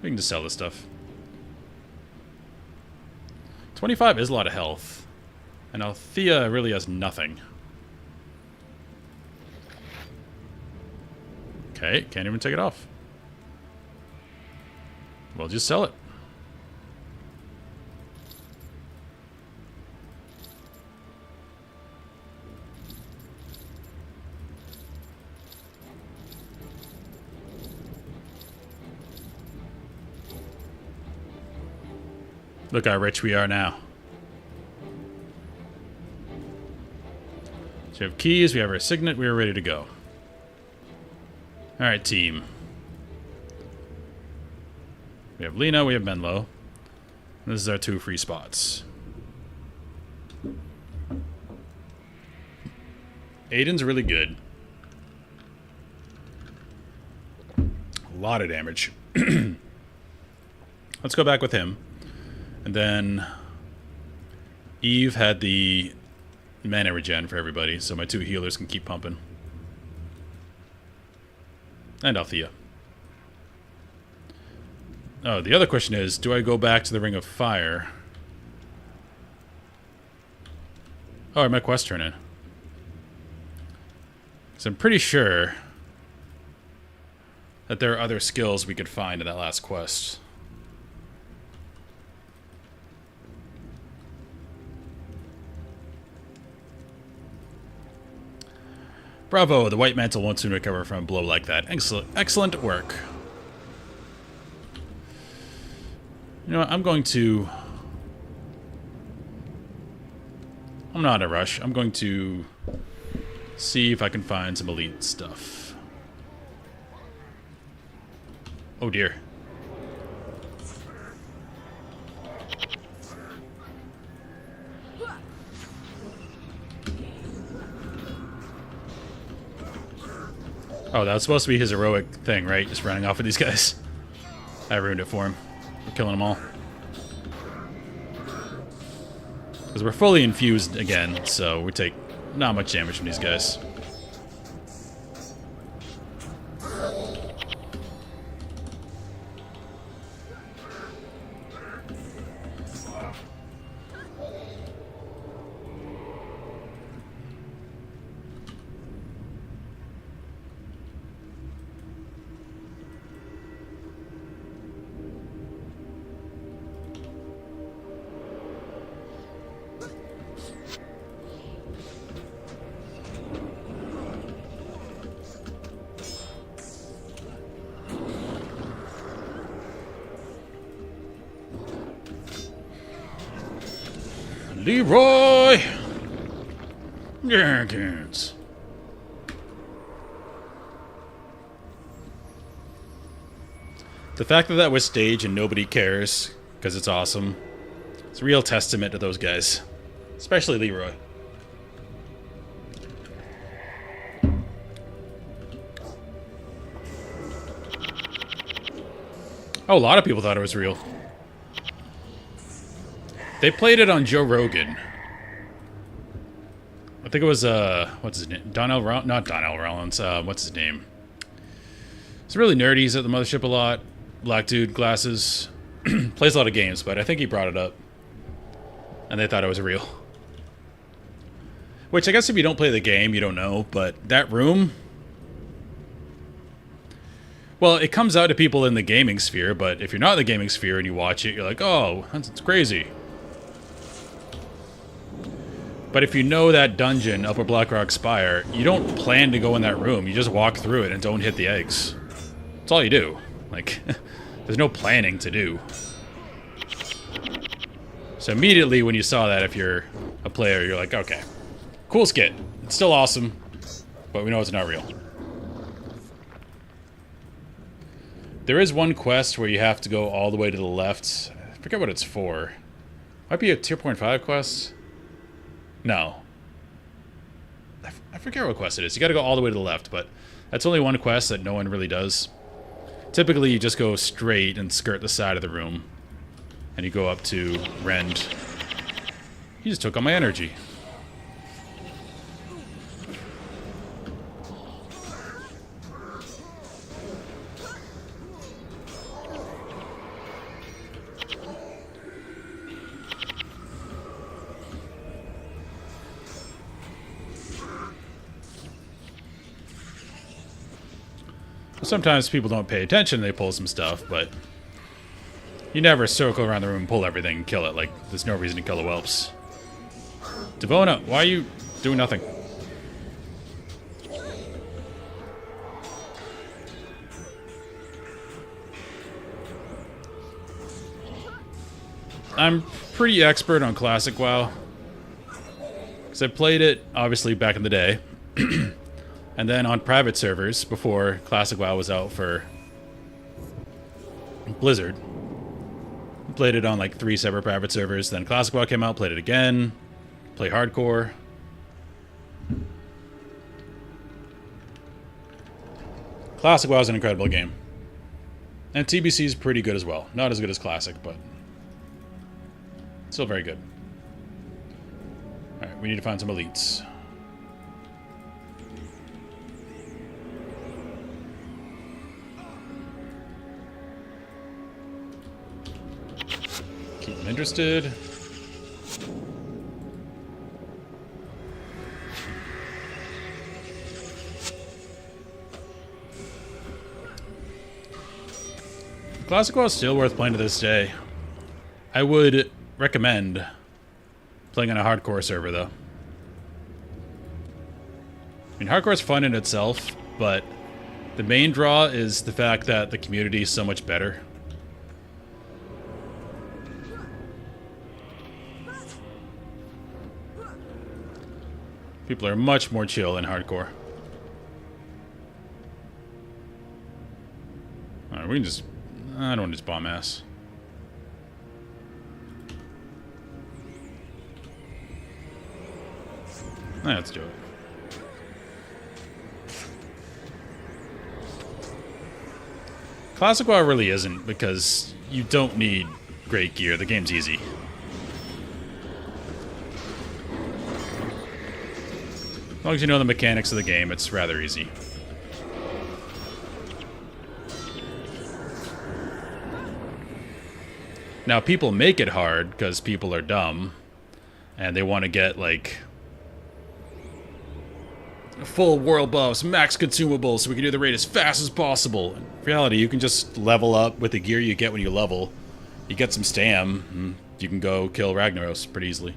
We can just sell this stuff. 25 is a lot of health. And Althea really has nothing. Okay, can't even take it off. We'll just sell it. Look how rich we are now. So we have keys, we have our signet, we are ready to go. Alright, team. We have Lena, we have Menlo. This is our 2 free spots. Aiden's really good. A lot of damage. Let's go back with him. And then Eve had the mana regen for everybody, so my 2 healers can keep pumping. And Althea. Oh, the other question is, do I go back to the Ring of Fire? Oh, I my quest turn in. So I'm pretty sure that there are other skills we could find in that last quest. Bravo, the White Mantle won't soon recover from a blow like that. Excellent work. You know what, I'm not in a rush. I'm going to see if I can find some elite stuff. Oh dear. Oh, that was supposed to be his heroic thing, right? Just running off with these guys. I ruined it for him. We're killing them all. Because we're fully infused again, so we take not much damage from these guys. Leroy Jenkins. The fact that was staged and nobody cares because it's awesome. It's a real testament to those guys, especially Leroy. Oh, a lot of people thought it was real. They played it on Joe Rogan. I think it was, what's his name? Not Donnell Rollins, what's his name? He's really nerdy, he's at the mothership a lot. Black dude, glasses. Plays a lot of games, but I think he brought it up. and they thought it was real. Which I guess if you don't play the game, you don't know, but that room... Well, it comes out to people in the gaming sphere, but if you're not in the gaming sphere and you watch it, you're like, oh, that's crazy. But if you know that dungeon, Upper Blackrock Spire, you don't plan to go in that room. You just walk through it and don't hit the eggs. That's all you do. Like, there's no planning to do. So immediately when you saw that, if you're a player, you're like, okay, cool skit. It's still awesome, but we know it's not real. There is one quest where you have to go all the way to the left. I forget what it's for. Might be a tier 0.5 quest. No. I forget what quest it is. You gotta go all the way to the left, but that's only one quest that no one really does. Typically, you just go straight and skirt the side of the room. And you go up to Rend. He just took all my energy. Sometimes people don't pay attention, they pull some stuff, but you never circle around the room and pull everything and kill it. Like, there's no reason to kill the whelps. Devona, why are you doing nothing? I'm pretty expert on Classic WoW, because I played it, obviously, back in the day. And then on private servers, before Classic WoW was out for Blizzard. Played it on like 3 separate private servers. Then Classic WoW came out, played it again. Play hardcore. Classic WoW is an incredible game. And TBC is pretty good as well. Not as good as Classic, but still very good. Alright, we need to find some elites. Keep them interested. Classic WoW is still worth playing to this day. I would recommend playing on a hardcore server, though. I mean, hardcore is fun in itself, but the main draw is the fact that the community is so much better. People are much more chill in hardcore. Alright, we can just... I don't want to just bomb ass. Let's do it. Classic WoW really isn't, because you don't need great gear. The game's easy. As long as you know the mechanics of the game, it's rather easy. Now, people make it hard because people are dumb, and they want to get, like, full world buffs, max consumables, so we can do the raid as fast as possible. In reality, you can just level up with the gear you get when you level. You get some stam, and you can go kill Ragnaros pretty easily.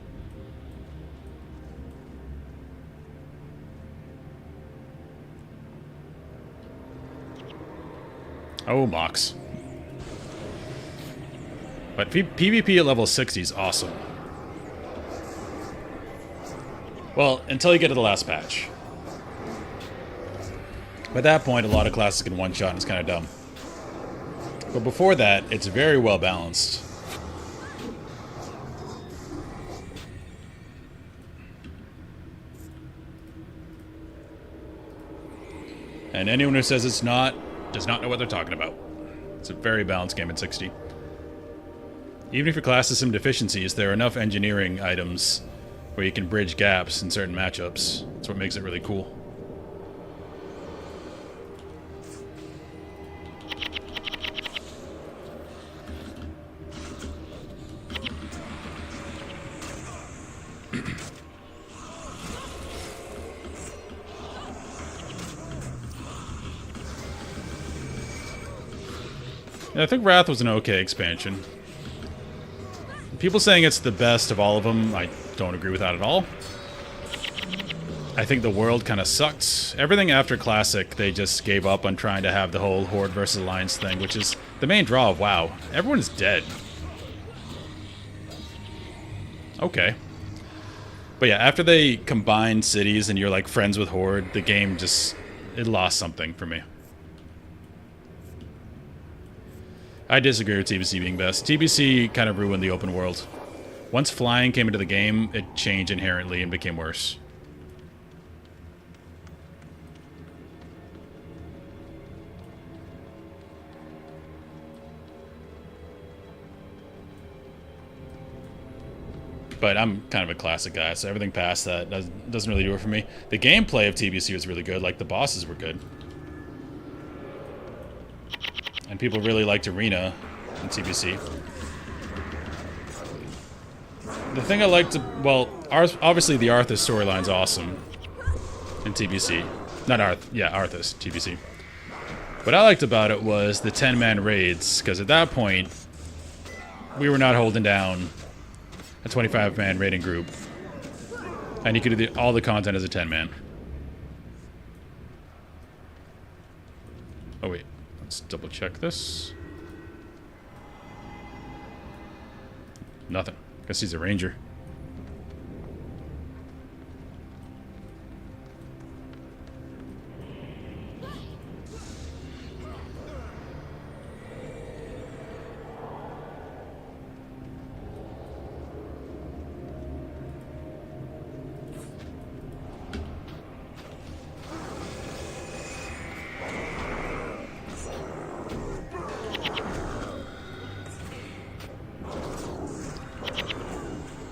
Oh, Mox. But PvP at level 60 is awesome. Well, until you get to the last patch. By that point, a lot of classes can one-shot and it's kind of dumb. But before that, it's very well balanced. And anyone who says it's not, does not know what they're talking about. It's a very balanced game at 60. Even if your class has some deficiencies, there are enough engineering items where you can bridge gaps in certain matchups. That's what makes it really cool. Yeah, I think Wrath was an okay expansion. People saying it's the best of all of them, I don't agree with that at all. I think the world kind of sucked. Everything after Classic, they just gave up on trying to have the whole Horde versus Alliance thing, which is the main draw of WoW. Everyone is dead. Okay. But yeah, after they combined cities and you're like friends with Horde, the game just, it lost something for me. I disagree with TBC being best. TBC kind of ruined the open world. Once flying came into the game, it changed inherently and became worse. But I'm kind of a classic guy, so everything past that doesn't really do it for me. The gameplay of TBC was really good, like the bosses were good. And people really liked Arena in TBC. The thing I liked, well, obviously the Arthas storyline's awesome in TBC. Not Arthas, yeah, Arthas, TBC. What I liked about it was the 10-man raids, because at that point, we were not holding down a 25-man raiding group. And you could do all the content as a 10-man. Oh wait, let's double check this. Nothing. Guess he's a ranger.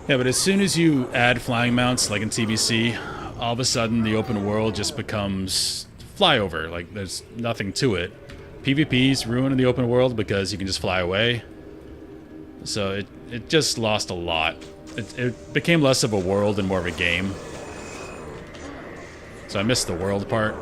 Yeah, but as soon as you add flying mounts, like in TBC, all of a sudden the open world just becomes flyover. Like, there's nothing to it. PvP's ruining the open world because you can just fly away. So it just lost a lot. It became less of a world and more of a game. So I missed the world part.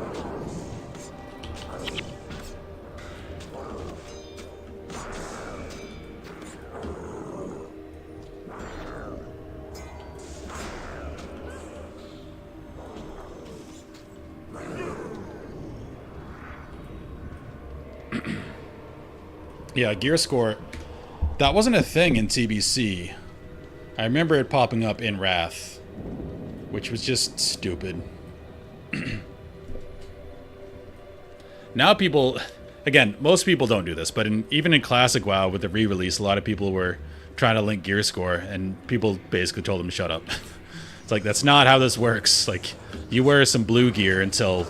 Yeah, gear score, that wasn't a thing in TBC. I remember it popping up in Wrath, which was just stupid. Now people, again, most people don't do this, but even in Classic WoW with the re-release, a lot of people were trying to link gear score, and people basically told them to shut up. It's like, that's not how this works. Like, you wear some blue gear until,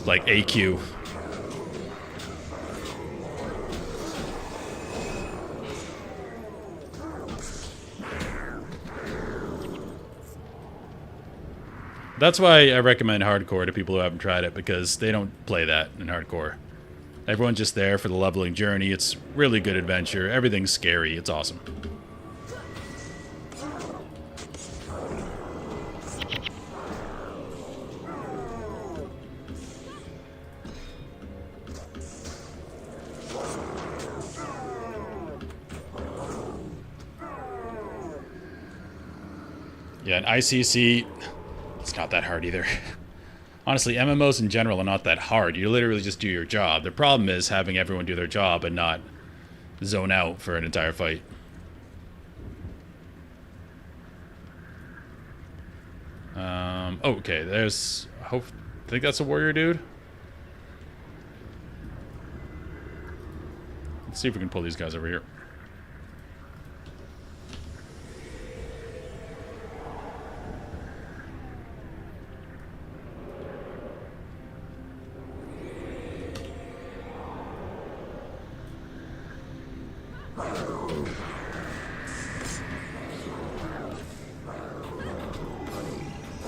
like, AQ. That's why I recommend hardcore to people who haven't tried it, because they don't play that in hardcore. Everyone's just there for the leveling journey. It's really good adventure. Everything's scary. It's awesome. Yeah, and ICC... it's not that hard either. Honestly, MMOs in general are not that hard. You literally just do your job. The problem is having everyone do their job and not zone out for an entire fight. Okay, there's... I think that's a warrior dude. Let's see if we can pull these guys over here.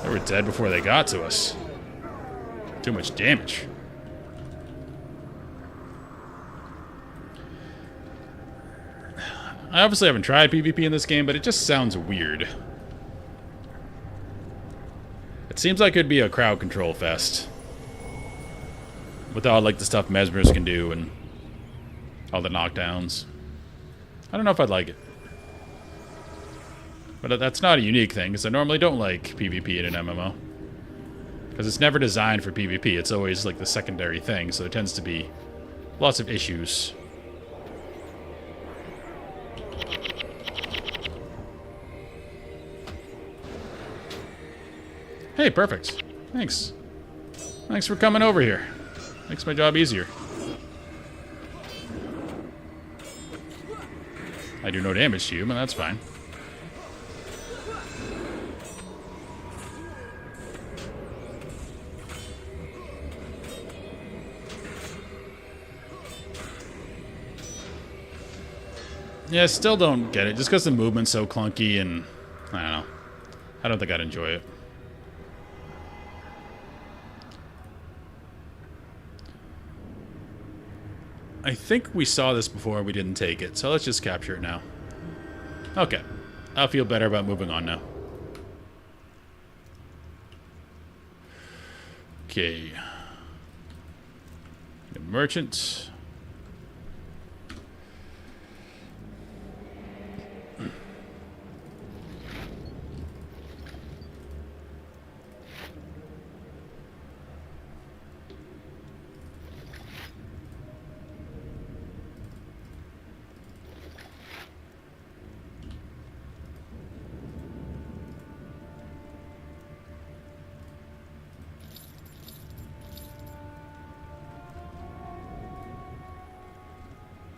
They were dead before they got to us. Too much damage. I obviously haven't tried PvP in this game, but it just sounds weird. It seems like it'd be a crowd control fest. With all, like, the stuff Mesmers can do and All the knockdowns. I don't know if I'd like it. But that's not a unique thing, because I normally don't like PvP in an MMO. Because it's never designed for PvP. It's always like the secondary thing, so there tends to be lots of issues. Hey, perfect. Thanks. Thanks for coming over here. Makes my job easier. I do no damage to you, but that's fine. Yeah, I still don't get it. Just because the movement's so clunky and... I don't know. I don't think I'd enjoy it. I think we saw this before, we didn't take it, so let's just capture it now. Okay. I'll feel better about moving on now. Okay. Merchant.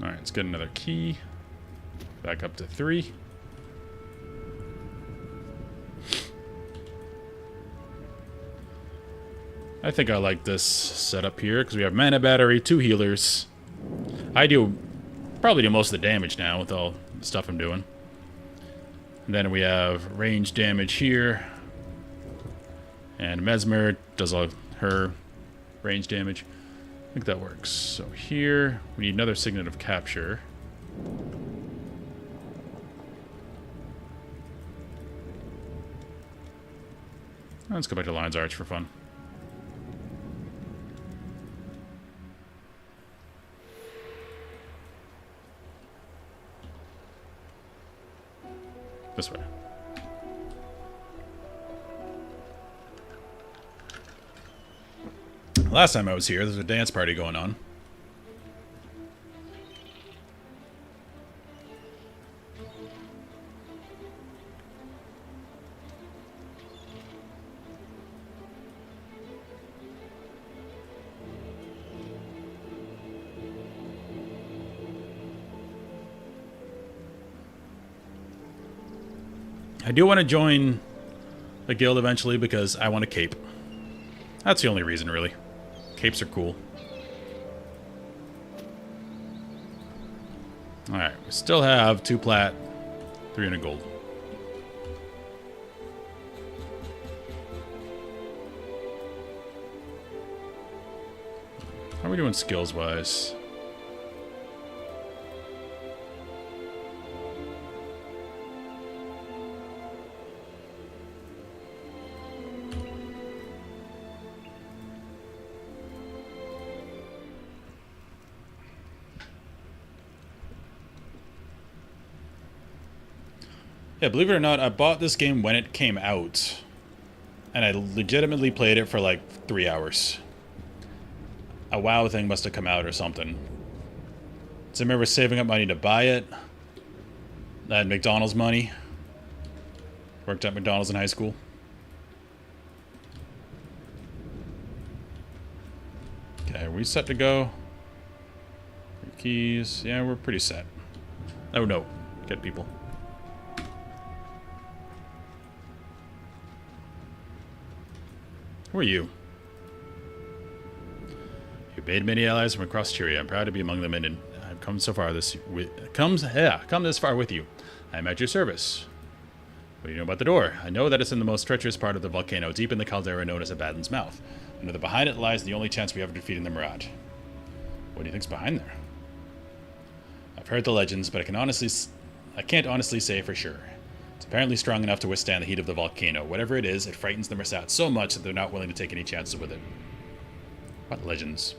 Alright, let's get another key. Back up to 3. I think I like this setup here, because we have mana battery, 2 healers. I probably do most of the damage now with all the stuff I'm doing. And then we have range damage here. And Mesmer does all her range damage. I think that works. So here, we need another signet of capture. Let's go back to Lion's Arch for fun. This way. Last time I was here, there's a dance party going on. I do want to join the guild eventually because I want a cape. That's the only reason, really. Capes are cool. Alright, we still have 2 plat, 300 gold. How are we doing skills-wise? Yeah, believe it or not, I bought this game when it came out. And I legitimately played it for like 3 hours. A WoW thing must have come out or something. So I remember saving up money to buy it. I had McDonald's money. Worked at McDonald's in high school. Okay, are we set to go? Keys. Yeah, we're pretty set. Oh no, get people. Who are you? You made many allies from across Tyria. I'm proud to be among them, and I've come so far come this far with you. I am at your service. What do you know about the door? I know that it's in the most treacherous part of the volcano, deep in the caldera known as Abaddon's Mouth. I know that behind it lies the only chance we have of defeating the Murad. What do you think's behind there? I've heard the legends, but I can't honestly say for sure. It's apparently strong enough to withstand the heat of the volcano. Whatever it is, it frightens the Murad so much that they're not willing to take any chances with it. What legends?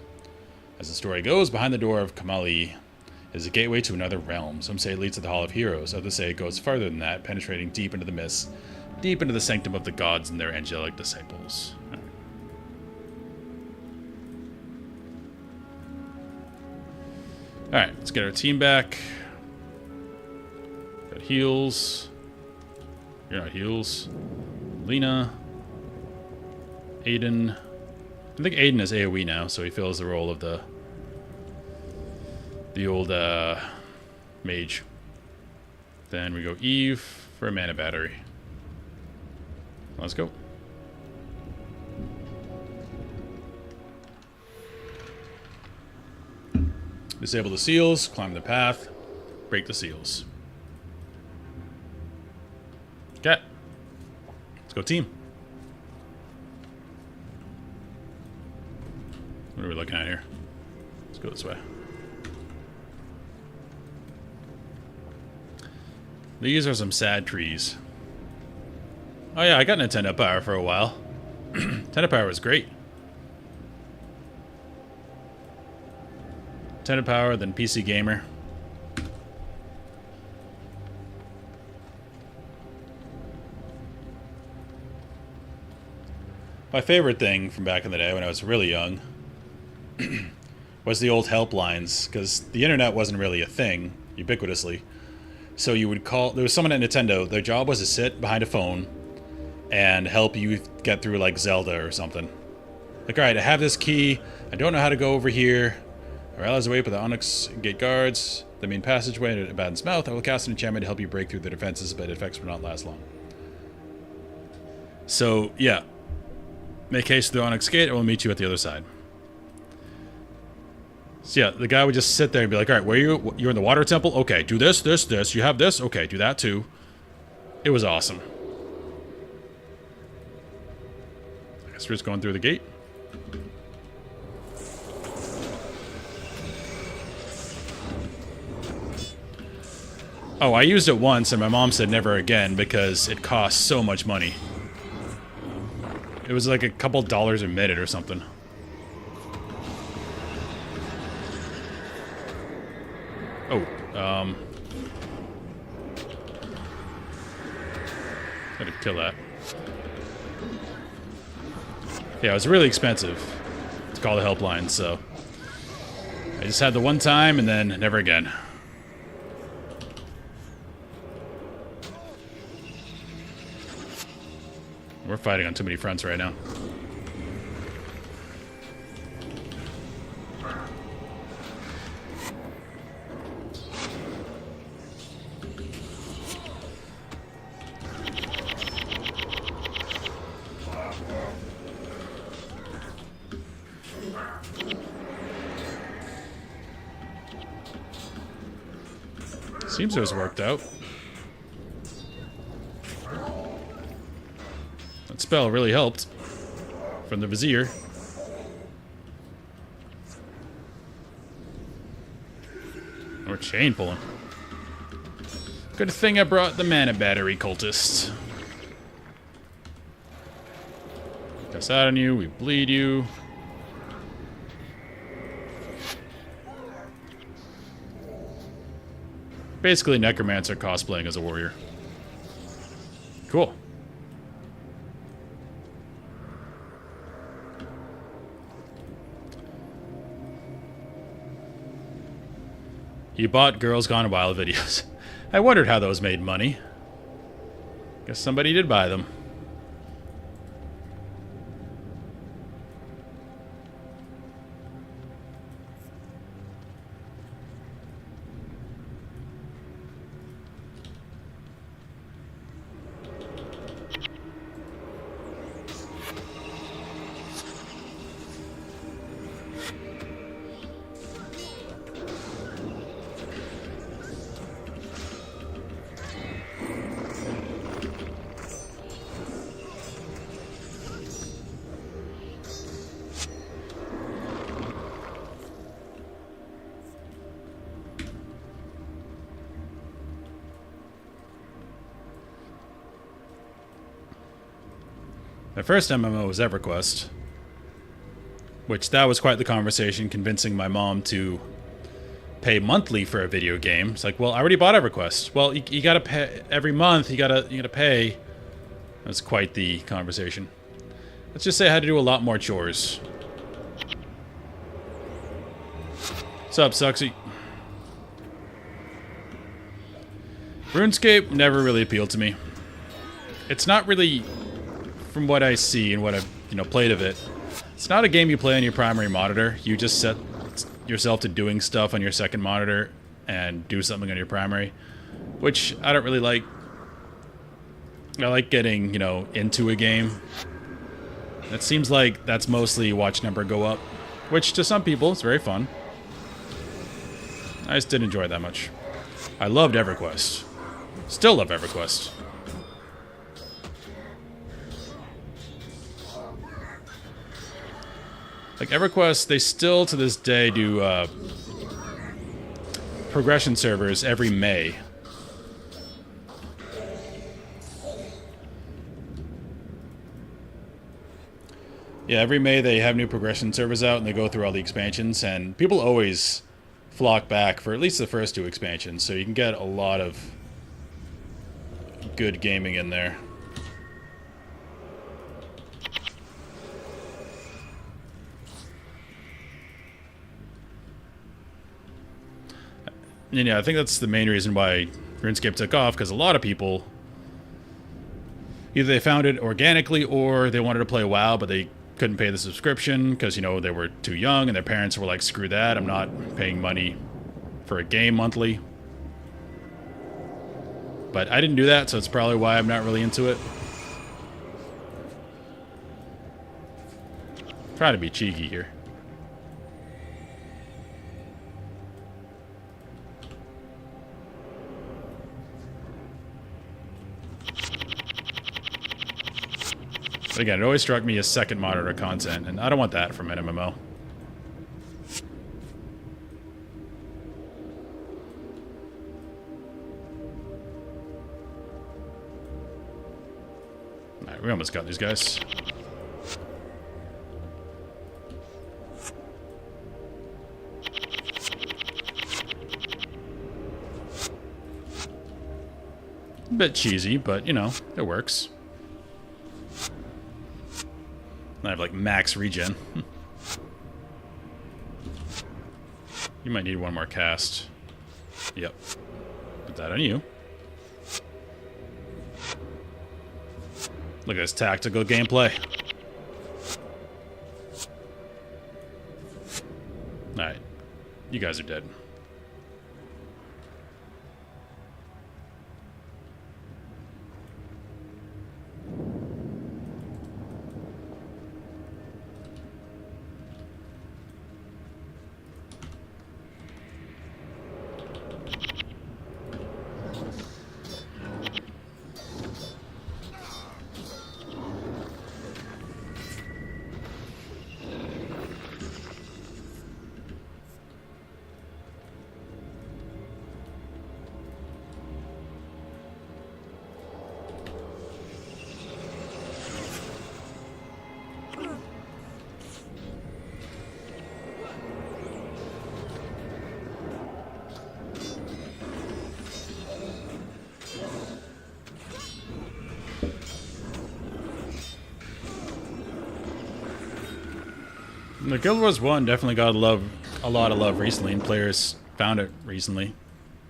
As the story goes, behind the door of Kamali is a gateway to another realm. Some say it leads to the Hall of Heroes. Others say it goes farther than that, penetrating deep into the mists, deep into the sanctum of the gods and their angelic disciples. Alright, let's get our team back. Got heals. You're not heals. Lena. Aiden. I think Aiden is AoE now, so he fills the role of the old mage. Then we go Eve for a mana battery. Let's go. Disable the seals, climb the path, break the seals. Okay. Let's go team. What are we looking at here? Let's go this way. These are some sad trees. Oh yeah, I got Nintendo Power for a while. Nintendo Power was great. Nintendo Power, then PC Gamer. My favorite thing from back in the day when I was really young was the old helplines, because the internet wasn't really a thing, ubiquitously. So you would call, there was someone at Nintendo, their job was to sit behind a phone and help you get through like Zelda or something. Like, alright, I have this key, I don't know how to go over here. Our allies away, but the Onyx Gate guards the main passageway at Abaddon's Mouth. I will cast an enchantment to help you break through the defenses, but effects will not last long. So, yeah. Make haste to the Onyx Gate, I will meet you at the other side. So yeah, the guy would just sit there and be like, alright, where are you? You're in the water temple? Okay, do this, this, this. You have this? Okay, do that too. It was awesome. I guess we're just going through the gate. Oh, I used it once and my mom said never again because it costs so much money. It was like a couple dollars a minute or something. Oh, gotta kill that. Yeah, it was really expensive to call the helpline, so I just had the one time and then never again. We're fighting on too many fronts right now. Seems it was worked out. That spell really helped from the Vizier. Or chain pulling. Good thing I brought the mana battery, cultist. Cast out on you, we bleed you. Basically, Necromancer cosplaying as a warrior. Cool. You bought Girls Gone Wild videos. I wondered how those made money. Guess somebody did buy them. My first MMO was EverQuest, which that was quite the conversation, convincing my mom to pay monthly for a video game. It's like, well, I already bought EverQuest. Well, you gotta pay every month. You gotta pay. That's quite the conversation. Let's just say I had to do a lot more chores. What's up, Suxy? RuneScape never really appealed to me. It's not really, from what I see and what I've played of it, it's not a game you play on your primary monitor. You just set yourself to doing stuff on your second monitor and do something on your primary, which I don't really like. I like getting, into a game. It seems like that's mostly watch number go up, which to some people is very fun. I just didn't enjoy it that much. I loved EverQuest. Still love EverQuest. Like EverQuest, they still to this day do progression servers every May. Yeah, every May they have new progression servers out and they go through all the expansions, and people always flock back for at least the first 2 expansions, so you can get a lot of good gaming in there. And yeah, I think that's the main reason why RuneScape took off, because a lot of people either they found it organically or they wanted to play WoW, but they couldn't pay the subscription because, they were too young and their parents were like, screw that, I'm not paying money for a game monthly. But I didn't do that, so it's probably why I'm not really into it. Trying to be cheeky here. But again, it always struck me as second monitor content, and I don't want that from an MMO. Alright, we almost got these guys. A bit cheesy, but, it works. I have like max regen. You might need one more cast. Yep. Put that on you. Look at this tactical gameplay. Alright. You guys are dead. The Guild Wars 1 definitely got a lot of love recently, and players found it recently.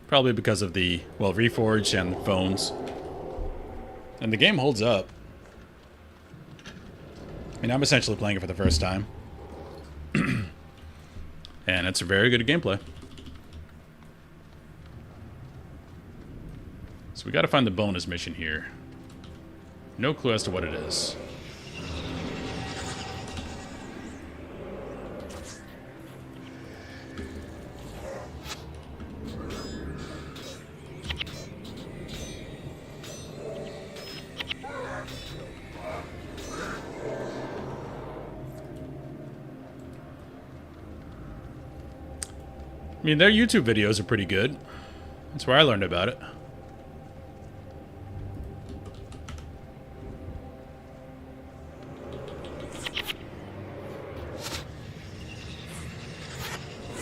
Probably because of the, Reforged and phones. And the game holds up. I mean, I'm essentially playing it for the first time. And it's a very good gameplay. So we gotta find the bonus mission here. No clue as to what it is. I mean, their YouTube videos are pretty good. That's where I learned about it.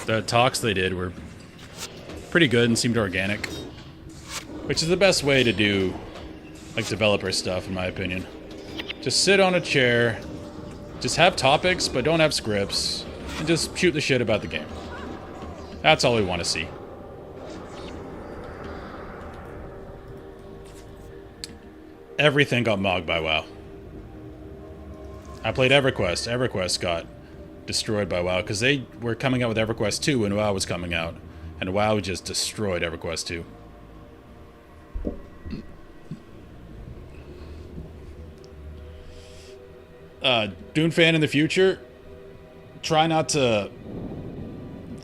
The talks they did were pretty good and seemed organic. Which is the best way to do, like, developer stuff, in my opinion. Just sit on a chair, just have topics, but don't have scripts, and just shoot the shit about the game. That's all we want to see. Everything got mogged by WoW. I played EverQuest. EverQuest got destroyed by WoW because they were coming out with EverQuest 2 when WoW was coming out, and WoW just destroyed EverQuest 2. Dune fan in the future, try not to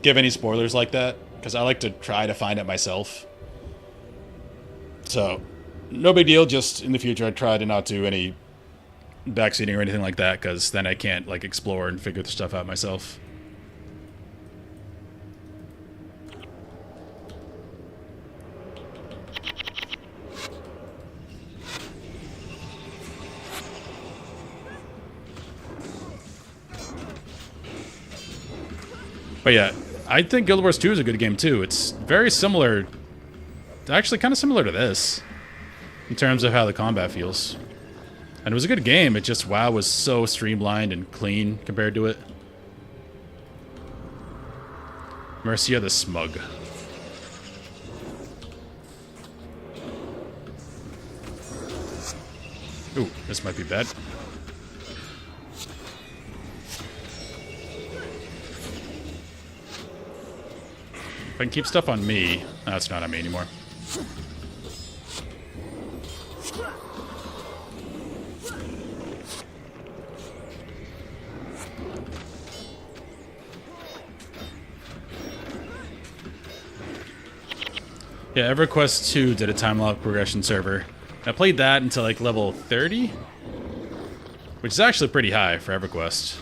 give any spoilers like that, because I like to try to find it myself. So, no big deal, just in the future I try to not do any backseating or anything like that, because then I can't, like, explore and figure the stuff out myself. But yeah, I think Guild Wars 2 is a good game too. It's very similar, actually kind of similar to this, in terms of how the combat feels. And it was a good game, it just, WoW was so streamlined and clean compared to it. Mercia the Smug. Ooh, this might be bad. If I can keep stuff on me... No, it's not on me anymore. Yeah, EverQuest 2 did a time-lock progression server. I played that until like level 30, which is actually pretty high for EverQuest.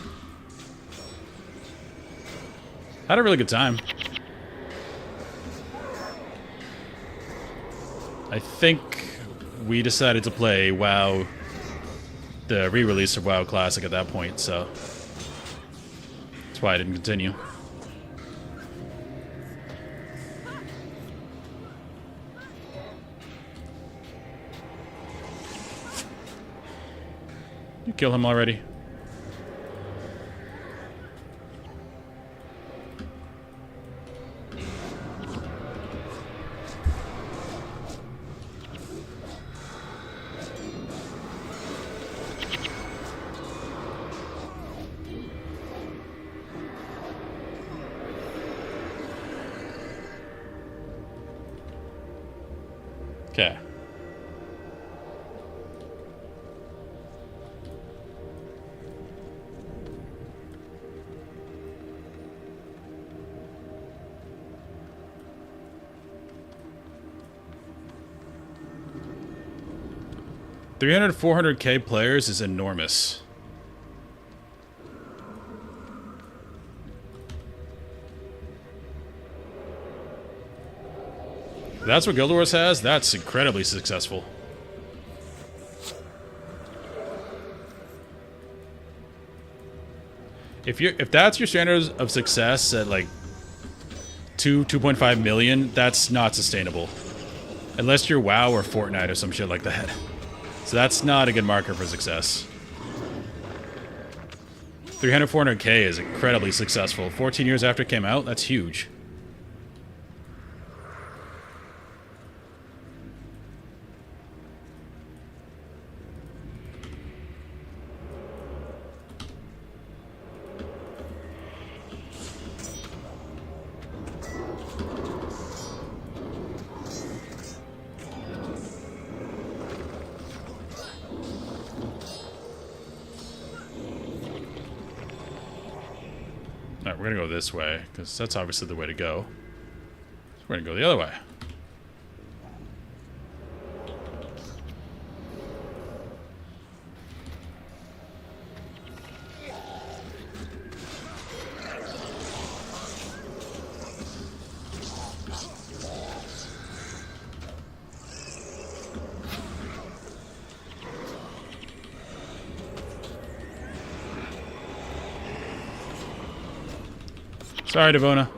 Had a really good time. I think we decided to play WoW, the re-release of WoW Classic at that point, so that's why I didn't continue. You kill him already? Okay. $300 to $400K players is enormous. If that's what Guild Wars has, that's incredibly successful. If that's your standards of success at like 2.5 million, that's not sustainable. Unless you're WoW or Fortnite or some shit like that. So that's not a good marker for success. 300, 400K is incredibly successful. 14 years after it came out, that's huge. Alright, we're gonna go this way, because that's obviously the way to go. So we're gonna go the other way. Sorry, Devona.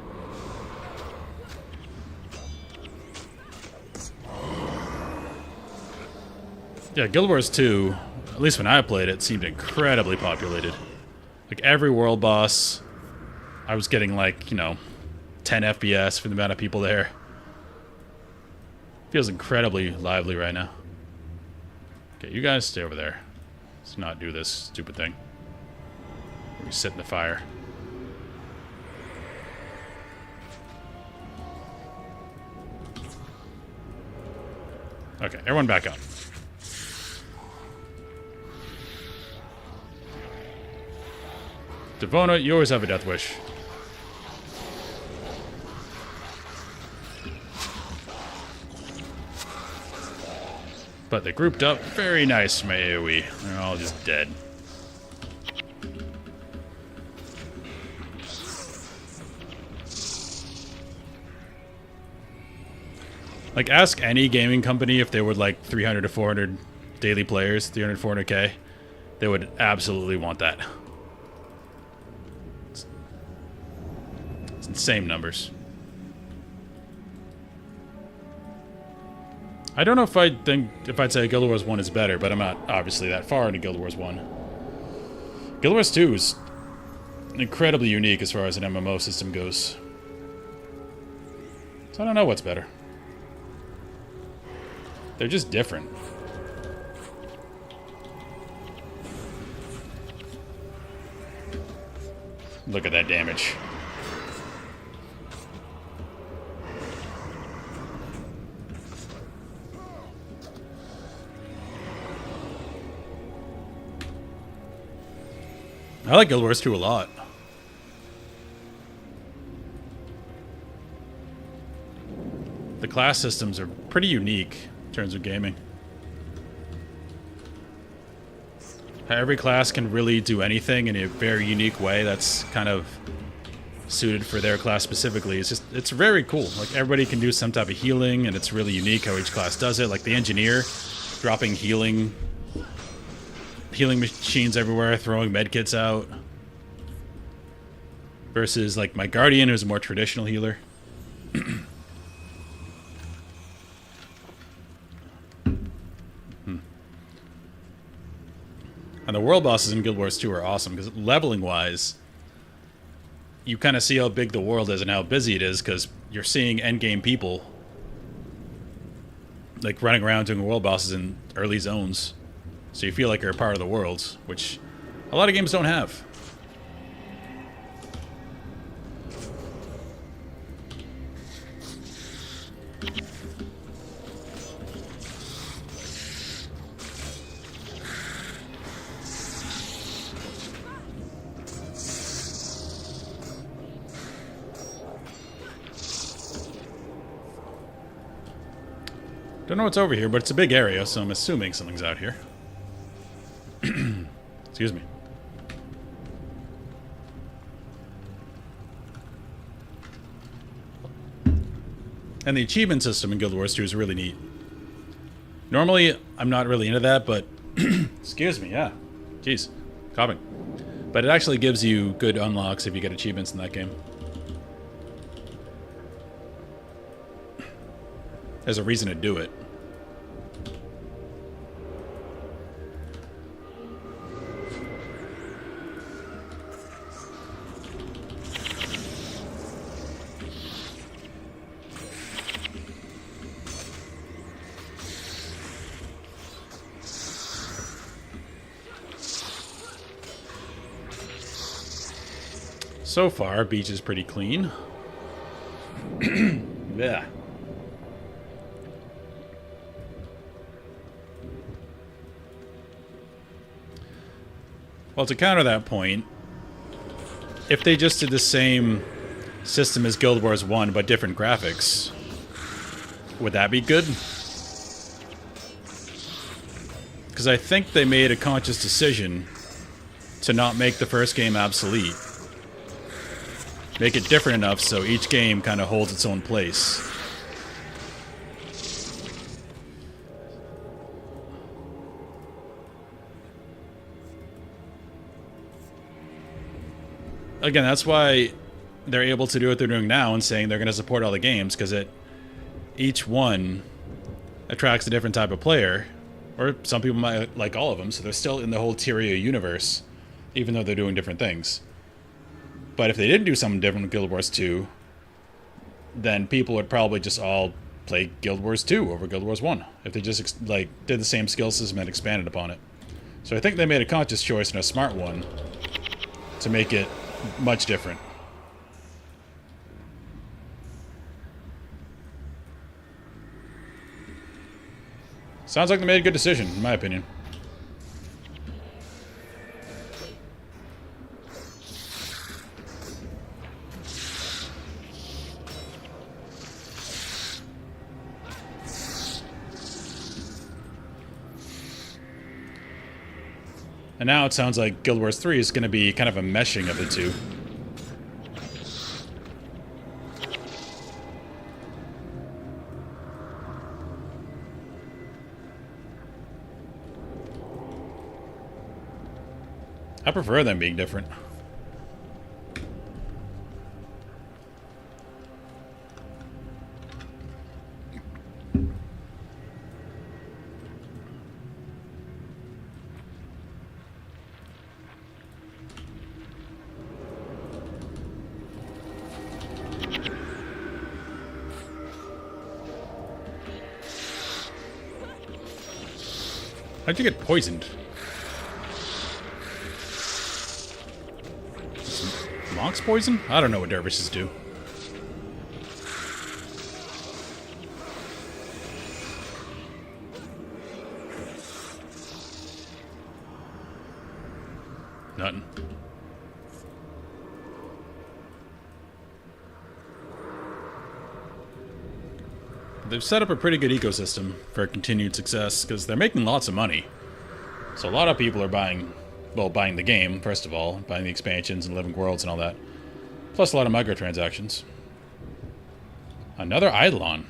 Yeah, Guild Wars 2, at least when I played it, seemed incredibly populated. Like, every world boss, I was getting, like, you know, 10 FPS for the amount of people there. Feels incredibly lively right now. Okay, you guys stay over there. Let's not do this stupid thing. We sit in the fire. Okay, everyone back up. Devona, you always have a death wish. But they grouped up. Very nice, my AoE. They're all just dead. Like, ask any gaming company if they would like 300 to 400 daily players, 300, 400k. They would absolutely want that. It's insane numbers. I don't know if I'd say Guild Wars 1 is better, but I'm not obviously that far into Guild Wars 1. Guild Wars 2 is incredibly unique as far as an MMO system goes. So I don't know what's better. They're just different. Look at that damage. I like Guild Wars 2 a lot. The class systems are pretty unique in terms of gaming. How every class can really do anything in a very unique way that's kind of suited for their class specifically. It's very cool. Like, everybody can do some type of healing, and it's really unique how each class does it. Like the engineer dropping healing machines everywhere, throwing medkits out. Versus like my Guardian, who's a more traditional healer. And the world bosses in Guild Wars 2 are awesome, because leveling wise, you kind of see how big the world is and how busy it is, because you're seeing endgame people like running around doing world bosses in early zones. So you feel like you're a part of the world, which a lot of games don't have. Don't know what's over here, but it's a big area, so I'm assuming something's out here. Excuse me. And the achievement system in Guild Wars 2 is really neat. Normally, I'm not really into that, but... Excuse me, yeah. Jeez. Coughing. But it actually gives you good unlocks if you get achievements in that game. There's a reason to do it. So far, beach is pretty clean. Yeah. Well, to counter that point, if they just did the same system as Guild Wars 1 but different graphics, would that be good? Because I think they made a conscious decision to not make the first game obsolete. Make it different enough so each game kind of holds its own place. Again, that's why they're able to do what they're doing now and saying they're going to support all the games, because each one attracts a different type of player, Or some people might like all of them, so they're still in the whole Tyria universe, even though they're doing different things. But if they didn't do something different with Guild Wars 2, then people would probably just all play Guild Wars 2 over Guild Wars 1, if they just like did the same skill system and expanded upon it. So I think they made a conscious choice and a smart one to make it much different. Sounds like they made a good decision, in my opinion. And now it sounds like Guild Wars 3 is going to be kind of a meshing of the two. I prefer them being different. How'd you get poisoned? Monk's poison? I don't know what dervishes do. Nothing. They've set up a pretty good ecosystem for continued success because they're making lots of money. So a lot of people are buying the game, first of all, buying the expansions and living worlds and all that. Plus a lot of microtransactions. Another Eidolon.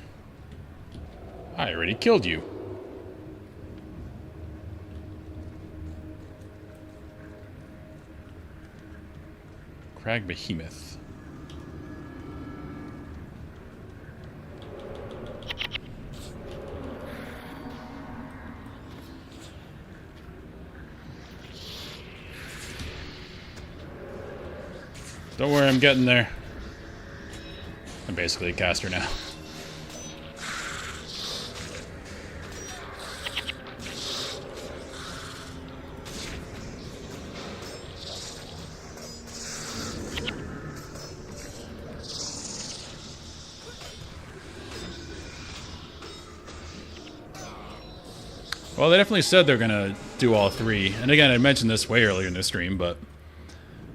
I already killed you. Crag Behemoth. Don't worry, I'm getting there. I'm basically a caster now. Well, they definitely said they're gonna do all three. And again, I mentioned this way earlier in the stream, but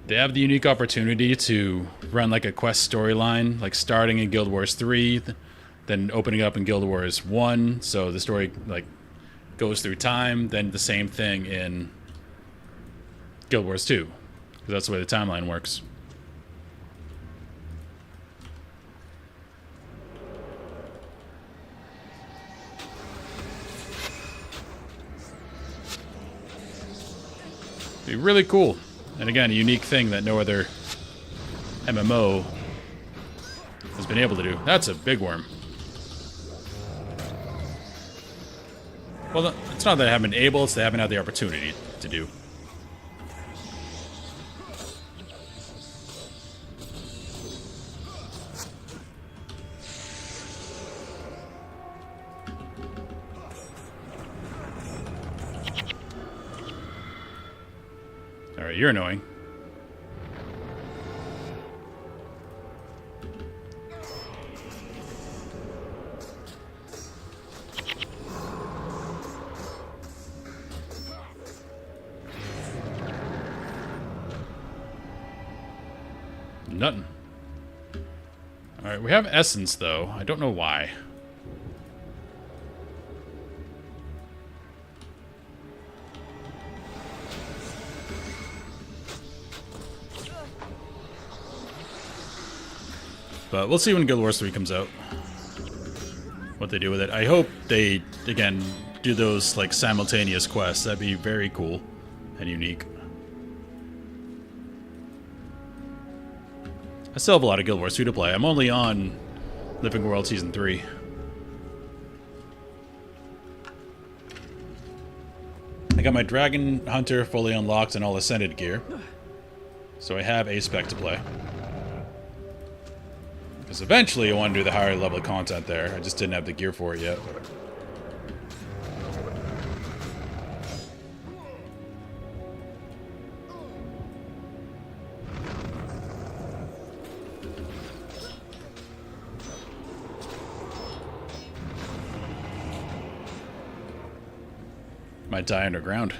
they have the unique opportunity to run like a quest storyline, like starting in Guild Wars 3, then opening up in Guild Wars 1, so the story like goes through time, then the same thing in Guild Wars 2, because that's the way the timeline works. Be really cool. And again, a unique thing that no other MMO has been able to do. That's a big worm. Well, it's not that they haven't been able, it's they haven't had the opportunity to do. Alright, you're annoying. Nothing. Alright, we have essence though. I don't know why. But we'll see when Guild Wars 3 comes out. What they do with it. I hope they, again, do those like simultaneous quests. That'd be very cool and unique. I still have a lot of Guild Wars 2 to play. I'm only on Living World Season 3. got my Dragon Hunter fully unlocked and all Ascended gear. So I have a spec to play. Because eventually I want to do the higher level content there. I just didn't have the gear for it yet. Might die underground.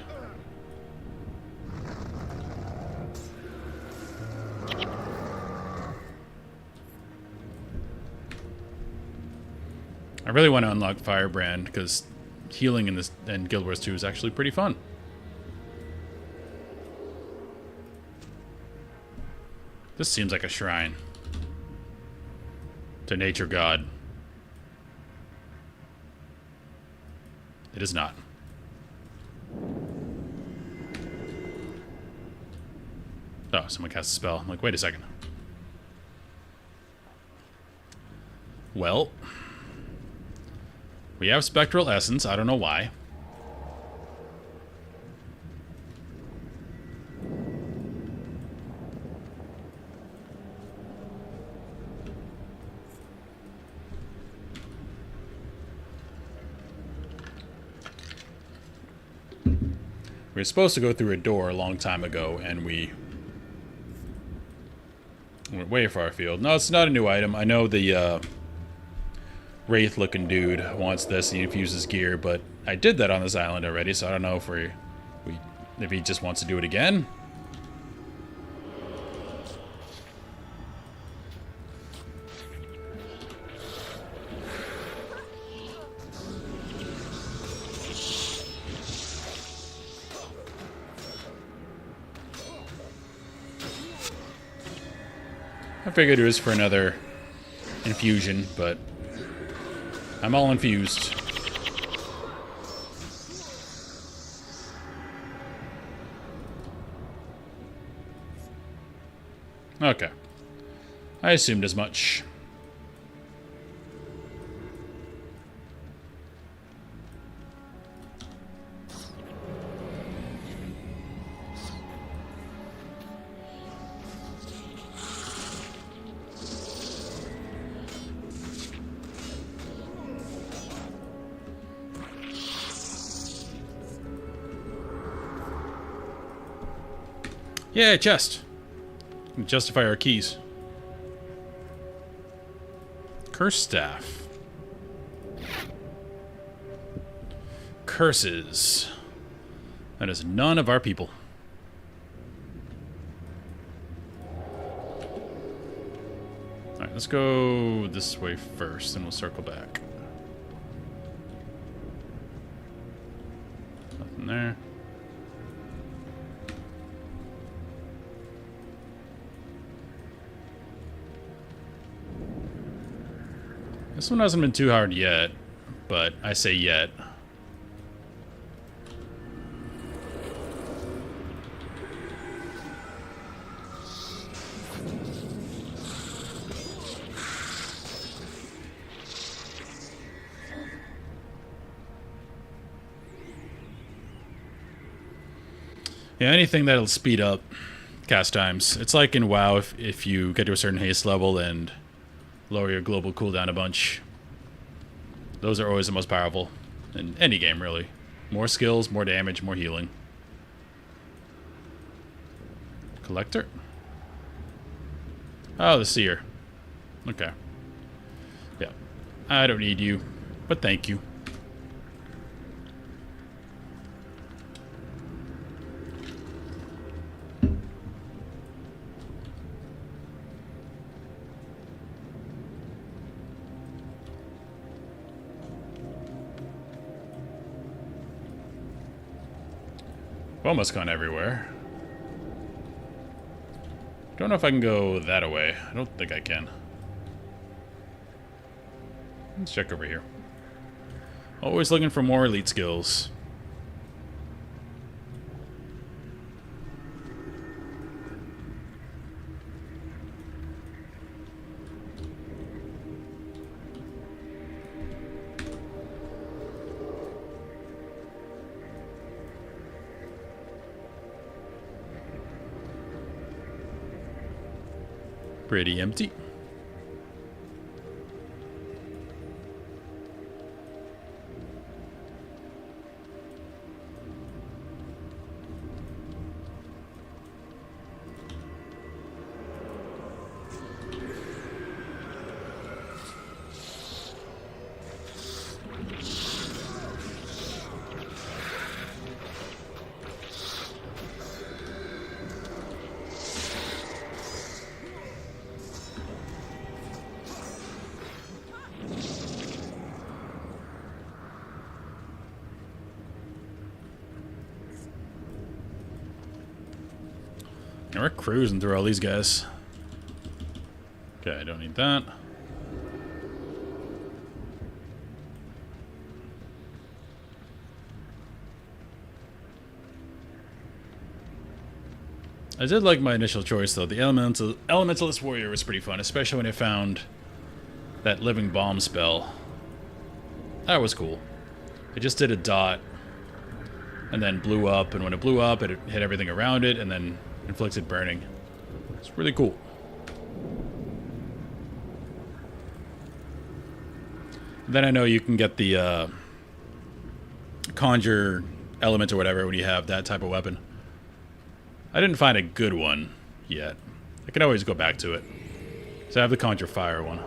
I really want to unlock Firebrand because healing in this and Guild Wars 2 is actually pretty fun. This seems like a shrine to nature god. It is not. Oh, someone cast a spell. I'm like, wait a second. Well, we have Spectral Essence. I don't know why. We were supposed to go through a door a long time ago, and we went way far afield. No, it's not a new item. I know the Wraith-looking dude wants this. He infuses gear, but I did that on this island already, so I don't know if he just wants to do it again. I figured it was for another infusion, but I'm all infused. Okay. I assumed as much. Yeah, chest. Justify our keys. Curse staff. Curses. That is none of our people. Alright, let's go this way first, and we'll circle back. Nothing there. This one hasn't been too hard yet, but I say yet. Yeah, anything that'll speed up cast times. It's like in WoW, if you get to a certain haste level and lower your global cooldown a bunch. Those are always the most powerful in any game, really. More skills, more damage, more healing. Collector? Oh, the Seer. Okay. Yeah. I don't need you, but thank you. Almost gone everywhere. Don't know if I can go that way. I don't think I can. Let's check over here. Always looking for more elite skills. Pretty empty. And we're cruising through all these guys. Okay, I don't need that. I did like my initial choice, though. The Elementalist Warrior was pretty fun, especially when I found that Living Bomb spell. That was cool. It just did a dot, and then blew up, and when it blew up, it hit everything around it, and then inflicted burning. It's really cool. Then I know you can get the conjure element or whatever when you have that type of weapon. I didn't find a good one yet. I can always go back to it. So I have the conjure fire one.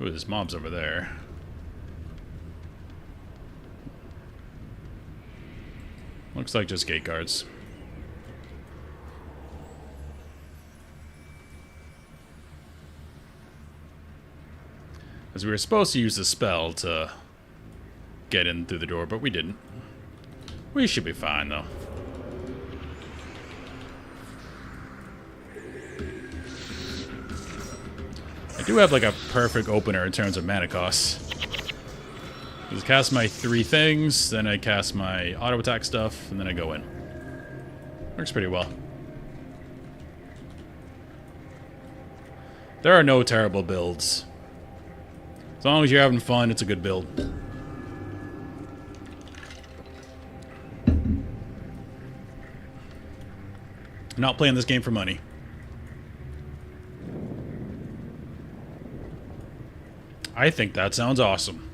Ooh, there's mobs over there. Looks like just gate guards. As we were supposed to use the spell to get in through the door, but we didn't. We should be fine, though. I do have like a perfect opener in terms of mana costs. Just cast my 3 things, then I cast my auto attack stuff, and then I go in. Works pretty well. There are no terrible builds. As long as you're having fun, it's a good build. I'm not playing this game for money. I think that sounds awesome.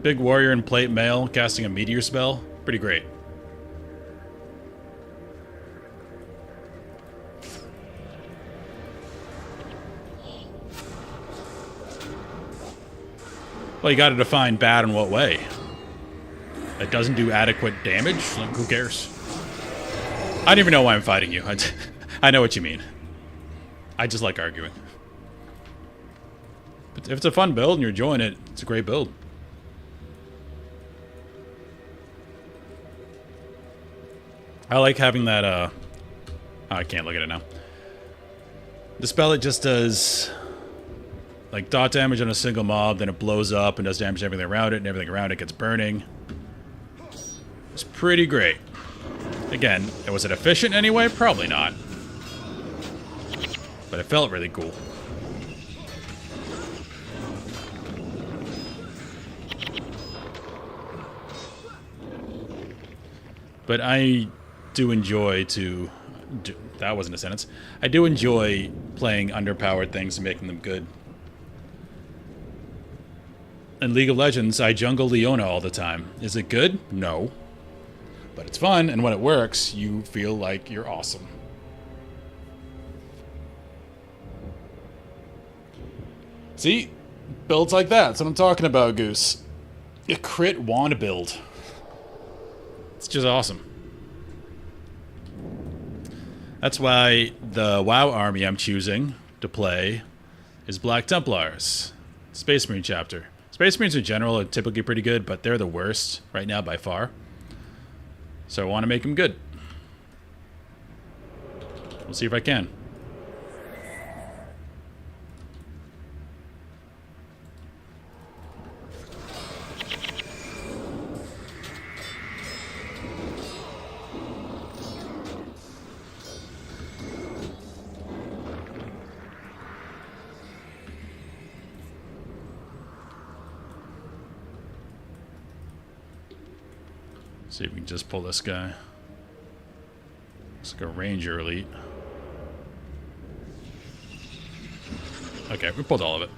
Big warrior in plate mail casting a meteor spell. Pretty great. Well, you gotta define bad in what way. It doesn't do adequate damage? Like, who cares? I don't even know why I'm fighting you. I know what you mean. I just like arguing. But if it's a fun build and you're enjoying it, it's a great build. I like having that, oh, I can't look at it now. The spell, it just does like dot damage on a single mob, then it blows up and does damage to everything around it, and everything around it gets burning. It's pretty great. Again, was it efficient anyway? Probably not. But it felt really cool. But I do enjoy that wasn't a sentence. I do enjoy playing underpowered things and making them good. In League of Legends, I jungle Elona all the time. Is it good? No. But it's fun, and when it works, you feel like you're awesome. See? Builds like that. That's what I'm talking about, Goose. A crit wand build. It's just awesome. That's why the WoW army I'm choosing to play is Black Templars. Space Marine chapter. Space Marines in general are typically pretty good, but they're the worst right now by far. So I want to make them good. We'll see if I can. See if we can just pull this guy. Looks like a ranger elite. Okay, we pulled all of it.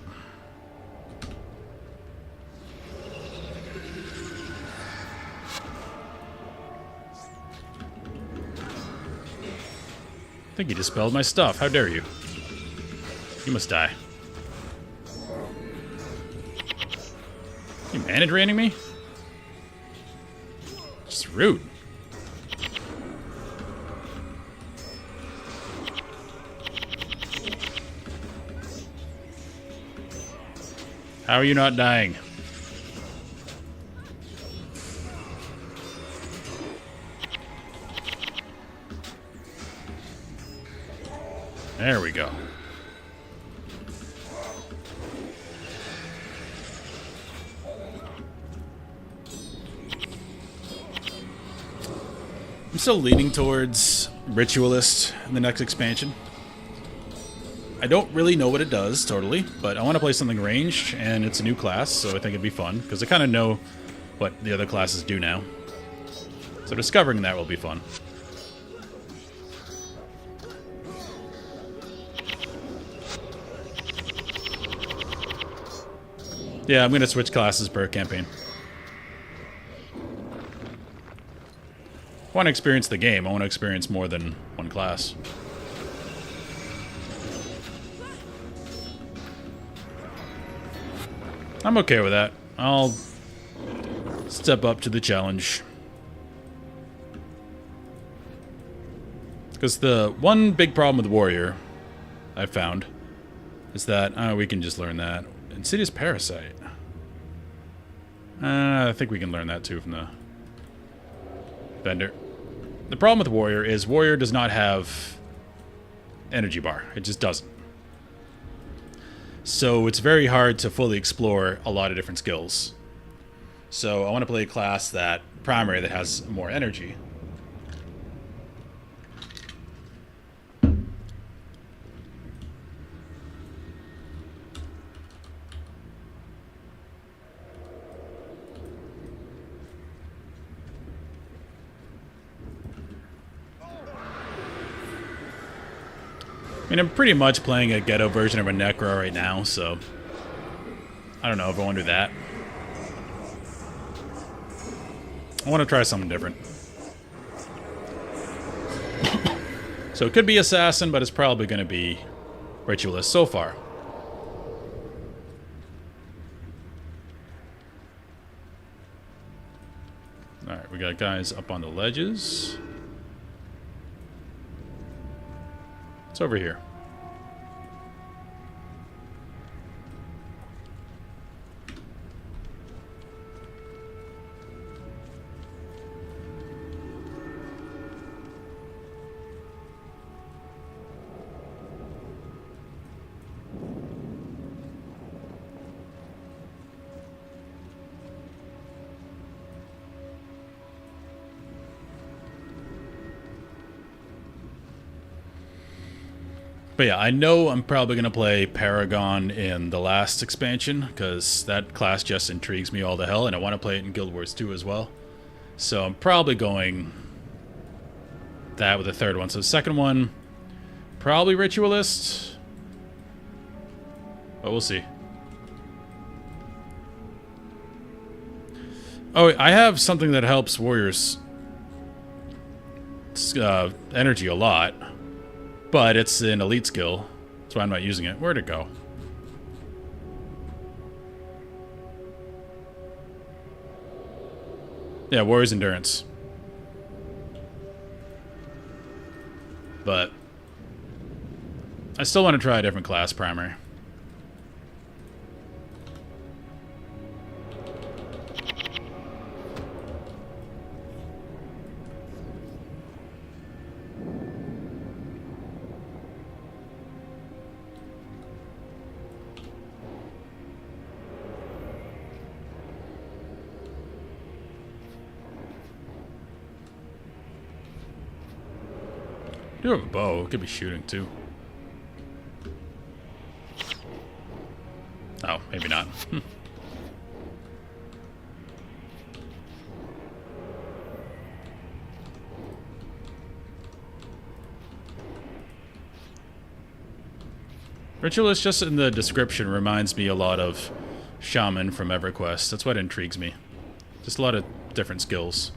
I think you dispelled my stuff. How dare you? You must die. You mana draining me? Just rude. How are you not dying? There we go. I'm still leaning towards Ritualist in the next expansion. I don't really know what it does, totally, but I want to play something ranged, and it's a new class, so I think it'd be fun, because I kind of know what the other classes do now. So discovering that will be fun. Yeah, I'm going to switch classes per campaign. I want to experience the game. I want to experience more than one class. I'm okay with that. I'll step up to the challenge. Because the one big problem with Warrior, I found, is that we can just learn that. Insidious Parasite. I think we can learn that too from the vendor. The problem with Warrior is Warrior does not have energy bar. It just doesn't. So it's very hard to fully explore a lot of different skills. So I want to play a class that primary that has more energy. I mean, I'm pretty much playing a ghetto version of a Necro right now, so I don't know if I want to do that. I want to try something different. So it could be Assassin, but it's probably going to be Ritualist so far. Alright, we got guys up on the ledges. It's over here. But yeah, I know I'm probably going to play Paragon in the last expansion, because that class just intrigues me all to hell, and I want to play it in Guild Wars 2 as well. So I'm probably going that with the third one. So the second one, probably Ritualist. But we'll see. Oh, I have something that helps Warriors' energy a lot. But it's an elite skill. That's why I'm not using it. Where'd it go? Yeah, Warrior's Endurance. But I still want to try a different class primary. I do have a bow. It could be shooting, too. Oh, maybe not. Ritualist, just in the description, reminds me a lot of Shaman from EverQuest. That's what intrigues me. Just a lot of different skills.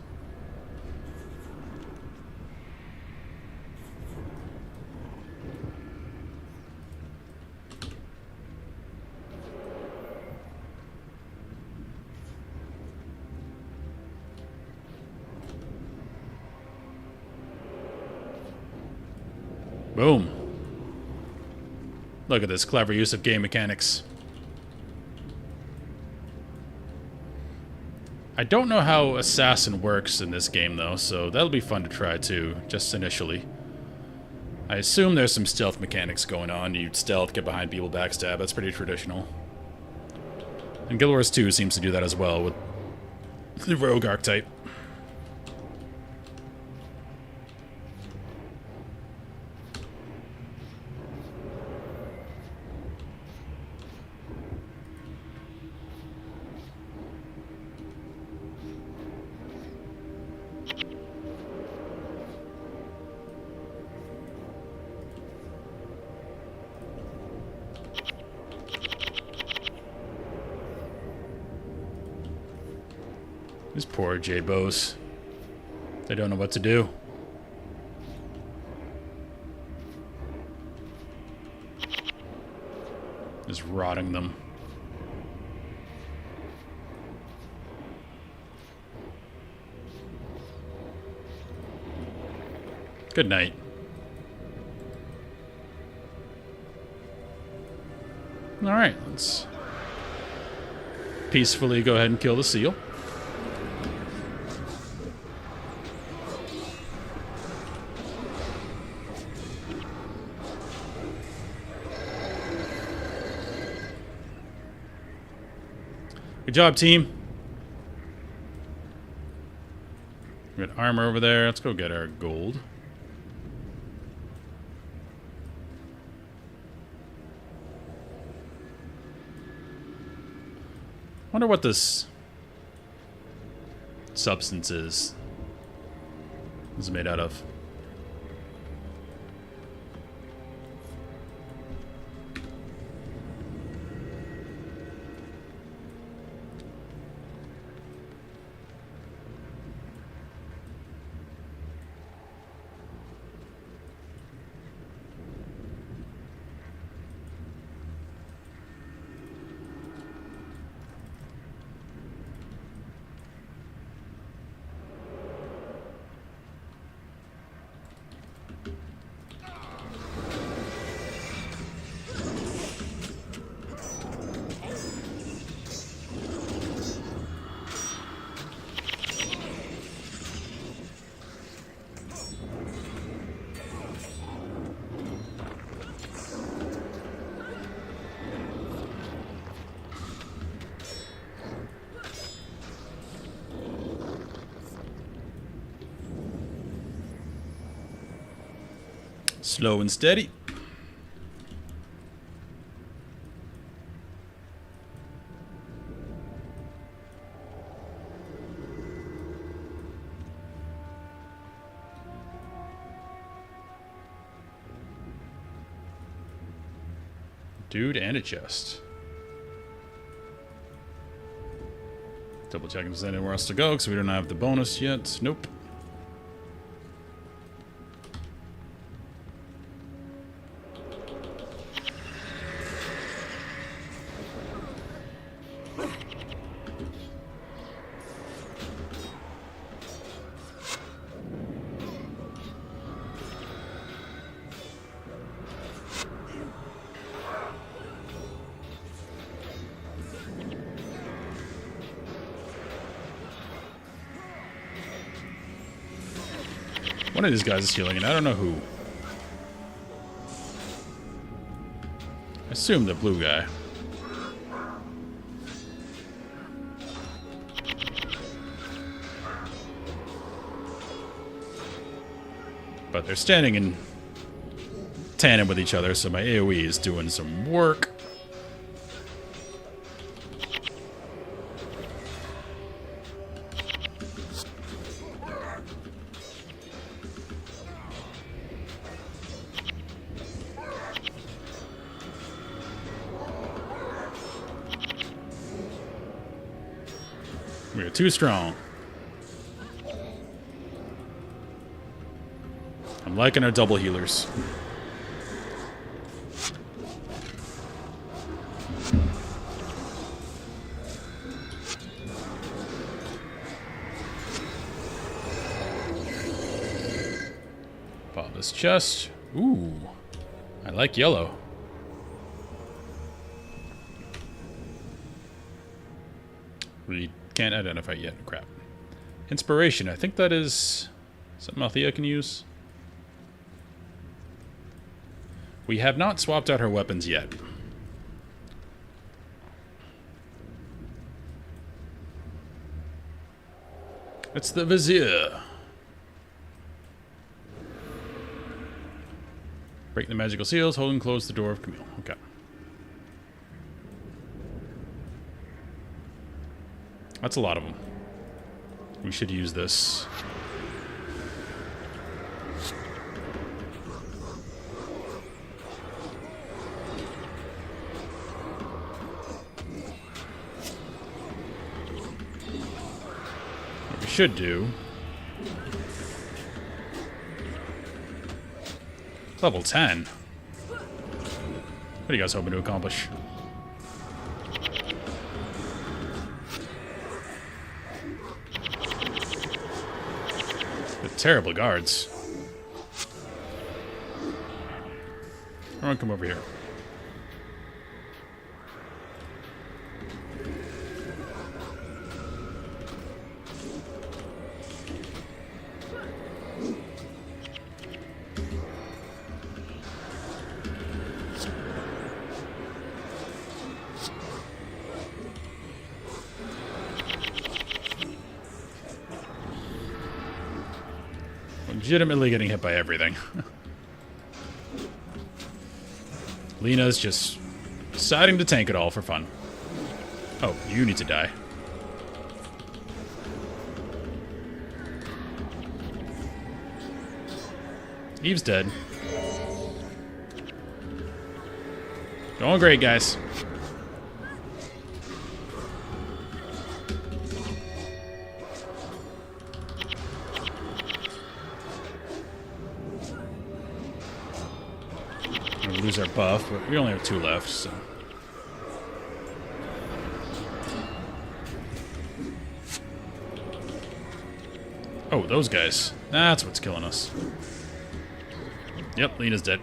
Boom. Look at this clever use of game mechanics. I don't know how Assassin works in this game, though, so that'll be fun to try, too, just initially. I assume there's some stealth mechanics going on. You stealth, get behind people, backstab. That's pretty traditional. And Guild Wars 2 seems to do that as well with the rogue archetype. These poor J-Bos. They don't know what to do. Just rotting them. Good night. Alright, let's peacefully go ahead and kill the seal. Good job, team. We got armor over there. Let's go get our gold. Wonder what this substance is made out of. Slow and steady. Dude and a chest. Double checking if there's anywhere else to go because we don't have the bonus yet. Nope. One of these guys is healing, and I don't know who. I assume the blue guy. But they're standing in tandem with each other, so my AoE is doing some work. We are too strong. I'm liking our double healers. Pop this chest. Ooh. I like yellow. We can't identify yet. Crap. Inspiration. I think that is something Althea can use. We have not swapped out her weapons yet. It's the Vizier. Break the magical seals, hold and close the door of Camille. Okay. That's a lot of them. We should use this. What we should do... Level 10. What are you guys hoping to accomplish? The terrible guards. Everyone come over here. Legitimately getting hit by everything. Lena's just deciding to tank it all for fun. Oh, you need to die. Eve's dead. Going great, guys. Lose our buff, but we only have 2 left, so. Oh, those guys. That's what's killing us. Yep, Lena's dead.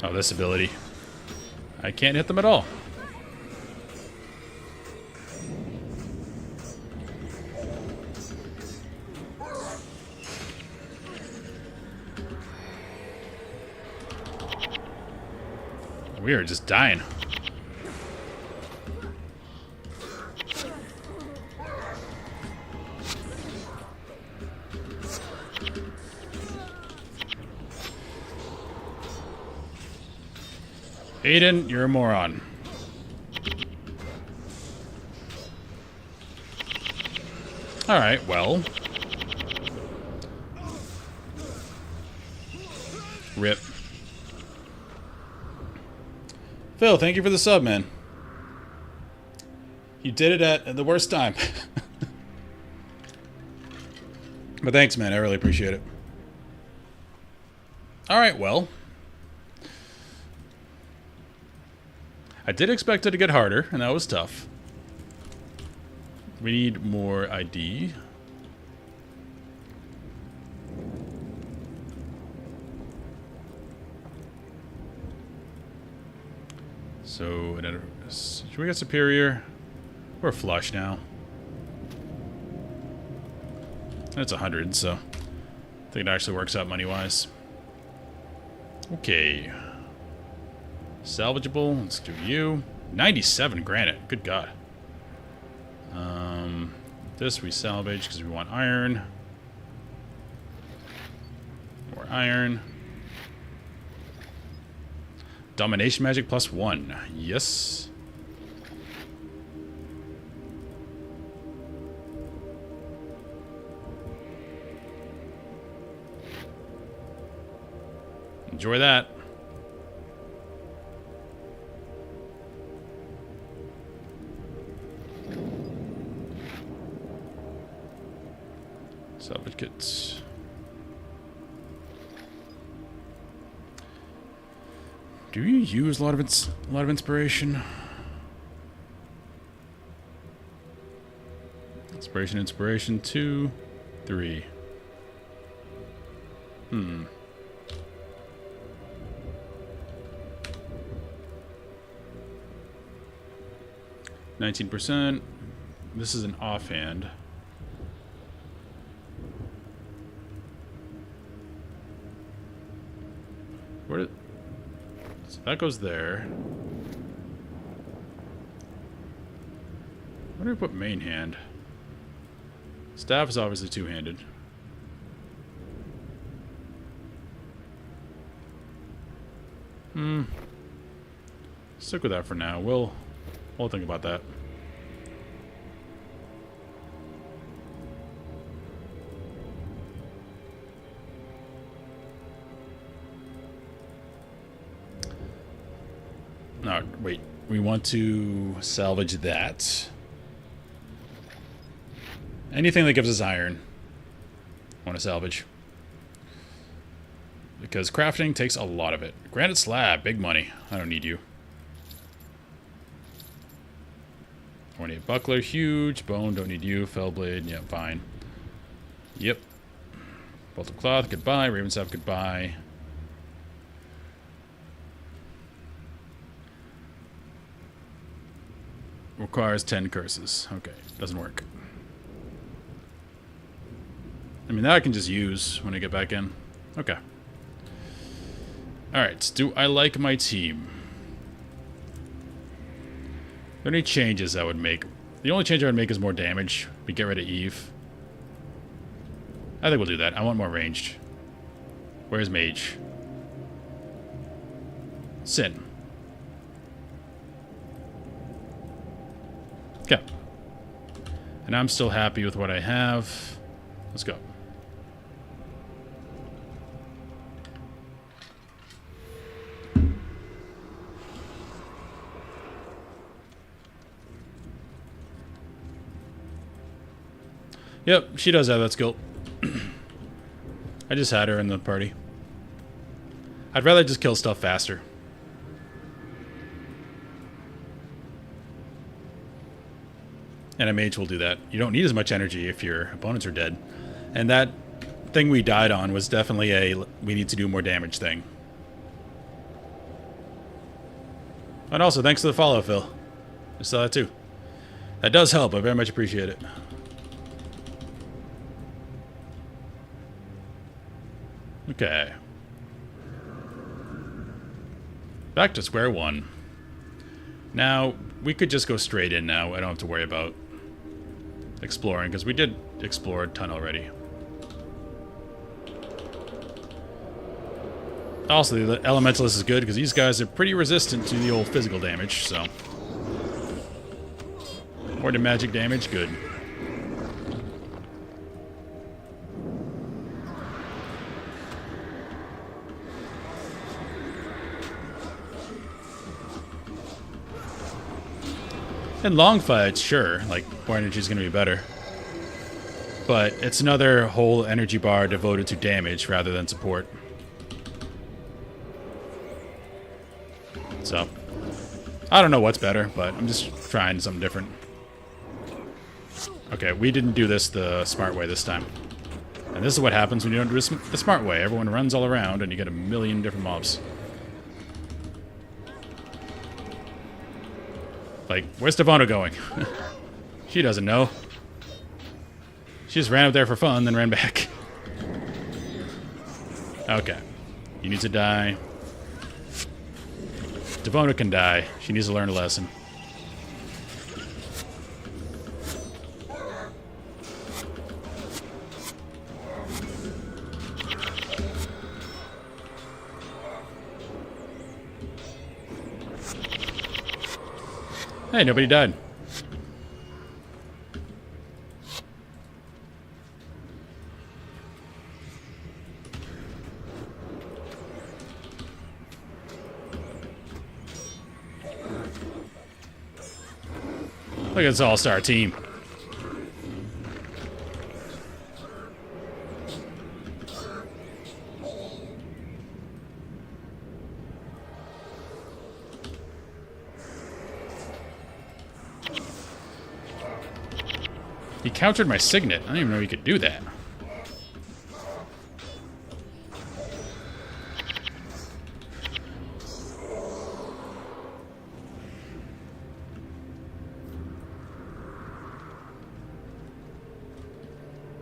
Oh, this ability. I can't hit them at all. We are just dying. Aiden, you're a moron. Alright, well. Rip. Phil, thank you for the sub, man. You did it at the worst time. But thanks, man. I really appreciate it. Alright, well. I did expect it to get harder, and that was tough. We need more ID. So, should we get Superior? We're flush now. That's 100, so I think it actually works out money-wise. Okay. Salvageable, let's do you. 97 granite, good God. This we salvage because we want iron. More iron. Domination magic +1. Yes. Enjoy that. trinkets. Do you use a lot of inspiration? Inspiration, 2, 3. 19%. This is an offhand. So that goes there. Where do I put main hand? Staff is obviously two-handed. Stick with that for now. We'll think about that. No, wait. We want to salvage that. Anything that gives us iron, I want to salvage. Because crafting takes a lot of it. Granite slab, big money. I don't need you. 28 buckler, huge. Bone, don't need you. Fell blade, yeah, fine. Yep. Bolt of cloth, goodbye. Raven staff, goodbye. Requires 10 curses. Okay, doesn't work. I mean, that I can just use when I get back in. Okay. Alright, do I like my team? Are there any changes I would make? The only change I would make is more damage. We get rid of Eve. I think we'll do that. I want more ranged. Where's Mage? Sin. Okay. And I'm still happy with what I have. Let's go. Yep, she does have that skill. I just had her in the party. I'd rather just kill stuff faster. And a mage will do that. You don't need as much energy if your opponents are dead. And that thing we died on was definitely a we need to do more damage thing. And also, thanks to the follow, Phil. I saw that too. That does help. I very much appreciate it. Okay. Back to square one. Now, we could just go straight in now. I don't have to worry about exploring, because we did explore a ton already. Also, the Elementalist is good, because these guys are pretty resistant to the old physical damage, so... More to magic damage, good. In long fights, sure, like, more energy is going to be better. But it's another whole energy bar devoted to damage rather than support. So, I don't know what's better, but I'm just trying something different. Okay, we didn't do this the smart way this time. And this is what happens when you don't do it the smart way. Everyone runs all around and you get a million different mobs. Like, where's Devona going? She doesn't know. She just ran up there for fun, then ran back. Okay. You need to die. Devona can die. She needs to learn a lesson. Hey, nobody died. Look at this all-star team. He countered my signet. I didn't even know he could do that.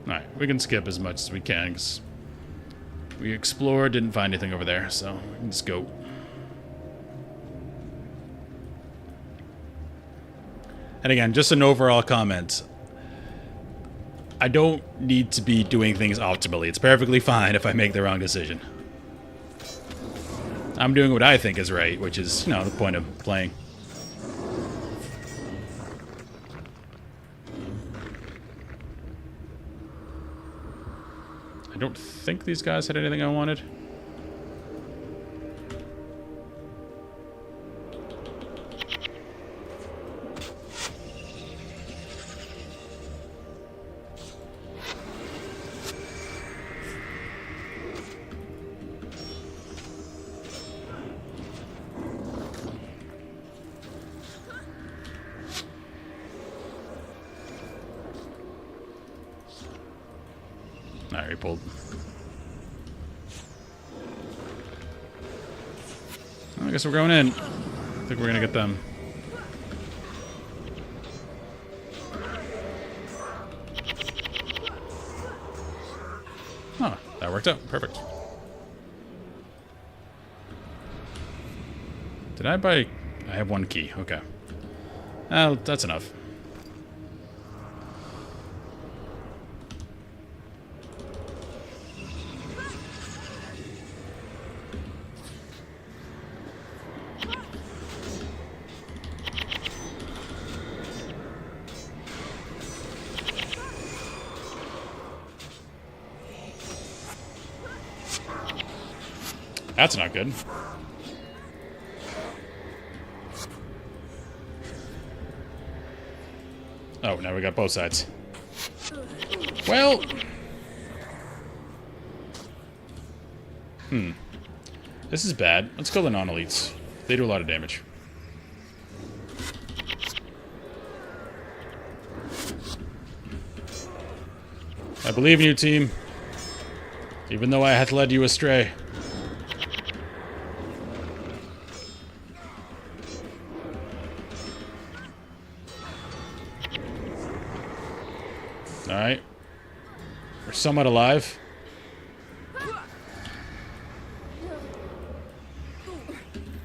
Alright, we can skip as much as we can, because we explored, didn't find anything over there, so we can just go. And again, just an overall comment. I don't need to be doing things optimally. It's perfectly fine if I make the wrong decision. I'm doing what I think is right, which is, you know, the point of playing. I don't think these guys had anything I wanted. Alright, he pulled. I guess we're going in. I think we're gonna get them. Oh, that worked out. Perfect. Did I buy... I have one key. Okay. Well, that's enough. That's not good. Oh, now we got both sides. Well... This is bad. Let's kill the non-elites. They do a lot of damage. I believe in you, team. Even though I hath led you astray. Alright. We're somewhat alive.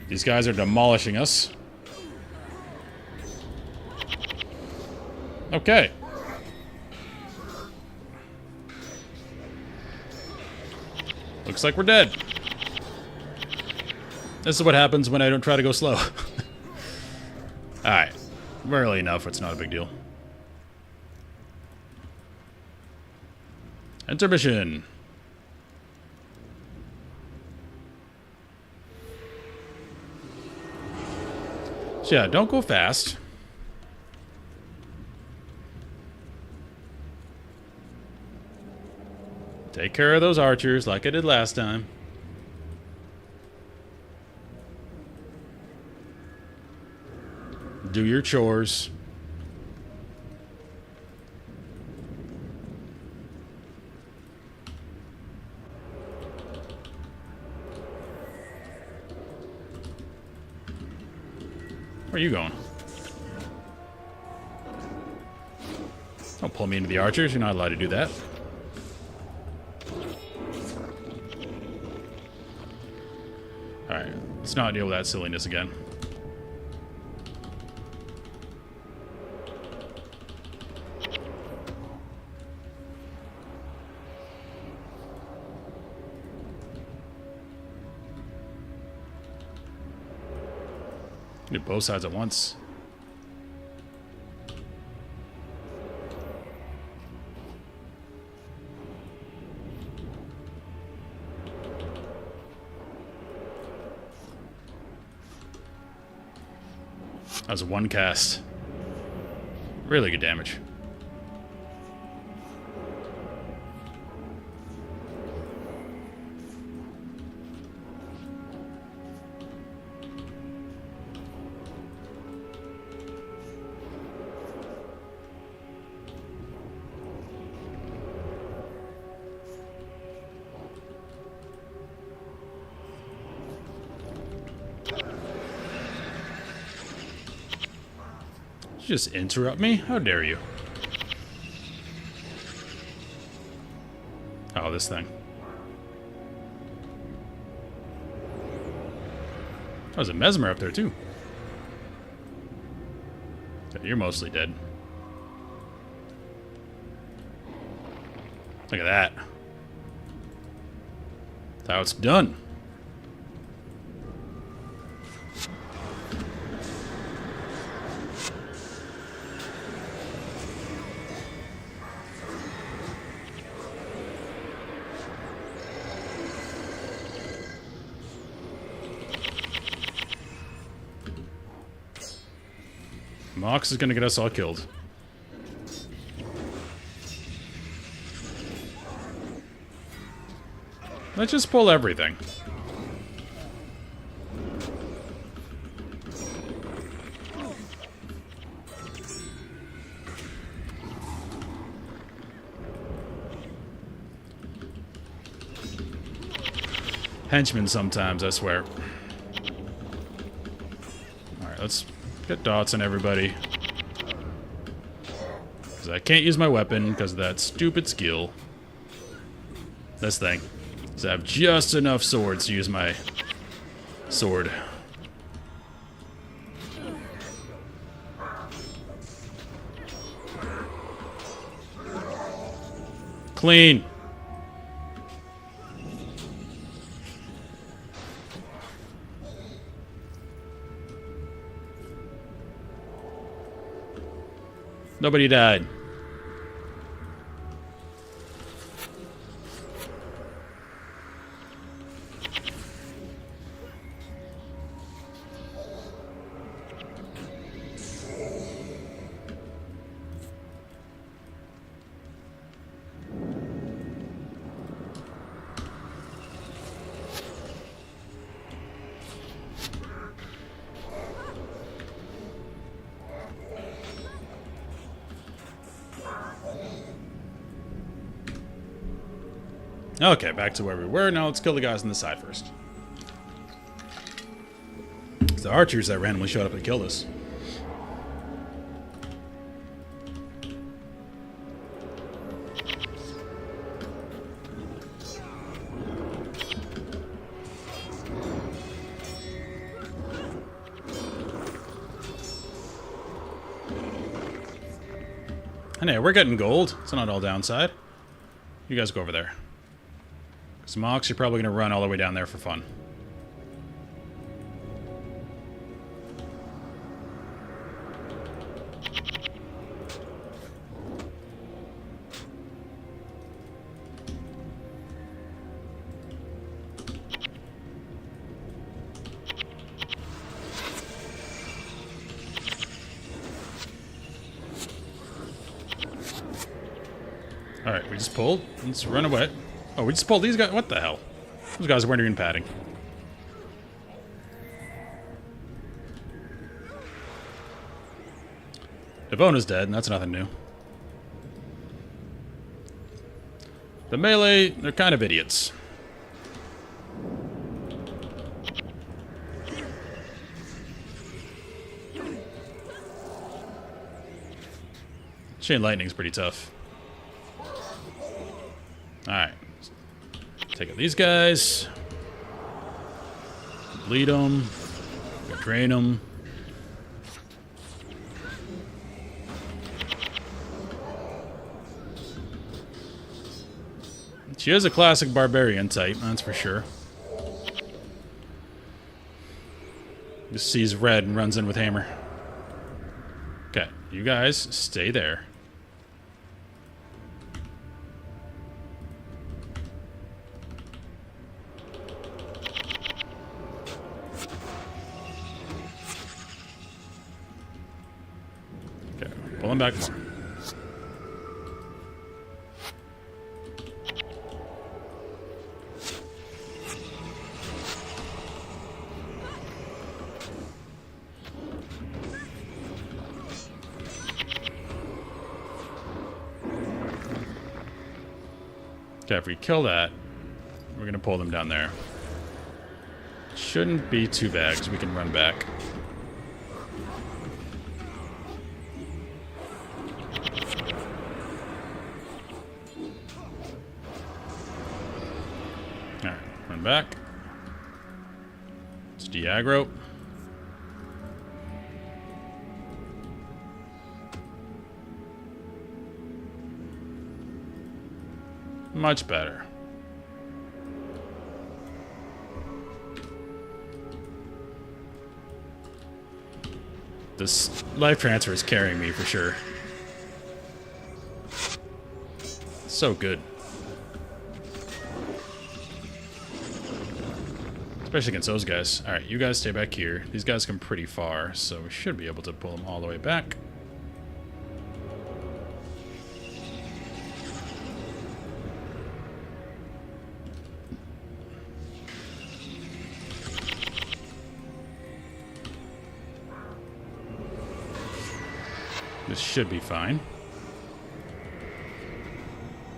These guys are demolishing us. Okay. Looks like we're dead. This is what happens when I don't try to go slow. Alright. Early enough, it's not a big deal. Intermission. So yeah, don't go fast. Take care of those archers like I did last time. Do your chores. Where are you going? Don't pull me into the archers. You're not allowed to do that. Alright, let's not deal with that silliness again. Do both sides at once. That was one cast. Really good damage. you just interrupt me? How dare you? Oh, this thing. Oh, there's a Mesmer up there, too. Okay, you're mostly dead. Look at that. That's how it's done. Mox is gonna get us all killed. Let's just pull everything. Henchmen sometimes, I swear. Alright, let's get dots on everybody. Because I can't use my weapon because of that stupid skill. This thing. So I have just enough swords to use my sword. Clean. Nobody died. Okay, back to where we were. Now let's kill the guys on the side first. It's the archers that randomly showed up and killed us. And hey, we're getting gold. It's not all downside. You guys go over there. Because Mox, you're probably going to run all the way down there for fun. Alright, we just pulled. Let's run away. Oh, we just pulled these guys. What the hell? Those guys weren't even padding. Devona's dead, and that's nothing new. The melee, they're kind of idiots. Chain lightning's pretty tough. Alright. Take out these guys. Bleed them. Drain them. She is a classic barbarian type, that's for sure. Just sees red and runs in with hammer. Okay, you guys stay there. Pull him back more. Okay, if we kill that, we're gonna pull them down there. Shouldn't be too bad, because we can run back. Alright, run back. Let's de-aggro. Much better. This life transfer is carrying me for sure. So good. Especially against those guys. Alright, you guys stay back here. These guys come pretty far, so we should be able to pull them all the way back. This should be fine.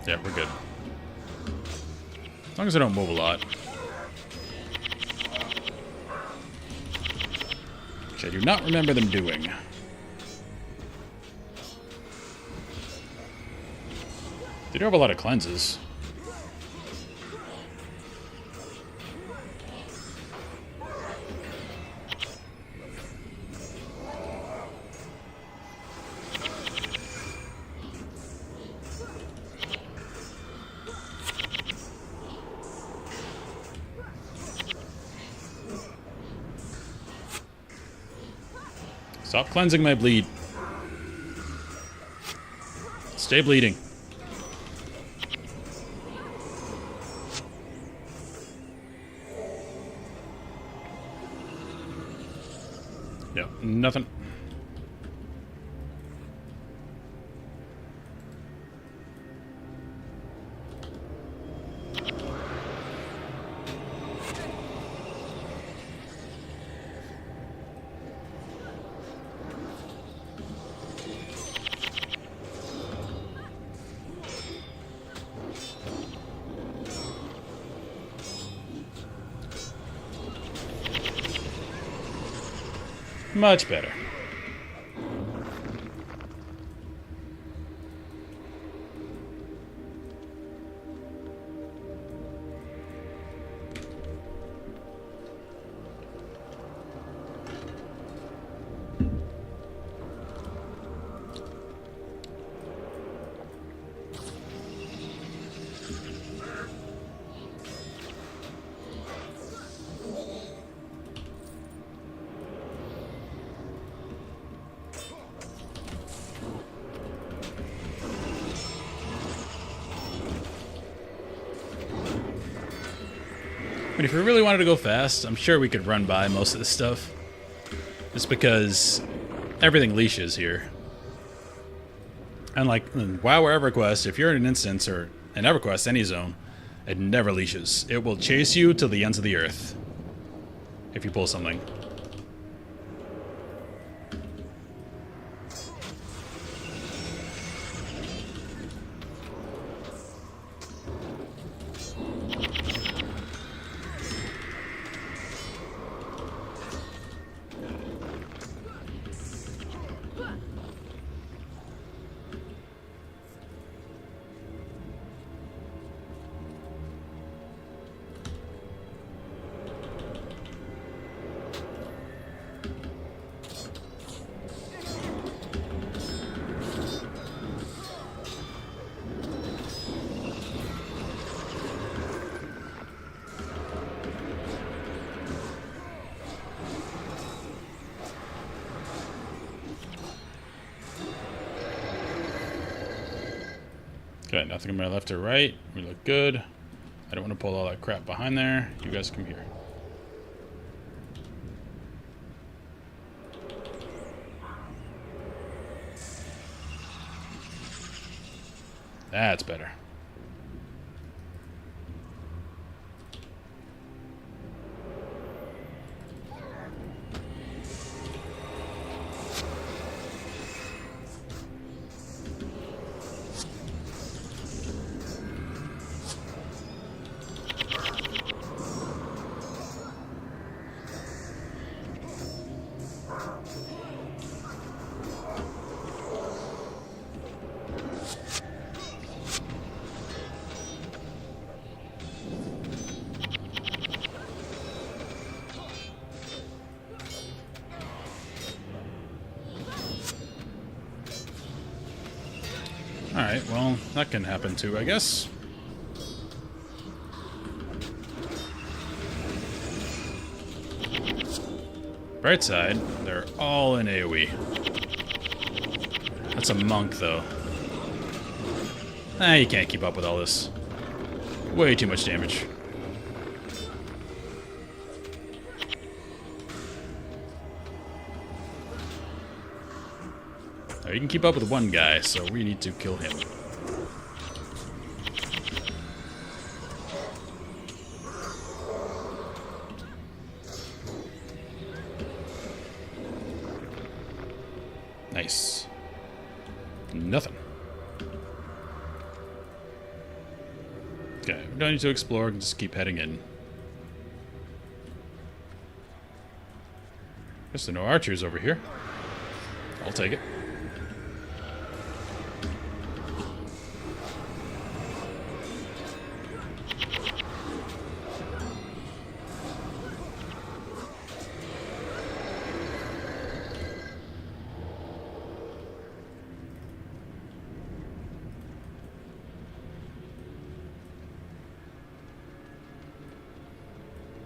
Yeah, we're good. As long as I don't move a lot. Which I do not remember them doing. They do have a lot of cleanses. Stop cleansing my bleed. Stay bleeding. Yeah, nothing. Much better. But if we really wanted to go fast, I'm sure we could run by most of this stuff. Just because everything leashes here. And like WoW or EverQuest, if you're in an instance or in EverQuest, any zone, it never leashes. It will chase you till the ends of the earth. If you pull something. Okay, nothing on my left or right. We look good. I don't want to pull all that crap behind there. You guys come here. That's better. well, that can happen too, I guess. Bright side, they're all in AoE. That's a monk, though. You can't keep up with all this. Way too much damage. Now, you can keep up with one guy, so we need to kill him. Nice. Nothing. Okay, we don't need to explore, we can just keep heading in. Guess there are no archers over here. I'll take it.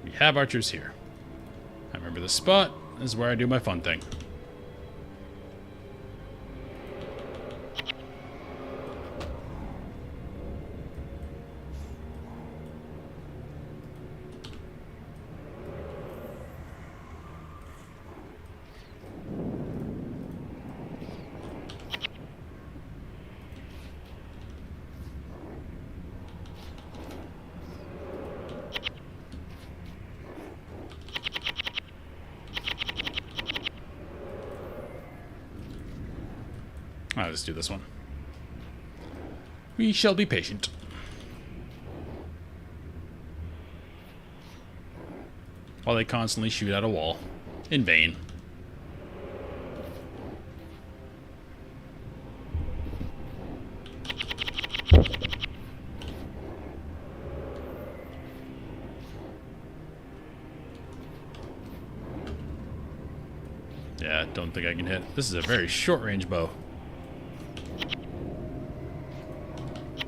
We have archers here. I remember this spot. This is where I do my fun thing. I'll just do this one. We shall be patient. While they constantly shoot at a wall. In vain. Yeah, don't think I can hit. This is a very short-range bow.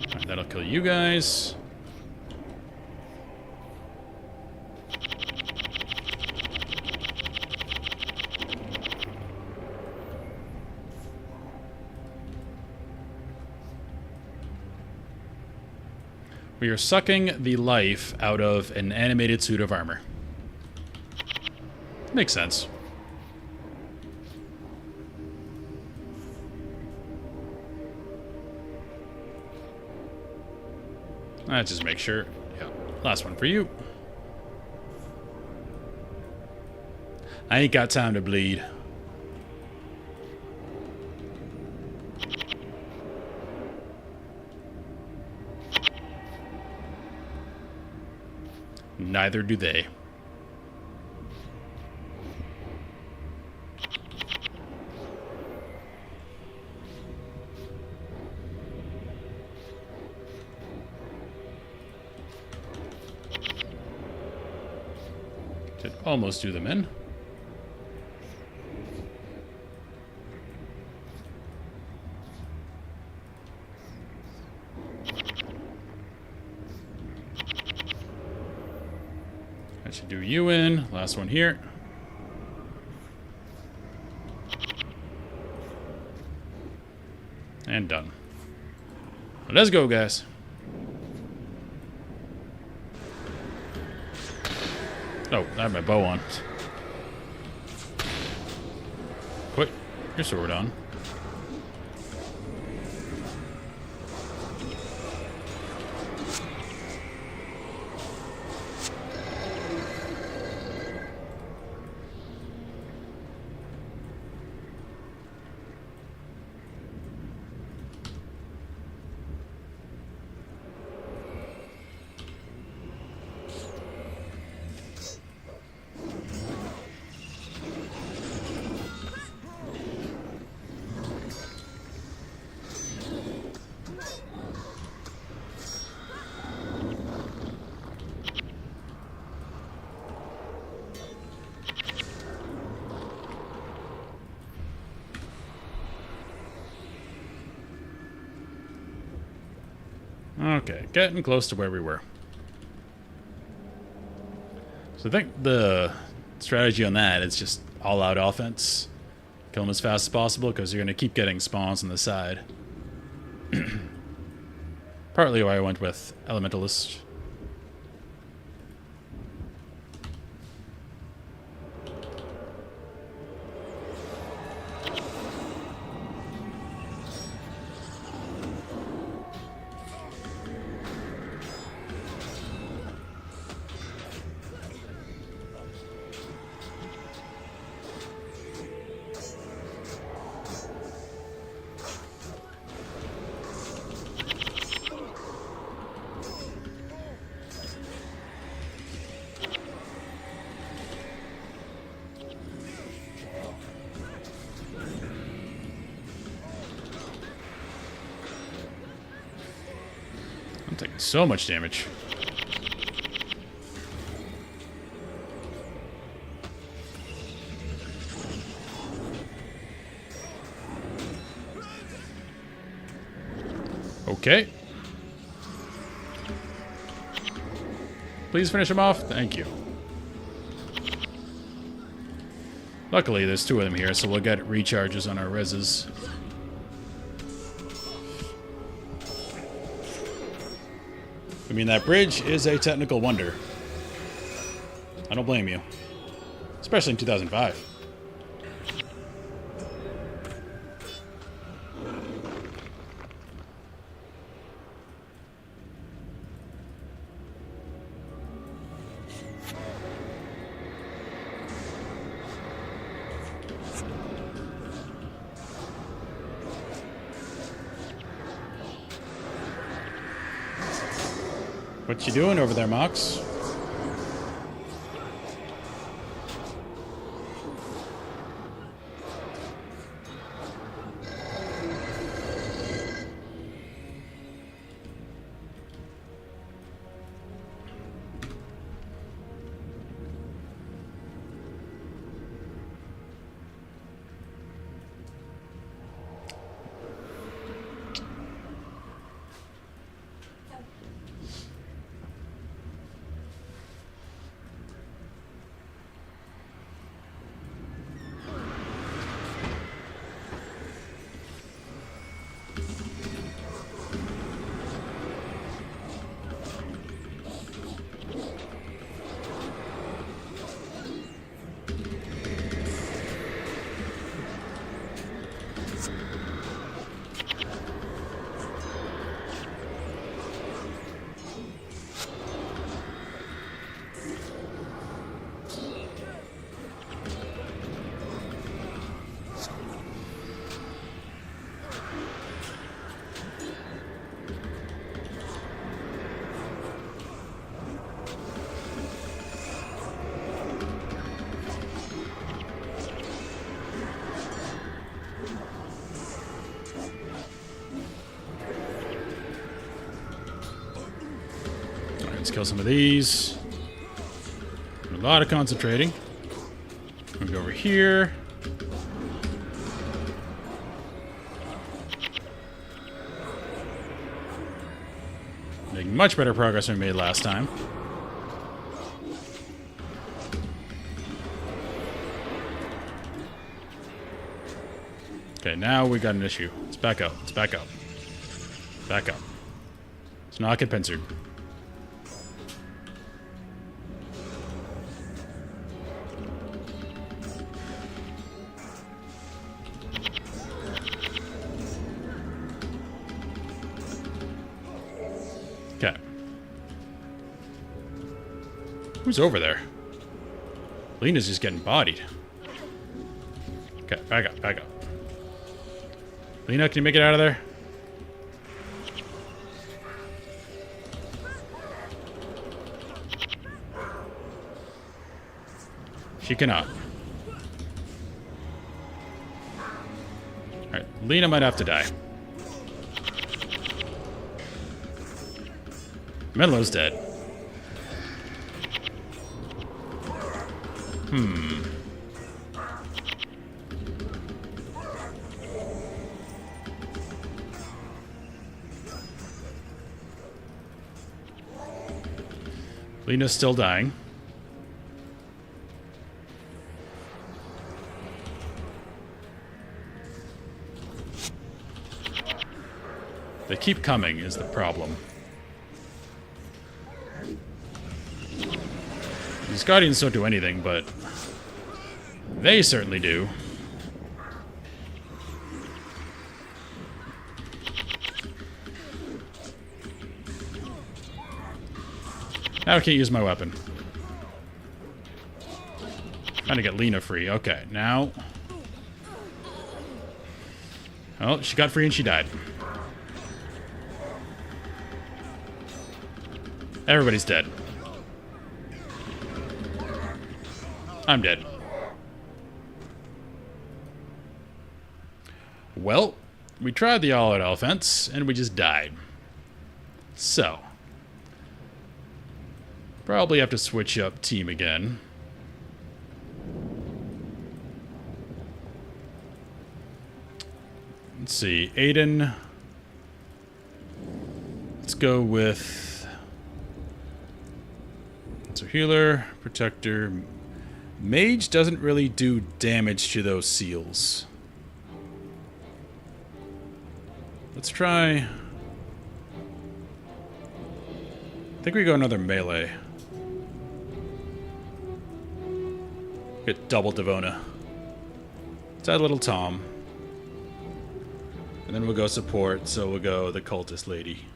Alright, that'll kill you guys. We are sucking the life out of an animated suit of armor. Makes sense. Let's just make sure. Yeah, last one for you. I ain't got time to bleed. Neither do they. Did almost do them in. That should do you in. Last one here. And done. Let's go, guys. Oh, I have my bow on. Put your sword on. Okay, getting close to where we were. So I think the strategy on that is just all-out offense. Kill them as fast as possible, because you're going to keep getting spawns on the side. Partly why I went with Elementalist. I'm taking so much damage. Okay. Please finish him off. Thank you. Luckily, there's two of them here, so we'll get recharges on our reses. I mean, that bridge is a technical wonder. I don't blame you. Especially in 2005. What you doing over there, Mox? Let's kill some of these. A lot of concentrating. We'll go over here. Making much better progress than we made last time. Okay, now we got an issue. Let's back up. Let's back up. Back up. Let's not get pincered. Okay. Who's over there? Lena's just getting bodied. Okay, back up, back up. Lena, can you make it out of there? She cannot. Alright, Lena might have to die. Menlo's dead. Lena's still dying. They keep coming is the problem. These Guardians don't do anything, but they certainly do. Now I can't use my weapon. Trying to get Lena free. Okay, now... Oh, she got free and she died. Everybody's dead. I'm dead. Well, we tried the all-out offense, and we just died. So... probably have to switch up team again. Let's see, Aiden. Let's go with... so healer, protector. Mage doesn't really do damage to those seals. Let's try... I think we go another melee. Get double Devona. Let's add little Tom. And then we'll go support, so we'll go the cultist lady.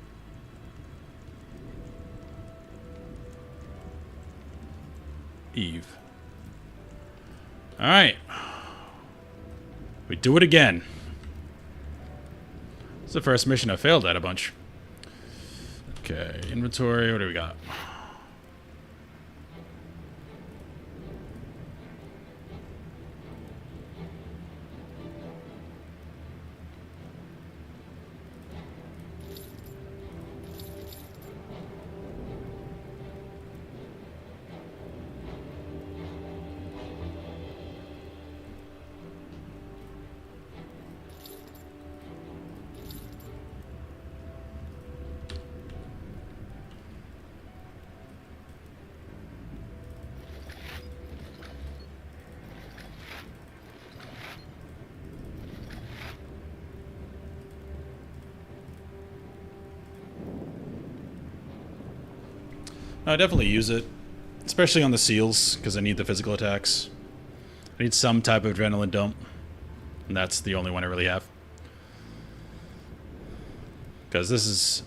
Eve. Alright. We do it again. It's the first mission I failed at a bunch. Okay, inventory, what do we got? I definitely use it, especially on the seals, because I need the physical attacks. I need some type of adrenaline dump, and that's the only one I really have. Because this is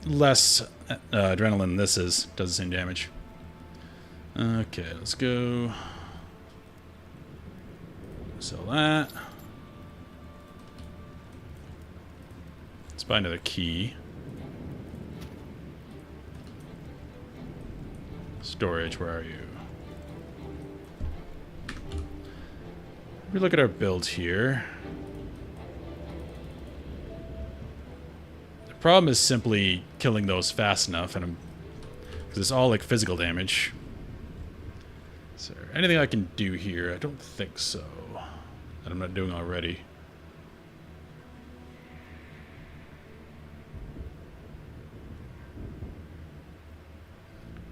less adrenaline than this is, does the same damage. Okay, let's go. Sell that. Let's buy another key. Storage, where are you? We look at our build here. The problem is simply killing those fast enough, and because it's all like physical damage. Is there anything I can do here? I don't think so. That I'm not doing already.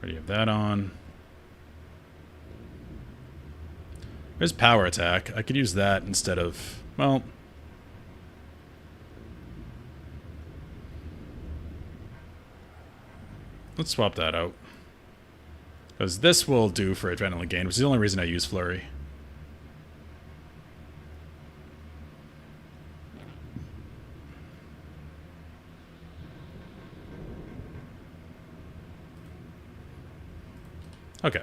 Already have that on. There's power attack. I could use that instead of, well... let's swap that out. Because this will do for adrenaline gain, which is the only reason I use Flurry. Okay.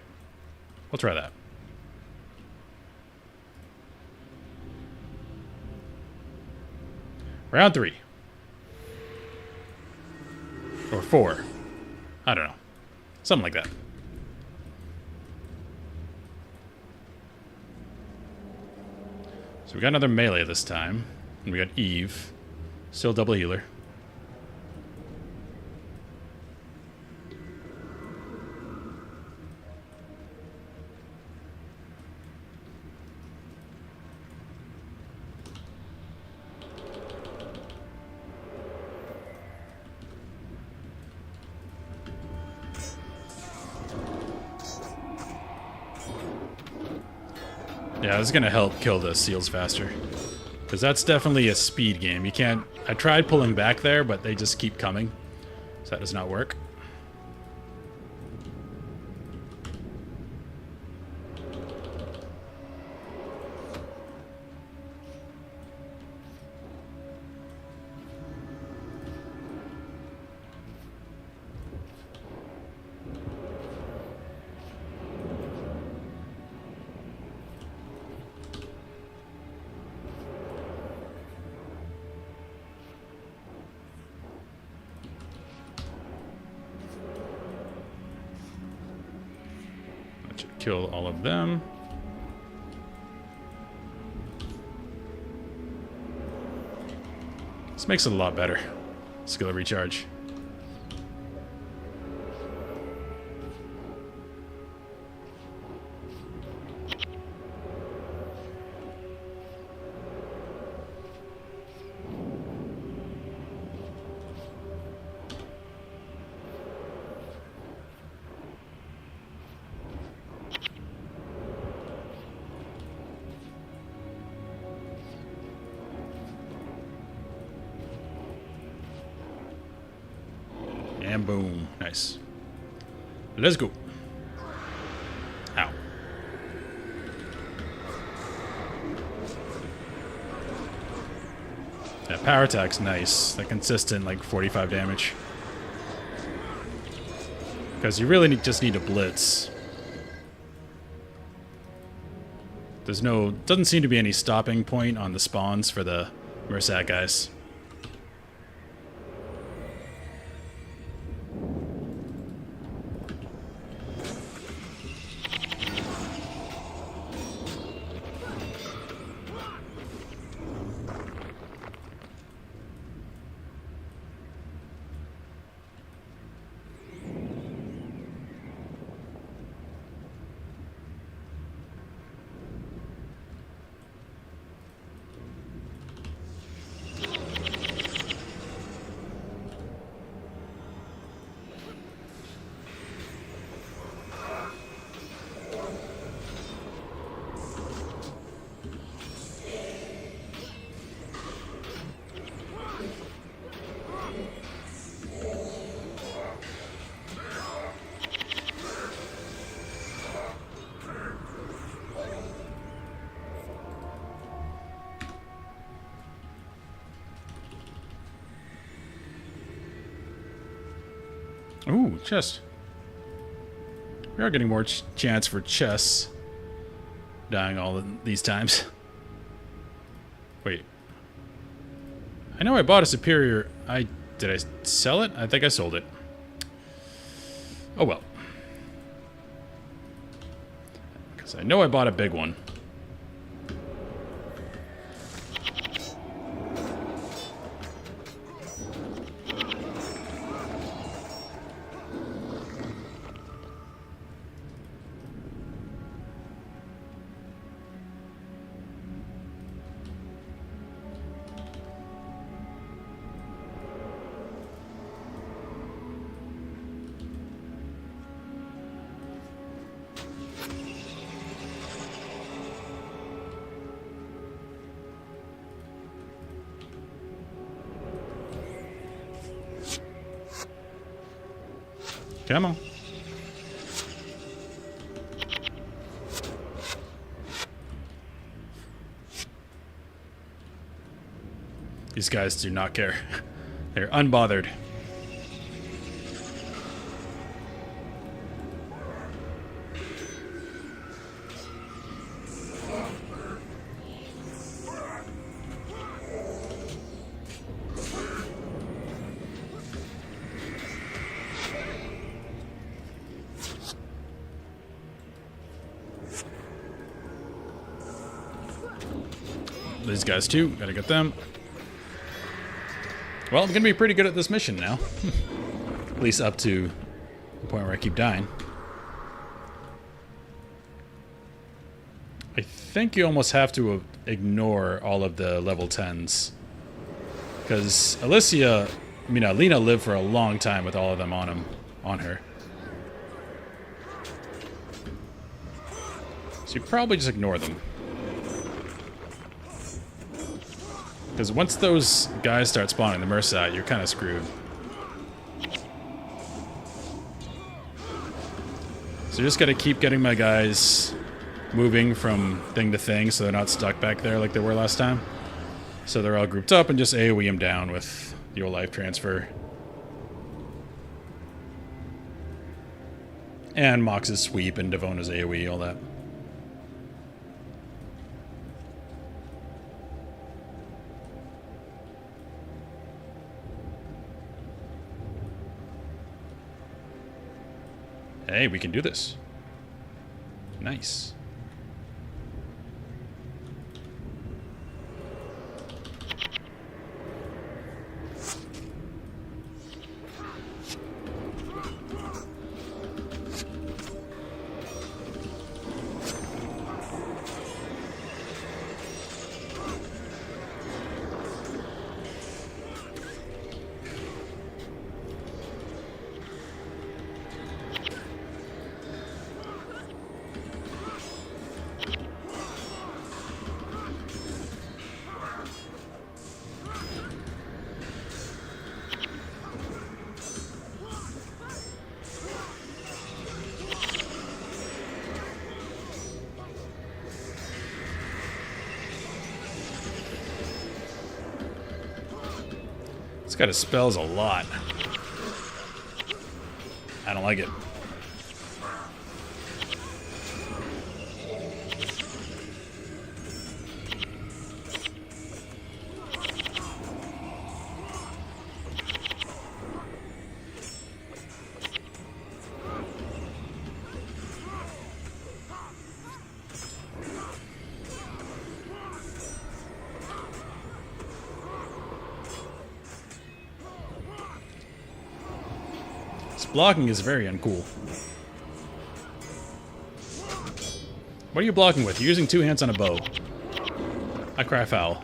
We'll try that. Round 3. Or 4. I don't know. Something like that. So we got another melee this time. And we got Eve. Still double healer. Yeah, this is gonna help kill the seals faster. Because that's definitely a speed game. You can't... I tried pulling back there, but they just keep coming. So that does not work. Kill all of them. This makes it a lot better. Skill recharge. And boom. Nice. Let's go. Ow. That power attack's nice. That consistent, like, 45 damage. Because you really just need a blitz. There's no... Doesn't seem to be any stopping point on the spawns for the Mersac guys. Ooh, chest. We are getting more chance for chests. Dying all these times. Wait. I know I bought a superior... Did I sell it? I think I sold it. Oh well. Because I know I bought a big one. Come on. These guys do not care. They're unbothered. These guys too, gotta get them. Well, I'm gonna be pretty good at this mission now. At least up to the point where I keep dying. I think you almost have to ignore all of the level 10s. Because Alina lived for a long time with all of them on her. So you probably just ignore them. Because once those guys start spawning the Mersa, you're kind of screwed. So just gotta keep getting my guys moving from thing to thing so they're not stuck back there like they were last time. So they're all grouped up and just AoE them down with the old life transfer. And Mox's sweep and Devona's AoE, all that. Hey, we can do this. Nice. This guy dispels a lot. I don't like it. Blocking is very uncool. What are you blocking with? You're using two hands on a bow. I cry foul.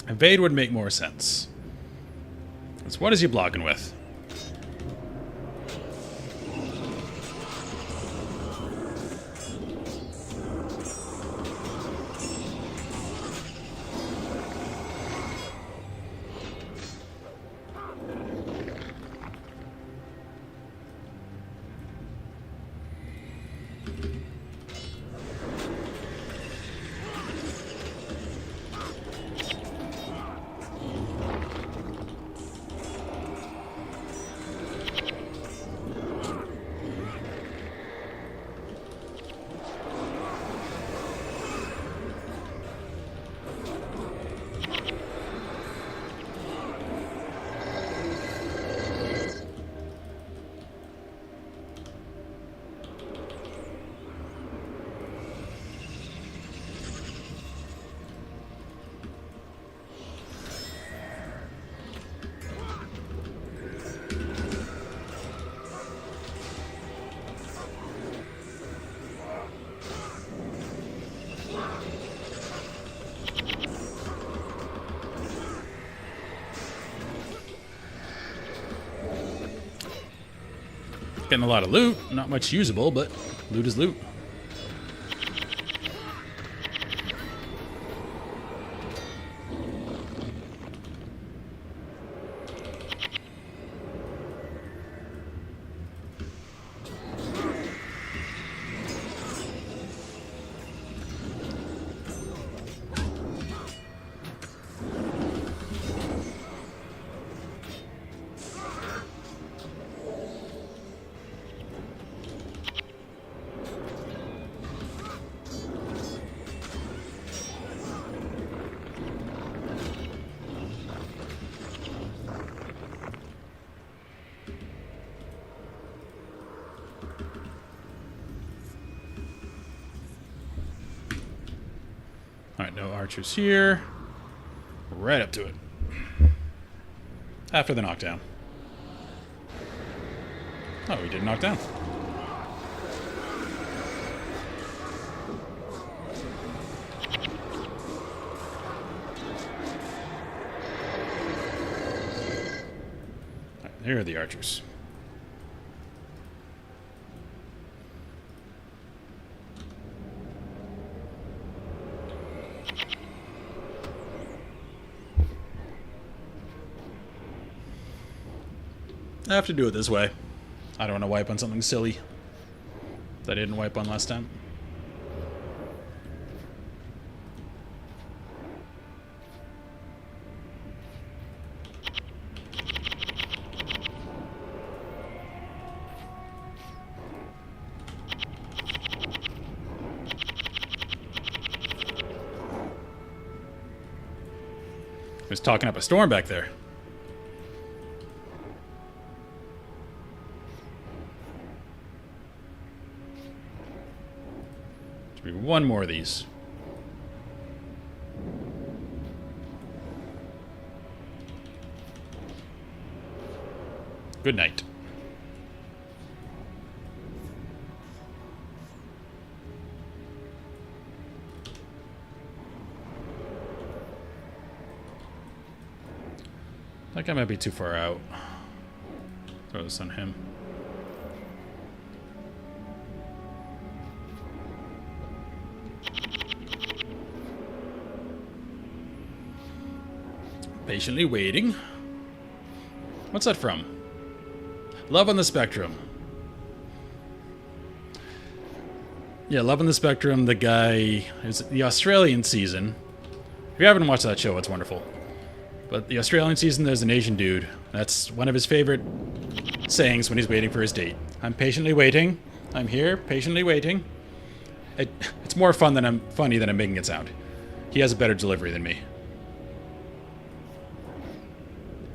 Evade would make more sense. So what is he blocking with? Getting a lot of loot. Not much usable, but loot is loot. Alright, no archers here. Right up to it. After the knockdown. Oh, we did knock down. Right, here are the archers. I have to do it this way. I don't want to wipe on something silly that I didn't wipe on last time. I was talking up a storm back there. One more of these. Good night. I think I might be too far out. Throw this on him. Patiently waiting. What's that from? Love on the Spectrum. Yeah, Love on the Spectrum, the guy... Is the Australian season. If you haven't watched that show, it's wonderful. But the Australian season, there's an Asian dude. That's one of his favorite sayings when he's waiting for his date. I'm patiently waiting. I'm here, patiently waiting. It's more funny than I'm making it sound. He has a better delivery than me.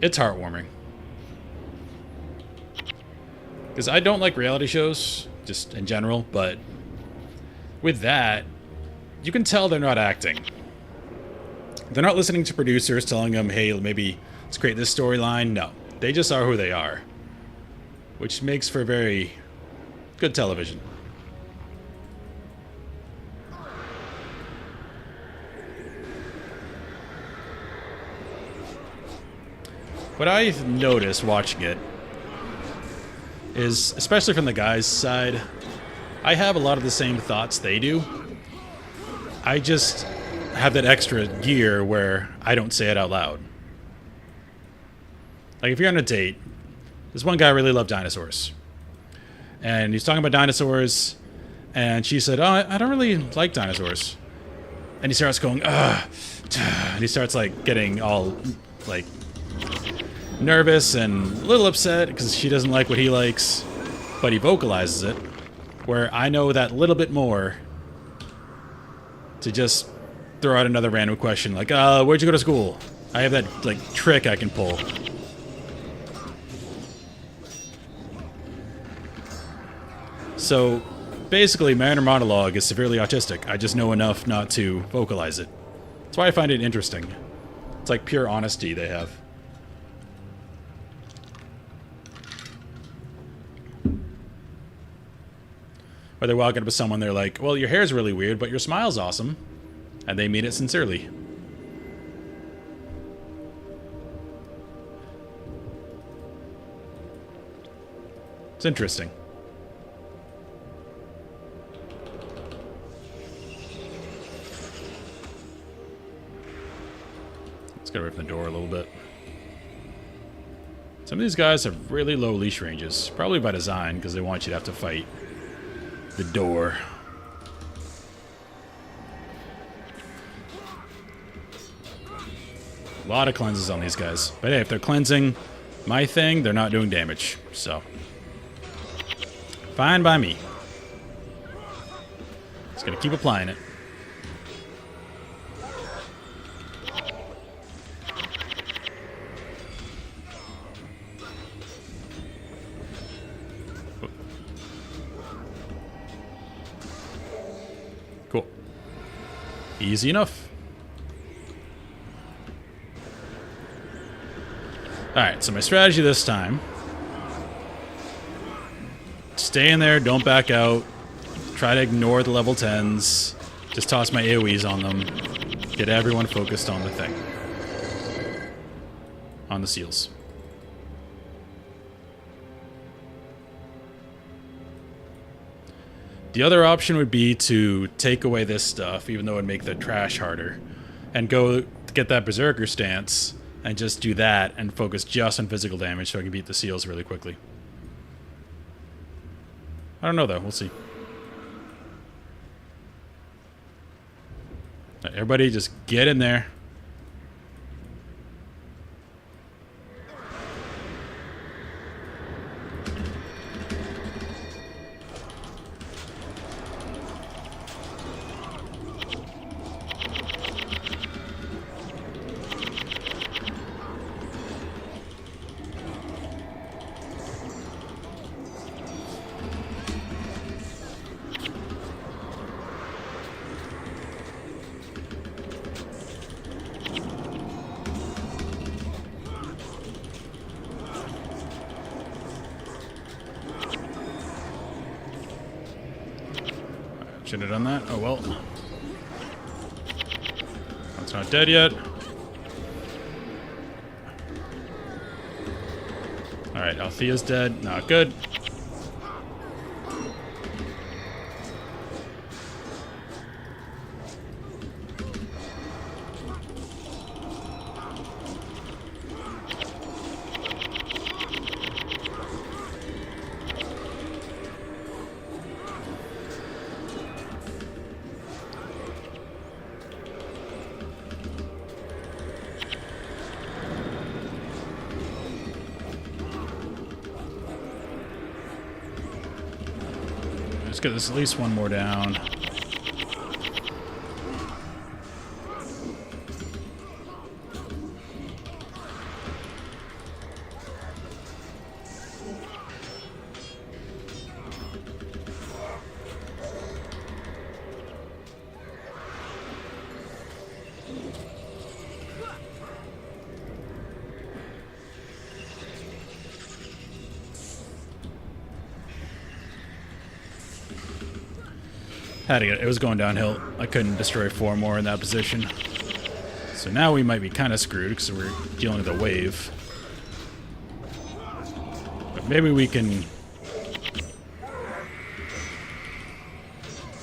It's heartwarming. Because I don't like reality shows, just in general, but with that, you can tell they're not acting. They're not listening to producers telling them, hey, maybe let's create this storyline. No, they just are who they are. Which makes for very good television. What I've noticed watching it is, especially from the guys' side, I have a lot of the same thoughts they do. I just have that extra gear where I don't say it out loud. Like if you're on a date, this one guy really loved dinosaurs. And he's talking about dinosaurs, and she said, oh, I don't really like dinosaurs. And he starts going, ugh, and he starts like getting all like nervous and a little upset because she doesn't like what he likes, but he vocalizes it, where I know that little bit more to just throw out another random question like, where'd you go to school? I have that like trick I can pull. So basically my inner monologue is severely autistic. I just know enough not to vocalize it. That's why I find it interesting. It's like pure honesty they have. Or they're walking up to someone, they're like, well, your hair's really weird, but your smile's awesome. And they mean it sincerely. It's interesting. Let's get away from the door a little bit. Some of these guys have really low leash ranges. Probably by design, because they want you to have to fight the door. A lot of cleanses on these guys. But hey, if they're cleansing my thing, they're not doing damage. So, fine by me. Just gonna keep applying it. Cool. Easy enough. Alright, so my strategy this time. Stay in there, don't back out. Try to ignore the level 10s. Just toss my AoEs on them. Get everyone focused on the thing. On the seals. The other option would be to take away this stuff, even though it would make the trash harder, and go get that Berserker stance, and just do that, and focus just on physical damage so I can beat the seals really quickly. I don't know, though. We'll see. Right, everybody just get in there. Shouldn't have done that. Oh well. That's not dead yet. Alright, Althea's dead. Not good. Let's get this at least one more down. It was going downhill. I couldn't destroy 4 more in that position. So now we might be kind of screwed because we're dealing with a wave. But maybe we can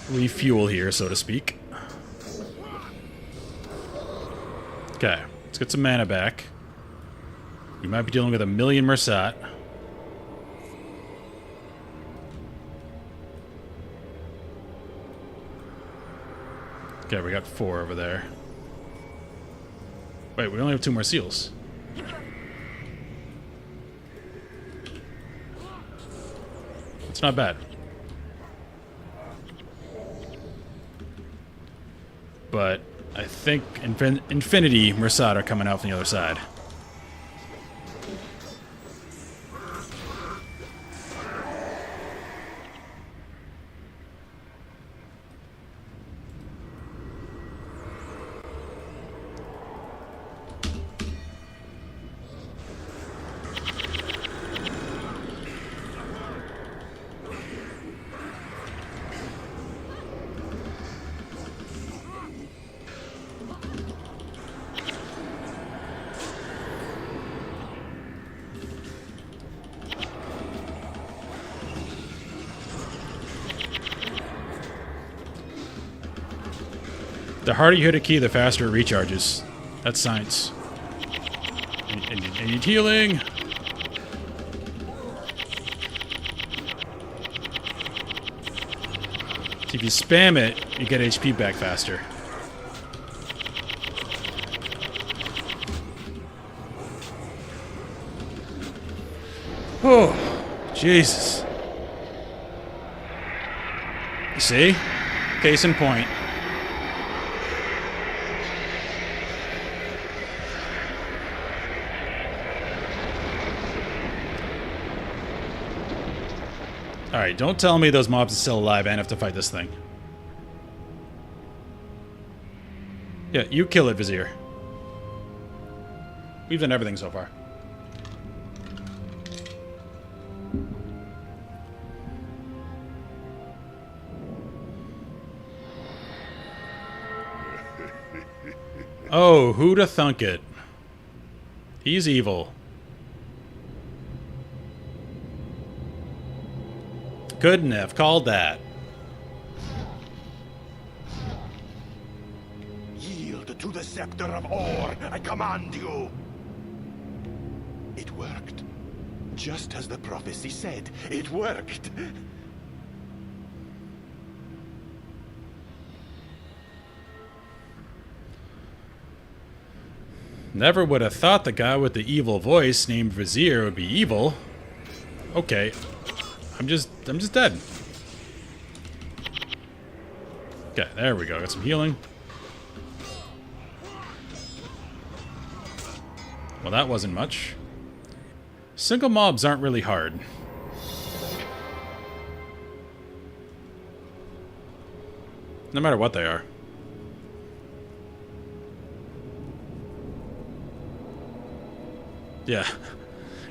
refuel here, so to speak. Okay, let's get some mana back. We might be dealing with 1,000,000 Mersat. Okay, we got 4 over there. Wait, we only have 2 more seals. It's not bad. But I think Infinity Mersat are coming out from the other side. The harder you hit a key, the faster it recharges. That's science. I need healing. So if you spam it, you get HP back faster. Oh, Jesus. You see? Case in point. Alright, don't tell me those mobs are still alive and have to fight this thing. Yeah, you kill it, Vizier. We've done everything so far. Oh, who'da thunk it? He's evil. Couldn't have called that. Yield to the scepter of Or, I command you! It worked. Just as the prophecy said, it worked. Never would have thought the guy with the evil voice named Vizier would be evil. Okay. I'm just dead. Okay, there we go. Got some healing. Well, that wasn't much. Single mobs aren't really hard. No matter what they are. Yeah.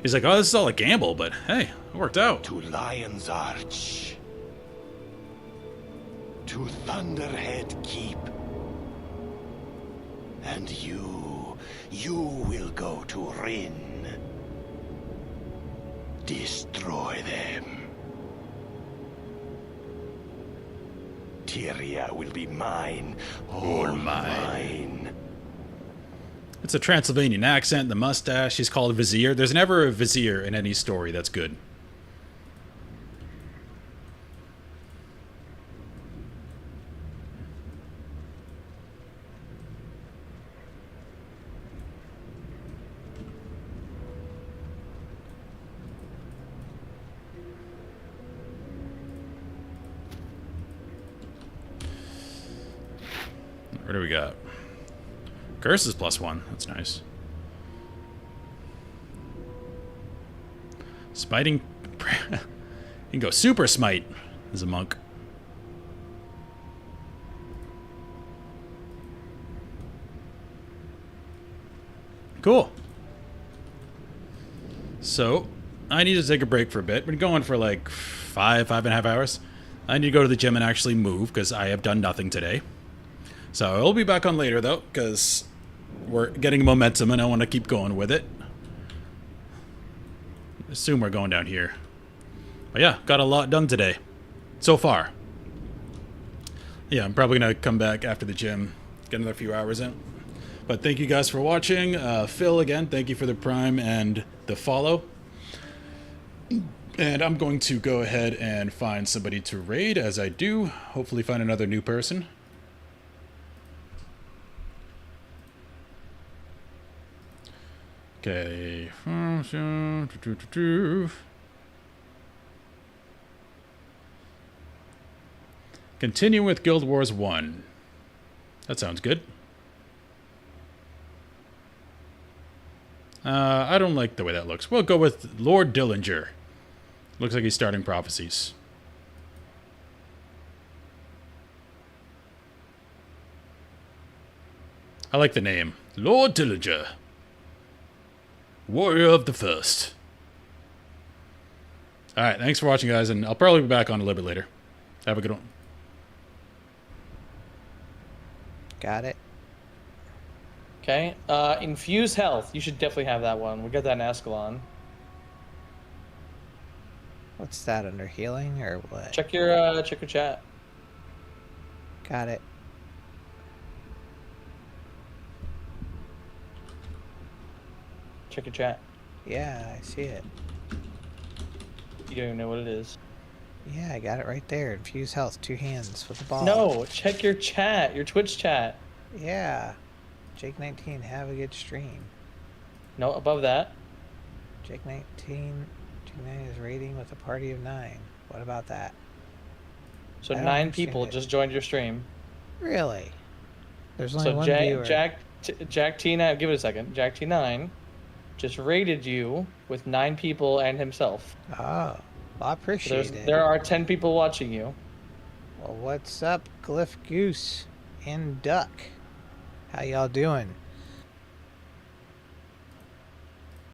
He's like, oh, this is all a gamble, but hey, it worked out. To Lion's Arch. To Thunderhead Keep. And you will go to Rin. Destroy them. Tyria will be mine. All mine. It's a Transylvanian accent, the mustache. He's called Vizier. There's never a Vizier in any story that's good. What do we got? Curse is +1. That's nice. Smiting. You can go super smite as a monk. Cool. So, I need to take a break for a bit. Been going for like 5.5 hours. I need to go to the gym and actually move because I have done nothing today. So I'll be back on later though, because we're getting momentum and I want to keep going with it. Assume we're going down here. But yeah, got a lot done today. So far. Yeah, I'm probably going to come back after the gym, get another few hours in. But thank you guys for watching. Phil, again, thank you for the Prime and the follow. And I'm going to go ahead and find somebody to raid, as I do. Hopefully find another new person. Okay. Continue with Guild Wars 1. That sounds good. I don't like the way that looks. We'll go with Lord Dillinger. Looks like he's starting prophecies. I like the name. Lord Dillinger. Warrior of the First. Alright, thanks for watching, guys, and I'll probably be back on a little bit later. Have a good one. Got it. Okay. Infuse health. You should definitely have that one. We got that in Ascalon. What's that, under healing or what? Check your chat. Got it. Check your chat. Yeah, I see it. You don't even know what it is. Yeah, I got it right there. Infuse health, 2 hands with the ball. No, check your chat, your Twitch chat. Yeah. Jake19, have a good stream. No, above that. Jake19, Jake9 is raiding with a party of 9. What about that? So I don't 9 understand people it. just joined your stream. Really? There's only So one viewer. Jack T9, give it a second. Jack T9 just raided you with 9 people and himself. Oh, well, I appreciate it. There are 10 people watching you. Well, what's up, Glyph Goose and Duck? How y'all doing?